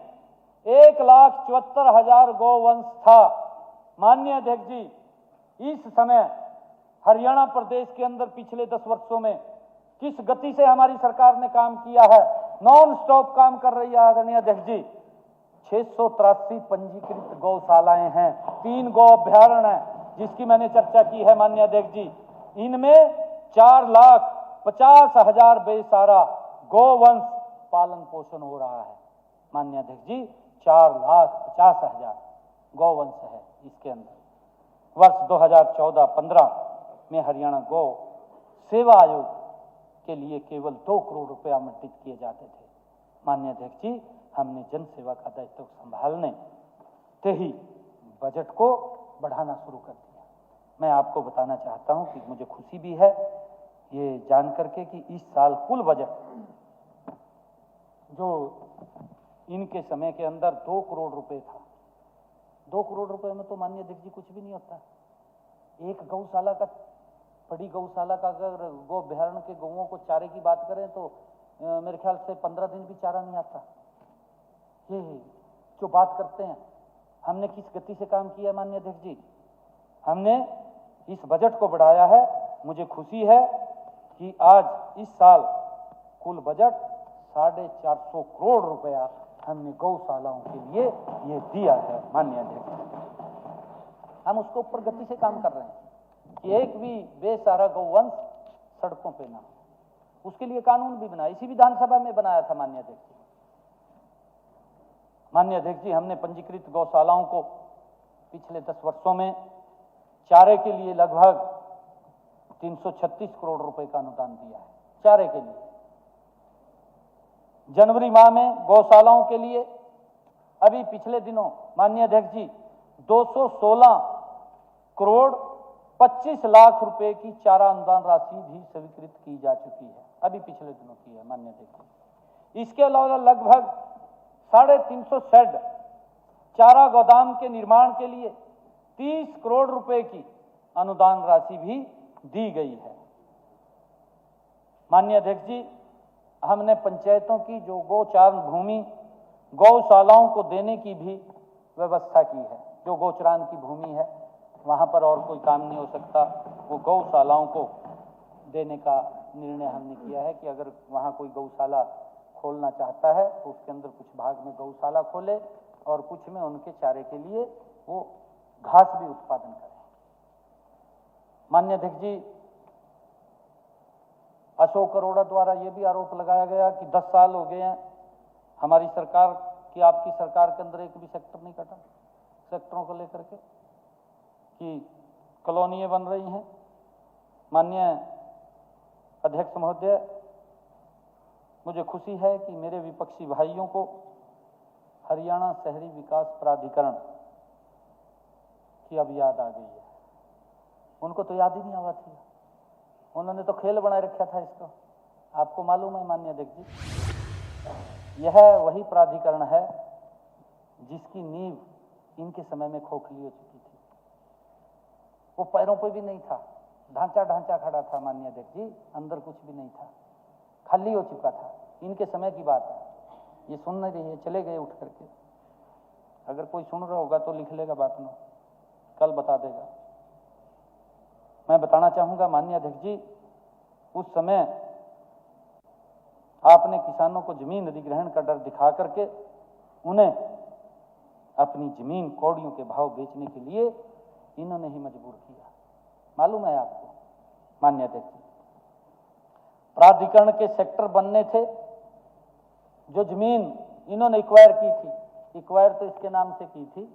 1,74,000 गौवंश था। माननीय अध्यक्ष जी, इस समय हरियाणा प्रदेश के अंदर पिछले 10 वर्षों में किस गति से हमारी सरकार ने काम किया है, नॉन स्टॉप काम कर रही है आदरणीय अध्यक्ष जी। 683 पंजीकृत गौशालाएं हैं, 3 गौ अभ्यारण्य हैं जिसकी मैंने चर्चा की है माननीय अध्यक्ष जी। इनमें 4,50,000 बेसहारा गौवंश पालन पोषण हो रहा है। माननीय अध्यक्ष जी, 4,50,000 गौवंश है इसके अंदर। वर्ष 2014-15 में हरियाणा गौ सेवा आयोग के लिए केवल 2 करोड़ रुपए आवंटित किए जाते थे। माननीय अध्यक्ष जी, हमने जन सेवा का दायित्व संभालने ते ही बजट को बढ़ाना शुरू कर दिया। मैं आपको बताना चाहता हूं कि मुझे खुशी भी है ये जान करके कि इस साल कुल बजट जो इनके समय के अंदर 2 करोड़ रुपए था। 2 करोड़ रुपए में तो माननीय अध्यक्ष जी कुछ भी नहीं होता। एक गौशाला का, बड़ी गौशाला का अगर गौ अभ्यारण्य के गौओं को चारे की बात करें तो मेरे ख्याल से 15 दिन भी चारा नहीं आता। ये जो बात करते हैं, हमने किस गति से काम किया माननीय अध्यक्ष जी। हमने इस बजट को बढ़ाया है। मुझे खुशी है कि आज इस साल कुल बजट 450 करोड़ रुपया हमने गौशालाओं के लिए ये दिया है माननीय अध्यक्ष। हम उसके ऊपर गति से काम कर रहे हैं कि एक भी बेसहारा गौवंश सड़कों पे ना हो। उसके लिए कानून भी बनाया, इसी विधानसभा में बनाया था माननीय अध्यक्ष जी। माननीय अध्यक्ष जी, हमने पंजीकृत गौशालाओं को पिछले 10 वर्षों में चारे के लिए लगभग 336 करोड़ रुपए का अनुदान दिया है। चारे के लिए जनवरी माह में गौशालाओं के लिए अभी पिछले दिनों माननीय अध्यक्ष जी 216 करोड़ 25 लाख रुपए की चारा अनुदान राशि भी स्वीकृत की जा चुकी है। अभी पिछले दिनों की है माननीय अध्यक्ष जी। इसके अलावा लगभग 350 शेड चारा गोदाम के निर्माण के लिए 30 करोड़ रुपए की अनुदान राशि भी दी गई है। माननीय अध्यक्ष जी, हमने पंचायतों की जो गोचारण भूमि गौशालाओं को देने की भी व्यवस्था की है। जो गोचरान की भूमि है वहाँ पर और कोई काम नहीं हो सकता, वो गौशालाओं को देने का निर्णय हमने किया है कि अगर वहाँ कोई गौशाला खोलना चाहता है तो उसके अंदर कुछ भाग में गौशाला खोले और कुछ में उनके चारे के लिए वो घास भी उत्पादन करें। माननीय अध्यक्ष जी, अशोक अरोड़ा द्वारा ये भी आरोप लगाया गया कि 10 साल हो गए हैं हमारी सरकार की, आपकी सरकार के अंदर एक भी सेक्टर नहीं कटा, सेक्टरों को लेकर के कि कॉलोनियां बन रही हैं। माननीय अध्यक्ष महोदय, मुझे खुशी है कि मेरे विपक्षी भाइयों को हरियाणा शहरी विकास प्राधिकरण की अब याद आ गई है। उनको तो याद ही नहीं आवा थी, उन्होंने तो खेल बनाए रखा था इसको। आपको मालूम है माननीय अध्यक्ष जी, यह वही प्राधिकरण है जिसकी नींव इनके समय में खोखली हो चुकी थी। वो पैरों पे भी नहीं था, ढांचा खड़ा था माननीय अध्यक्ष जी, अंदर कुछ भी नहीं था, खाली हो चुका था। इनके समय की बात है, ये सुन नहीं रही है, चले गए उठ करके। अगर कोई सुन रहा होगा तो लिख लेगा बात में, कल बता देगा। मैं बताना चाहूंगा माननीय अध्यक्ष जी, उस समय आपने किसानों को जमीन अधिग्रहण का डर दिखा करके उन्हें अपनी जमीन कौड़ियों के भाव बेचने के लिए इन्होंने ही मजबूर किया। मालूम है आपको माननीय अध्यक्ष जी, प्राधिकरण के सेक्टर बनने थे, जो जमीन इन्होंने एक्वायर की थी, एक्वायर तो इसके नाम से की थी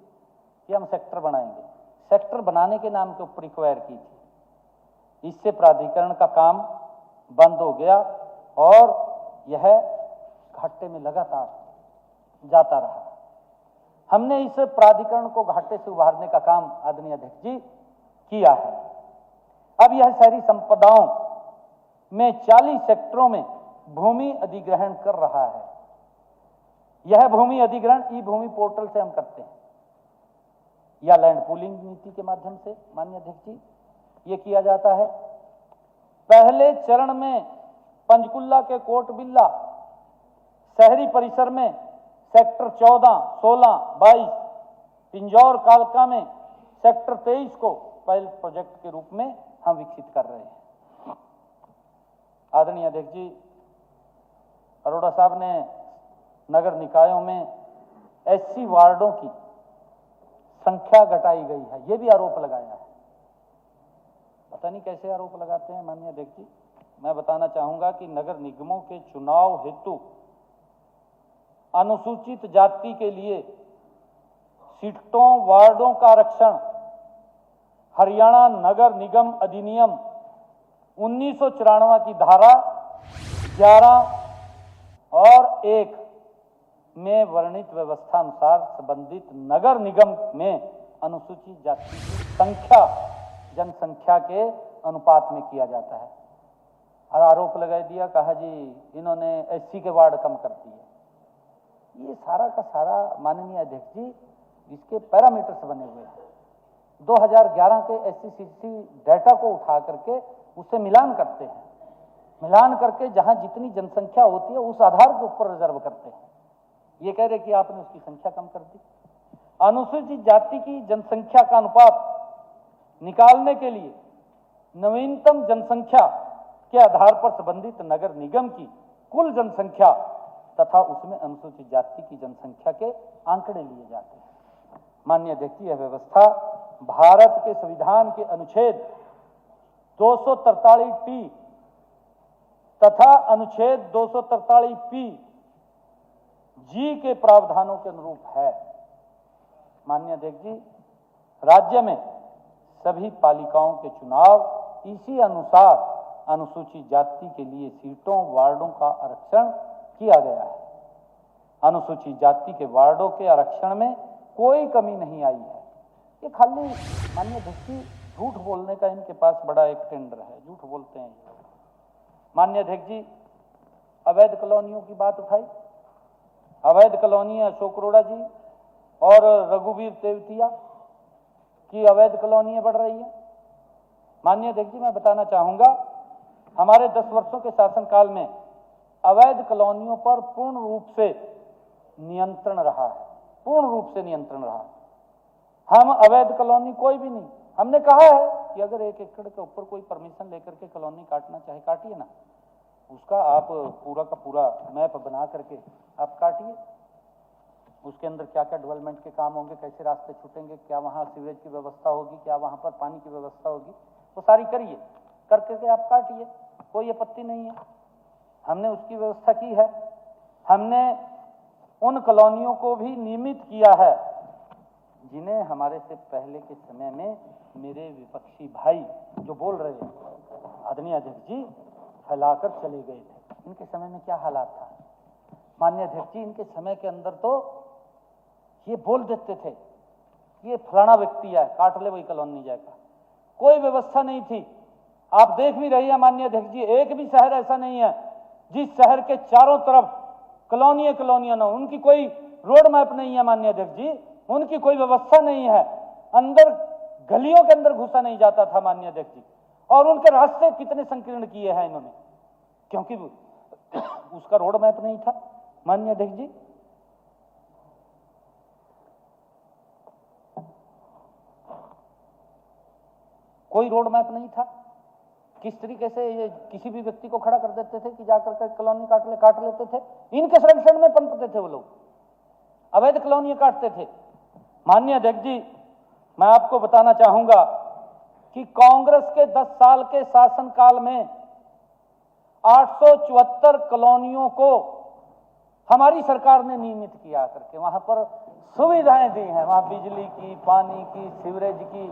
कि हम सेक्टर बनाएंगे, सेक्टर बनाने के नाम के ऊपर एक्वायर की थी। इससे प्राधिकरण का काम बंद हो गया और यह घाटे में लगातार जाता रहा। हमने इस प्राधिकरण को घाटे से उभारने का काम आदरणीय अध्यक्ष जी किया है। अब यह शहरी संपदाओं में 40 सेक्टरों में भूमि अधिग्रहण कर रहा है। यह भूमि अधिग्रहण ई भूमि पोर्टल से हम करते हैं या लैंड पूलिंग नीति के माध्यम से माननीय अध्यक्ष जी ये किया जाता है। पहले चरण में पंचकुला के कोट बिल्ला शहरी परिसर में सेक्टर 14, 16, 22, पिंजौर कालका में सेक्टर 23 को पायलट प्रोजेक्ट के रूप में हम विकसित कर रहे हैं। आदरणीय अध्यक्ष जी, अरोड़ा साहब ने नगर निकायों में एससी वार्डों की संख्या घटाई गई है, ये भी आरोप लगाया है। पता नहीं कैसे आरोप लगाते हैं माननीय अध्यक्ष जी। मैं बताना चाहूंगा कि नगर निगमों के चुनाव हेतु अनुसूचित जाति के लिए सीटों वार्डों का आरक्षण हरियाणा नगर निगम अधिनियम 1994 की धारा 11 और 1 में वर्णित व्यवस्था अनुसार संबंधित नगर निगम में अनुसूचित जाति की संख्या जनसंख्या के अनुपात में किया जाता है। और आरोप लगा दिया, कहा जी इन्होंने एससी के वार्ड कम कर दिए। ये सारा का सारा माननीय अध्यक्ष जी इसके पैरामीटर्स बने हुए हैं। 2011 के SCCC डाटा को उठा करके उससे मिलान करते हैं, मिलान करके जहां जितनी जनसंख्या होती है उस आधार के ऊपर रिजर्व करते हैं। ये कह रहे कि आपने उसकी संख्या कम कर दी। अनुसूचित जाति की जनसंख्या का अनुपात निकालने के लिए नवीनतम जनसंख्या के आधार पर संबंधित नगर निगम की कुल जनसंख्या तथा उसमें अनुसूचित जाति की जनसंख्या के आंकड़े लिए जाते हैं। माननीय अध्यक्ष जी, यह व्यवस्था भारत के संविधान के अनुच्छेद 243T तथा अनुच्छेद 243P जी के प्रावधानों के अनुरूप है। माननीय अध्यक्ष जी, राज्य में सभी पालिकाओं के चुनाव इसी अनुसार अनुसूचित जाति के लिए सीटों वार्डों का आरक्षण किया गया है। अनुसूचित जाति के वार्डों के आरक्षण में कोई कमी नहीं आई है। ये खाली माननीय अध्यक्ष जी झूठ बोलने का इनके पास बड़ा एक टेंडर है, झूठ बोलते हैं ये। माननीय अध्यक्ष जी, अवैध कॉलोनियों की बात उठाई। अवैध कॉलोनी अशोक अरोड़ा जी और रघुवीर तेवतिया की अवैध कॉलोनियां बढ़ रही है। माननीय अध्यक्ष जी, मैं बताना चाहूंगा, हमारे 10 वर्षों के शासनकाल में अवैध कॉलोनियों पर पूर्ण रूप से नियंत्रण रहा है, पूर्ण रूप से नियंत्रण रहा। हम अवैध कॉलोनी कोई भी नहीं, हमने कहा है कि अगर 1 एकड़ के ऊपर कोई परमिशन लेकर के कॉलोनी काटना चाहे काटिए ना, उसका आप पूरा का पूरा मैप बना करके आप काटिए, उसके अंदर क्या क्या डेवलपमेंट के काम होंगे, कैसे रास्ते छूटेंगे, क्या वहाँ सीवरेज की व्यवस्था होगी, क्या वहाँ पर पानी की व्यवस्था होगी, वो सारी करिए, करके के आप काटिए, कोई आपत्ति नहीं है। हमने उसकी व्यवस्था की है। हमने उन कॉलोनियों को भी नियमित किया है जिन्हें हमारे से पहले के समय में मेरे विपक्षी भाई जो बोल रहे हैं आदरणीय अध्यक्ष जी फैलाकर चले गए थे। इनके समय में क्या हालात था माननीय अध्यक्ष जी, इनके समय के अंदर तो ये बोल देते थे ये फलाना व्यक्ति है, काट ले वही कॉलोनी जाएगा, कोई व्यवस्था नहीं थी। आप देख भी रही है माननीय अध्यक्ष जी, एक भी शहर ऐसा नहीं है जिस शहर के चारों तरफ कॉलोनियां ना, उनकी कोई रोड मैप नहीं है माननीय अध्यक्ष जी, उनकी कोई व्यवस्था नहीं है, अंदर गलियों के अंदर घुसा नहीं जाता था माननीय अध्यक्ष जी। और उनके रास्ते कितने संकीर्ण किए हैं इन्होंने, क्योंकि उसका रोड मैप नहीं था माननीय अध्यक्ष जी। कोई रोड मैप नहीं था। किस तरीके से ये किसी भी व्यक्ति को खड़ा कर देते थे कि जाकर के कॉलोनी काट लेते थे। इनके संरक्षण में पनपते थे वो लोग, अवैध कॉलोनी काटते थे। माननीय अध्यक्ष जी, मैं आपको बताना चाहूंगा कि कांग्रेस के 10 साल के शासनकाल में 874 कॉलोनियों को हमारी सरकार ने नियमित किया करके वहां पर सुविधाएं दी हैं, वहां बिजली की, पानी की, सीवरेज की,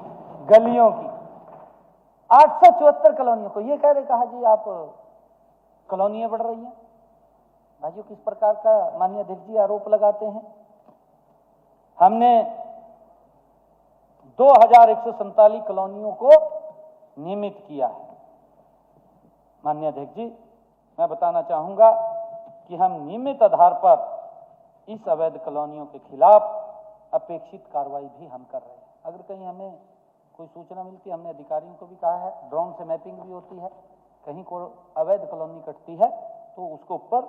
गलियों की। 874 कॉलोनियों को ये कहा जी आप कॉलोनियां बढ़ रही हैं। भाइयों किस प्रकार का माननीय अध्यक्ष जी आरोप लगाते हैं। हमने 2147 कॉलोनियों को नियमित किया है। माननीय अध्यक्ष जी, मैं बताना चाहूंगा कि हम नियमित आधार पर इस अवैध कॉलोनियों के खिलाफ अपेक्षित कार्रवाई भी हम कर रहे हैं। अगर कहीं हमें कोई सूचना मिलती है, हमने अधिकारियों को भी कहा है, ड्रोन से मैपिंग भी होती है, कहीं को अवैध कॉलोनी कटती है तो उसके ऊपर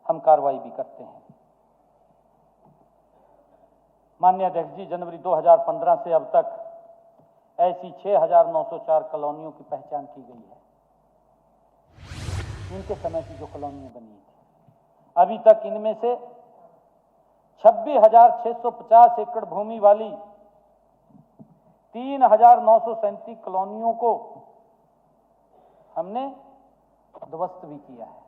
हम कार्रवाई भी करते हैं। माननीय अध्यक्ष जी, जनवरी 2015 से अब तक ऐसी 6904 कॉलोनियों की पहचान की गई है। इनके समय की जो कॉलोनियां बनी थी, अभी तक इनमें से 26,650 एकड़ भूमि वाली 3,937 कॉलोनियों को हमने ध्वस्त भी किया है,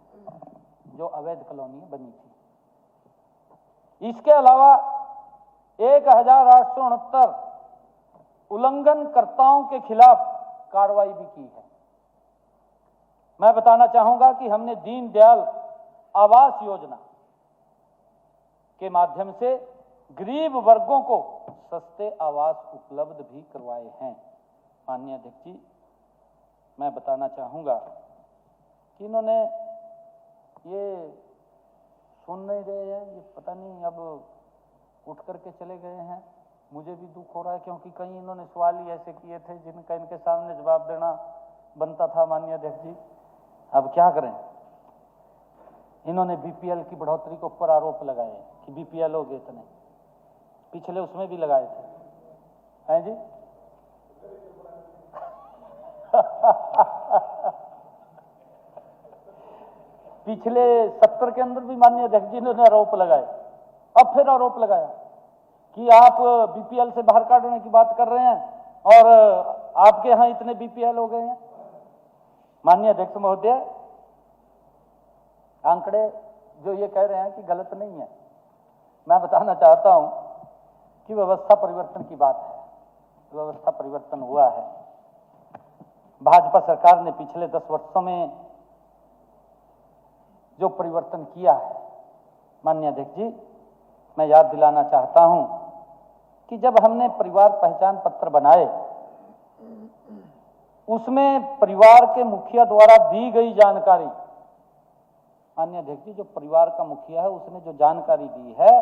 जो अवैध कॉलोनियां बनी थी। इसके अलावा 1,869 उल्लंघनकर्ताओं के खिलाफ कार्रवाई भी की है। मैं बताना चाहूंगा कि हमने दीनदयाल आवास योजना के माध्यम से गरीब वर्गों को सस्ते आवास उपलब्ध भी करवाए हैं। माननीय अध्यक्ष जी, मैं बताना चाहूंगा कि इन्होंने ये सुन नहीं रहे हैं, ये पता नहीं अब उठ करके चले गए हैं। मुझे भी दुख हो रहा है क्योंकि कई इन्होंने सवाल ही ऐसे किए थे जिनका इनके सामने जवाब देना बनता था। माननीय अध्यक्ष जी, अब क्या करें। इन्होंने बीपीएल की बढ़ोतरी के ऊपर आरोप लगाए कि बीपीएल हो गए इतने, पिछले उसमें भी लगाए थे, हैं जी। पिछले 70 के अंदर भी माननीय अध्यक्ष जी ने आरोप लगाए, अब फिर आरोप लगाया कि आप बीपीएल से बाहर काटने की बात कर रहे हैं और आपके यहां इतने बीपीएल हो गए हैं। माननीय अध्यक्ष महोदय, आंकड़े जो ये कह रहे हैं कि गलत नहीं है, मैं बताना चाहता हूं कि व्यवस्था परिवर्तन की बात है, व्यवस्था परिवर्तन हुआ है। भाजपा सरकार ने पिछले 10 वर्षों में जो परिवर्तन किया है, माननीय अध्यक्ष जी, मैं याद दिलाना चाहता हूं कि जब हमने परिवार पहचान पत्र बनाए, उसमें परिवार के मुखिया द्वारा दी गई जानकारी, माननीय अध्यक्ष जी, जो परिवार का मुखिया है उसने जो जानकारी दी है,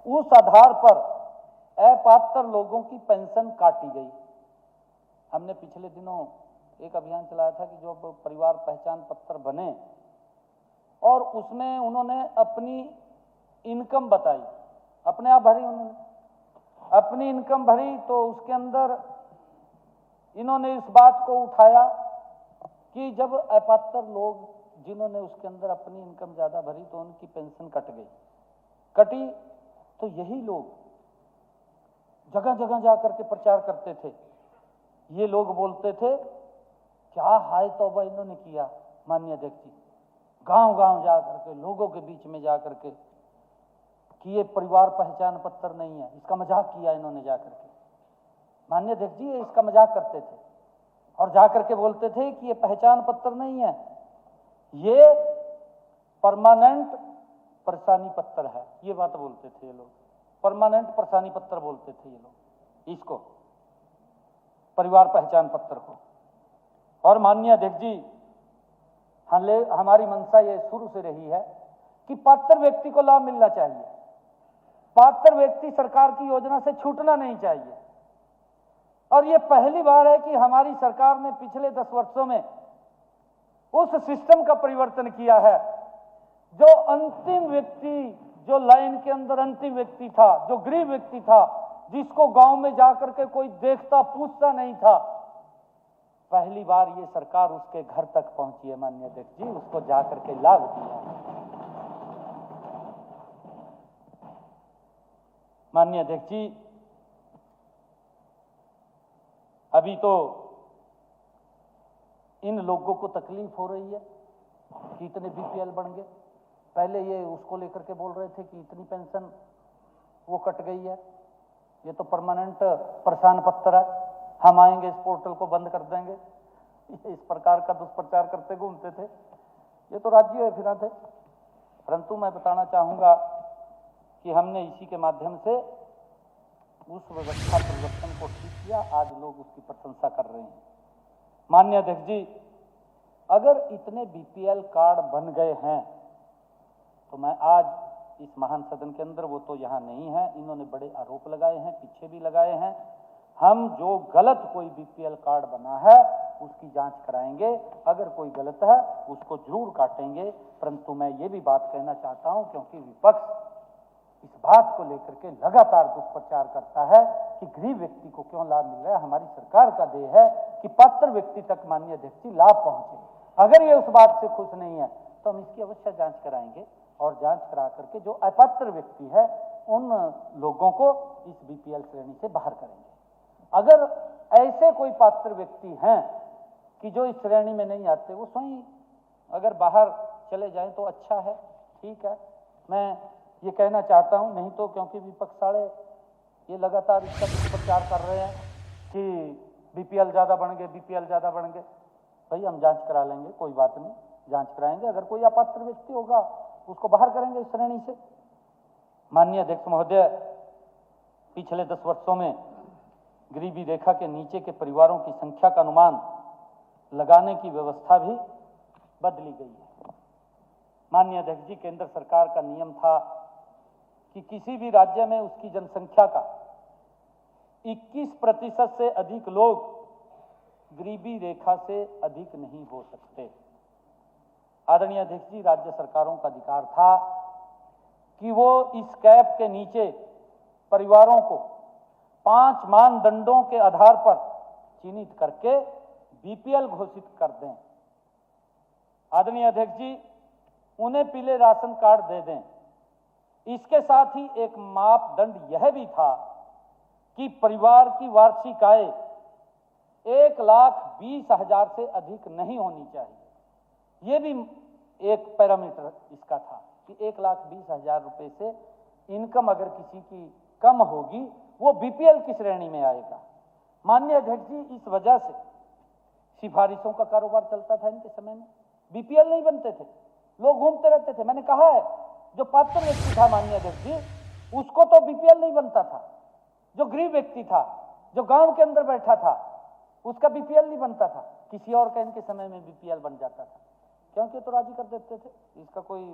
उस आधार पर अपात्र लोगों की पेंशन काटी गई। हमने पिछले दिनों एक अभियान चलाया था कि जो परिवार पहचान पत्र बने और उसमें उन्होंने अपनी इनकम बताई, अपने आप भरी, उन्होंने अपनी इनकम भरी। तो उसके अंदर इन्होंने इस बात को उठाया कि जब अपात्र लोग जिन्होंने उसके अंदर अपनी इनकम ज्यादा भरी तो उनकी पेंशन कटी, तो यही लोग जगह जगह जाकर के प्रचार करते थे। ये लोग बोलते थे क्या हाय तौबा इन्होंने किया माननीय अध्यक्ष जी, गांव गांव जाकर के लोगों के बीच में जाकर के कि ये परिवार पहचान पत्र नहीं है, इसका मजाक किया इन्होंने जाकर के। माननीय अध्यक्ष जी इसका मजाक करते थे और जाकर के बोलते थे कि ये पहचान पत्र नहीं है, ये परमानेंट परेशानी पत्र है। ये बात बोलते थे ये लोग, परमानेंट परेशानी पत्र बोलते थे ये लोग इसको, परिवार पहचान पत्र को। और माननीय अध्यक्ष जी हमारी मंशा ये शुरू से रही है कि पात्र व्यक्ति को लाभ मिलना चाहिए, पात्र व्यक्ति सरकार की योजना से छूटना नहीं चाहिए। और ये पहली बार है कि हमारी सरकार ने पिछले 10 वर्षों में उस सिस्टम का परिवर्तन किया है। जो अंतिम व्यक्ति, जो लाइन के अंदर अंतिम व्यक्ति था, जो गरीब व्यक्ति था, जिसको गांव में जाकर के कोई देखता पूछता नहीं था, पहली बार ये सरकार उसके घर तक पहुंची है माननीय अध्यक्ष जी, उसको जाकर के लाभ दिया। माननीय अध्यक्ष जी अभी तो इन लोगों को तकलीफ हो रही है कि इतने बीपीएल बन गए। पहले ये उसको लेकर के बोल रहे थे कि इतनी पेंशन वो कट गई है, ये तो परमानेंट परेशान पत्र है, हम आएंगे इस पोर्टल को बंद कर देंगे, इस प्रकार का दुष्प्रचार करते घूमते थे। ये तो राज्य है फिर थे। परंतु मैं बताना चाहूंगा कि हमने इसी के माध्यम से उस व्यवस्था परिवर्तन को ठीक किया, आज लोग उसकी प्रशंसा कर रहे हैं। माननीय अध्यक्ष जी अगर इतने बीपीएल कार्ड बन गए हैं तो मैं आज इस महान सदन के अंदर, वो तो यहाँ नहीं है, इन्होंने बड़े आरोप लगाए हैं, पीछे भी लगाए हैं, हम जो गलत कोई बीपीएल कार्ड बना है उसकी जांच कराएंगे, अगर कोई गलत है उसको जरूर काटेंगे। परंतु मैं ये भी बात कहना चाहता हूं क्योंकि विपक्ष इस बात को लेकर के लगातार दुष्प्रचार करता है कि गरीब व्यक्ति को क्यों लाभ मिल रहा है, हमारी सरकार का देह है कि पात्र व्यक्ति तक माननीय अध्यक्ष जी लाभ पहुंचे। अगर ये उस बात से खुश नहीं है तो हम इसकी अवश्य जांच कराएंगे और जांच करा करके जो अपात्र व्यक्ति है उन लोगों को इस बीपीएल श्रेणी से बाहर करेंगे। अगर ऐसे कोई पात्र व्यक्ति हैं कि जो इस श्रेणी में नहीं आते, वो स्वयं अगर बाहर चले जाएं तो अच्छा है, ठीक है, मैं ये कहना चाहता हूं। नहीं तो क्योंकि विपक्ष वाले ये लगातार इसका दुष्प्रचार कर रहे हैं कि बीपीएल ज्यादा बन गए, बीपीएल ज्यादा बन गए। भाई हम जांच करा लेंगे, कोई बात नहीं, जांच कराएंगे, अगर कोई अपात्र व्यक्ति होगा उसको बाहर करेंगे इस श्रेणी से। माननीय अध्यक्ष महोदय पिछले 10 वर्षों में गरीबी रेखा के नीचे के परिवारों की संख्या का अनुमान लगाने की व्यवस्था भी बदली गई है। माननीय अध्यक्ष जी केंद्र सरकार का नियम था कि किसी भी राज्य में उसकी जनसंख्या का 21% से अधिक लोग गरीबी रेखा से अधिक नहीं हो सकते। आदरणीय अध्यक्ष जी राज्य सरकारों का अधिकार था कि वो इस कैप के नीचे परिवारों को 5 मानदंडों के आधार पर चिन्हित करके बीपीएल घोषित कर दें। आदरणीय अध्यक्ष जी उन्हें पीले राशन कार्ड दे दें। इसके साथ ही एक मापदंड यह भी था कि परिवार की वार्षिक आय 1,20,000 से अधिक नहीं होनी चाहिए। ये भी एक पैरामीटर इसका था कि 1,20,000 रुपए से इनकम अगर किसी की कम होगी वो बीपीएल की श्रेणी में आएगा। माननीय अध्यक्ष जी इस वजह से सिफारिशों का कारोबार चलता था इनके समय में, बीपीएल नहीं बनते थे, लोग घूमते रहते थे। मैंने कहा है जो पात्र व्यक्ति था माननीय अध्यक्ष जी उसको तो बीपीएल नहीं बनता था, जो गरीब व्यक्ति था, जो गांव के अंदर बैठा था, उसका बीपीएल नहीं बनता था, किसी और का इनके समय में बीपीएल बन जाता था। क्योंकि तो राजी कर देते थे, इसका कोई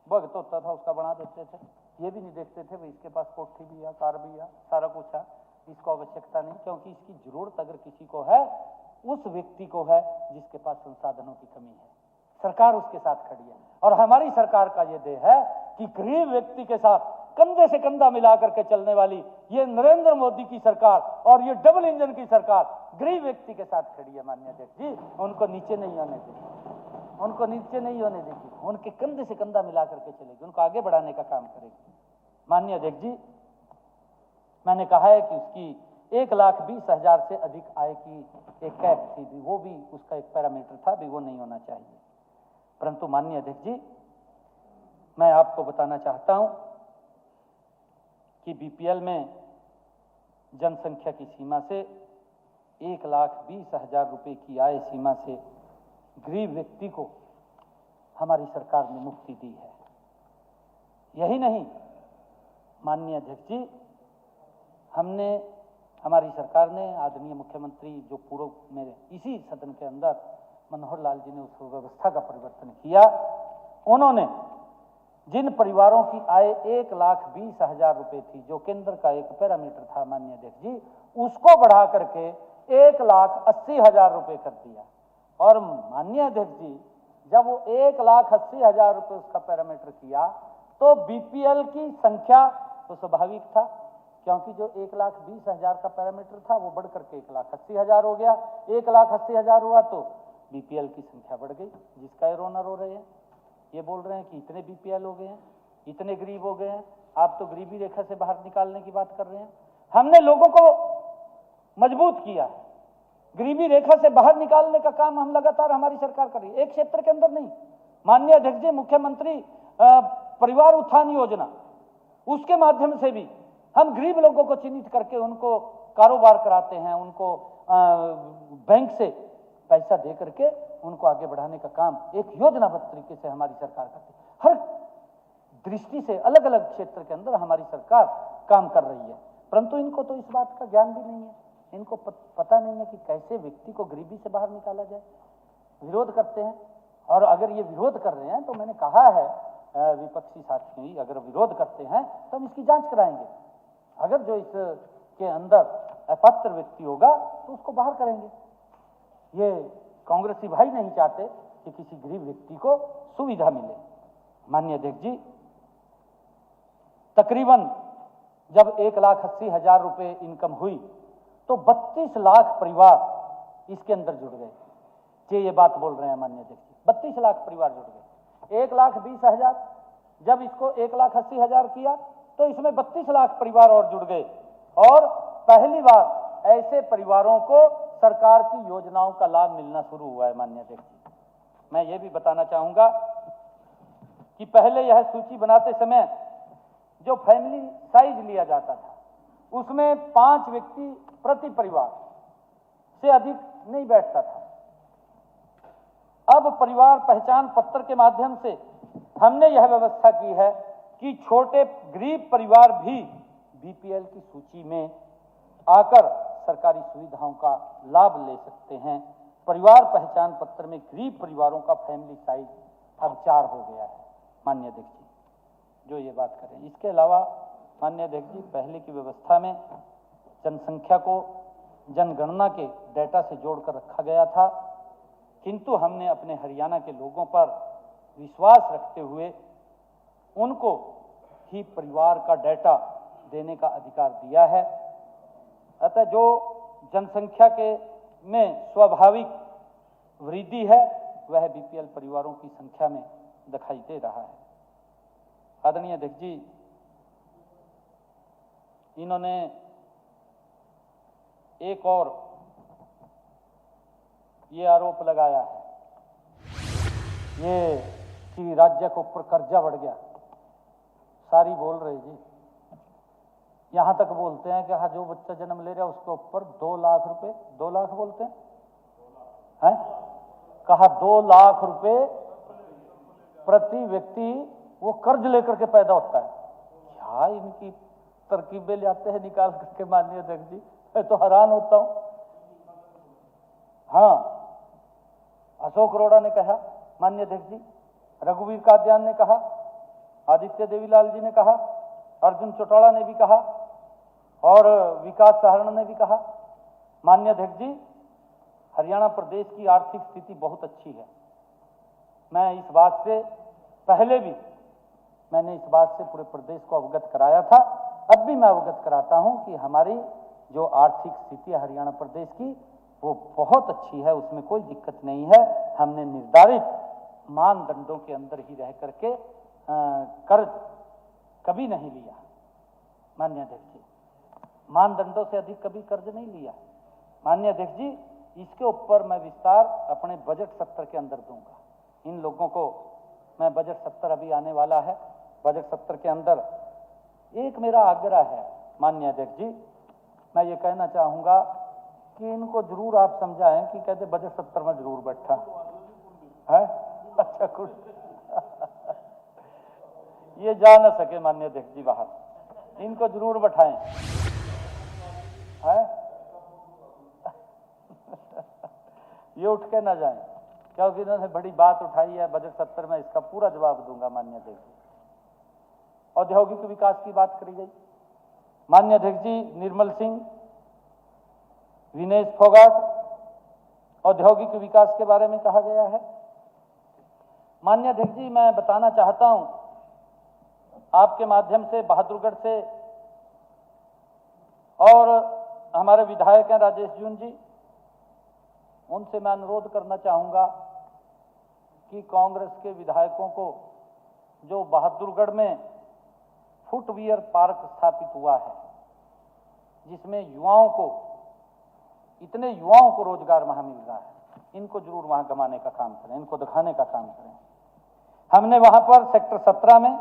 भक्त होता था उसका बना देते थे, ये भी नहीं देखते थे भाई इसके पास कोठी भी है, कार भी है, सारा कुछ है, इसको आवश्यकता नहीं, क्योंकि इसकी जरूरत अगर किसी को है उस व्यक्ति को है जिसके पास संसाधनों की कमी है। सरकार उसके साथ खड़ी है। और हमारी सरकार का ये ध्येय है कि गरीब व्यक्ति के साथ कंधे से कंधा मिला करके चलने वाली ये नरेंद्र मोदी की सरकार और ये डबल इंजन की सरकार गरीब व्यक्ति के साथ खड़ी है। माननीय अध्यक्ष जी, उनको नीचे नहीं होने देगी, उनको नीचे नहीं होने देगी, उनके कंधे से कंधा मिला करके चलेगी, उनको आगे बढ़ाने का काम करेगी। माननीय अध्यक्ष जी, मैंने कहा है कि उसकी 1,20,000 से अधिक आय की एक कैप थी, भी वो भी उसका एक पैरामीटर था, भी वो नहीं होना चाहिए। परंतु माननीय अध्यक्ष जी, मैं आपको बताना चाहता हूं कि बीपीएल में जनसंख्या की सीमा से 1,20,000 रुपए की आय सीमा से गरीब व्यक्ति को हमारी सरकार ने मुक्ति दी है। यही नहीं माननीय अध्यक्ष जी, हमारी सरकार ने, आदरणीय मुख्यमंत्री जो पूर्व में इसी सदन के अंदर मनोहर लाल जी ने उस व्यवस्था का परिवर्तन किया, उन्होंने जिन परिवारों की आय 1,20,000 रुपए थी, जो केंद्र का एक पैरामीटर था माननीय अध्यक्ष जी, उसको बढ़ा करके 1,80,000 रुपए कर दिया। और माननीय अध्यक्ष जी, जब वो 1,80,000 रुपए उसका पैरामीटर किया तो बीपीएल की संख्या तो स्वाभाविक था, क्योंकि जो 1,20,000 का पैरामीटर था वो बढ़ करके 1,80,000 हो गया। 1,80,000 हुआ तो बीपीएल की संख्या बढ़ गई, जिसका ये रोना रो रहे हैं। ये बोल रहे हैं कि इतने बीपीएल हो गए हैं, इतने गरीब हो गए हैं, आप तो गरीबी रेखा से बाहर निकालने की बात कर रहे हैं। हमने लोगों को मजबूत किया, गरीबी रेखा से बाहर निकालने का काम हम लगातार हमारी सरकार कर रही है। एक क्षेत्र के अंदर नहीं, माननीय अध्यक्ष जी, मुख्यमंत्री परिवार उत्थान योजना, उसके माध्यम से भी हम गरीब लोगों को चिन्हित करके उनको कारोबार कराते हैं, उनको बैंक से पैसा दे करके उनको आगे बढ़ाने का काम एक योजनाबद्ध तरीके से हमारी सरकार करती है। हर दृष्टि से अलग अलग क्षेत्र के अंदर हमारी सरकार काम कर रही है, परंतु इनको तो इस बात का ज्ञान भी नहीं है, इनको पता नहीं है कि कैसे व्यक्ति को गरीबी से बाहर निकाला जाए। विरोध करते हैं, और अगर ये विरोध कर रहे हैं तो मैंने कहा है विपक्षी साथी अगर विरोध करते हैं तो हम इसकी जांच कराएंगे। अगर जो इसके अंदर अपात्र व्यक्ति होगा तो उसको बाहर करेंगे। ये कांग्रेसी भाई नहीं चाहते कि किसी गरीब व्यक्ति को सुविधा मिले। माननीय अध्यक्ष जी, तकरीबन जब 1,80,000 रुपए इनकम हुई तो 32 लाख परिवार इसके अंदर जुड़ गए। ये बात बोल रहे हैं माननीय अध्यक्ष जी, 32 लाख परिवार जुड़ गए। 1,20,000 जब इसको 1,80,000 किया तो इसमें 32 लाख परिवार और जुड़ गए, और पहली बार ऐसे परिवारों को सरकार की योजनाओं का लाभ मिलना शुरू हुआ है। माननीय अध्यक्ष जी, मैं ये भी बताना चाहूंगा कि पहले यह सूची बनाते समय जो फैमिली साइज लिया जाता था उसमें 5 व्यक्ति प्रति परिवार से अधिक नहीं बैठता था। अब परिवार पहचान पत्र के माध्यम से हमने यह व्यवस्था की है कि छोटे गरीब परिवार भी बीपीएल की सूची में आकर सरकारी सुविधाओं का लाभ ले सकते हैं। परिवार पहचान पत्र में गरीब परिवारों का फैमिली साइज अब 4 हो गया है। माननीय अध्यक्ष जी, जो ये बात करें, इसके अलावा माननीय अध्यक्ष जी, पहले की व्यवस्था में जनसंख्या को जनगणना के डेटा से जोड़कर रखा गया था, किंतु हमने अपने हरियाणा के लोगों पर विश्वास रखते हुए उनको ही परिवार का डेटा देने का अधिकार दिया है। अतः जो जनसंख्या के में स्वाभाविक वृद्धि है वह बीपीएल परिवारों की संख्या में दिखाई दे रहा है। आदरणीय अध्यक्ष जी, इन्होंने एक और ये आरोप लगाया है ये कि राज्य के ऊपर कर्जा बढ़ गया। सारी बोल रहे जी, यहां तक बोलते हैं कि हाँ, जो बच्चा जन्म ले रहा है उसके ऊपर 2 लाख रुपए, 2 लाख बोलते हैं, कहा 2 लाख रुपए प्रति व्यक्ति वो कर्ज लेकर के पैदा होता है। क्या इनकी तरकीबें लाते हैं निकाल करके माननीय अध्यक्ष जी, मैं तो हैरान होता हूं। हाँ, अशोक अरोड़ा ने कहा, माननीय अध्यक्ष जी, रघुवीर कादियान ने कहा, आदित्य देवीलाल जी ने कहा, अर्जुन चौटाला ने भी कहा और विकास सहारण ने भी कहा। माननीय अध्यक्ष जी, हरियाणा प्रदेश की आर्थिक स्थिति बहुत अच्छी है। मैं इस बात से पहले भी मैंने इस बात से पूरे प्रदेश को अवगत कराया था, अब भी मैं अवगत कराता हूं कि हमारी जो आर्थिक स्थिति है हरियाणा प्रदेश की वो बहुत अच्छी है, उसमें कोई दिक्कत नहीं है। हमने निर्धारित मानदंडों के अंदर ही रह करके कर्ज कभी नहीं लिया। माननीय अध्यक्ष जी, मानदंडों से अधिक कभी कर्ज नहीं लिया। माननीय अध्यक्ष जी, इसके ऊपर मैं विस्तार अपने बजट सत्र के अंदर दूंगा। इन लोगों को मैं बजट सत्र अभी आने वाला है, बजट सत्र के अंदर एक मेरा आग्रह है माननीय अध्यक्ष जी, मैं ये कहना चाहूंगा कि इनको जरूर आप समझाएं कि कहते बजट सत्र में जरूर बैठा है। अच्छा कुछ ये जा ना सके माननीय अध्यक्ष जी बाहर, इनको जरूर बैठाएं है ये उठ के ना जाएं, क्योंकि इन्होंने बड़ी बात उठाई है बजट सत्र में, इसका पूरा जवाब दूंगा माननीय अध्यक्ष जी। औद्योगिक विकास की बात करी गई। माननीय अध्यक्ष जी, निर्मल सिंह, विनेश फोगाट, औद्योगिक विकास के बारे में कहा गया है। माननीय अध्यक्ष जी, मैं बताना चाहता हूं आपके माध्यम से बहादुरगढ़ से, और हमारे विधायक हैं राजेश जून जी, उनसे मैं अनुरोध करना चाहूंगा कि कांग्रेस के विधायकों को जो बहादुरगढ़ में फुटवियर पार्क स्थापित हुआ है, जिसमें युवाओं को, इतने युवाओं को रोजगार वहां मिल रहा है, इनको जरूर वहां गमाने का काम करें, इनको दिखाने का काम करें। हमने वहां पर सेक्टर 17 में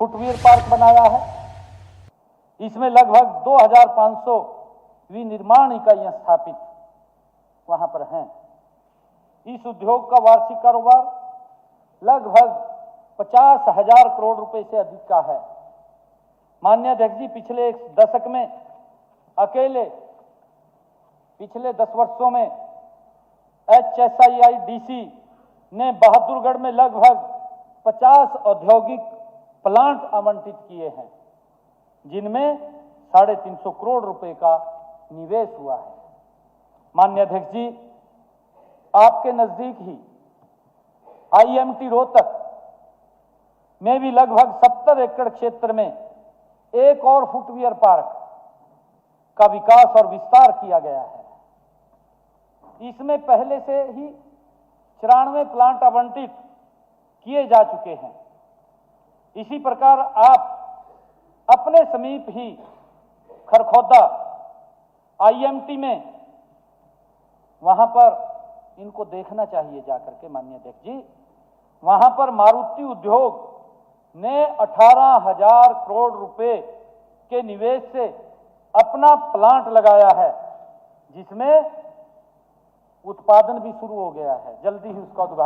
फुटवियर पार्क बनाया है। इसमें लगभग 2500 विनिर्माण इकाइयां स्थापित वहां पर हैं। इस उद्योग का वार्षिक कारोबार लगभग 50,000 करोड़ रुपए से अधिक का है। माननीय अध्यक्ष जी, पिछले एक दशक में अकेले पिछले 10 वर्षों में HSIIDC ने बहादुरगढ़ में लगभग 50 औद्योगिक प्लांट आवंटित किए हैं, जिनमें 350 करोड़ रुपए का निवेश हुआ है। माननीय अध्यक्ष जी, आपके नजदीक ही IMT रोहतक में भी लगभग 70 एकड़ क्षेत्र में एक और फुटवियर पार्क का विकास और विस्तार किया गया है। इसमें पहले से ही 94 प्लांट आवंटित किए जा चुके हैं। इसी प्रकार आप अपने समीप ही खरखौदा IMT में, वहां पर इनको देखना चाहिए जाकर के माननीय अध्यक्ष जी, वहां पर मारुति उद्योग ने 18,000 करोड़ रुपए के निवेश से अपना प्लांट लगाया है, जिसमें उत्पादन भी शुरू हो गया है, जल्दी ही उसका उद्घाटन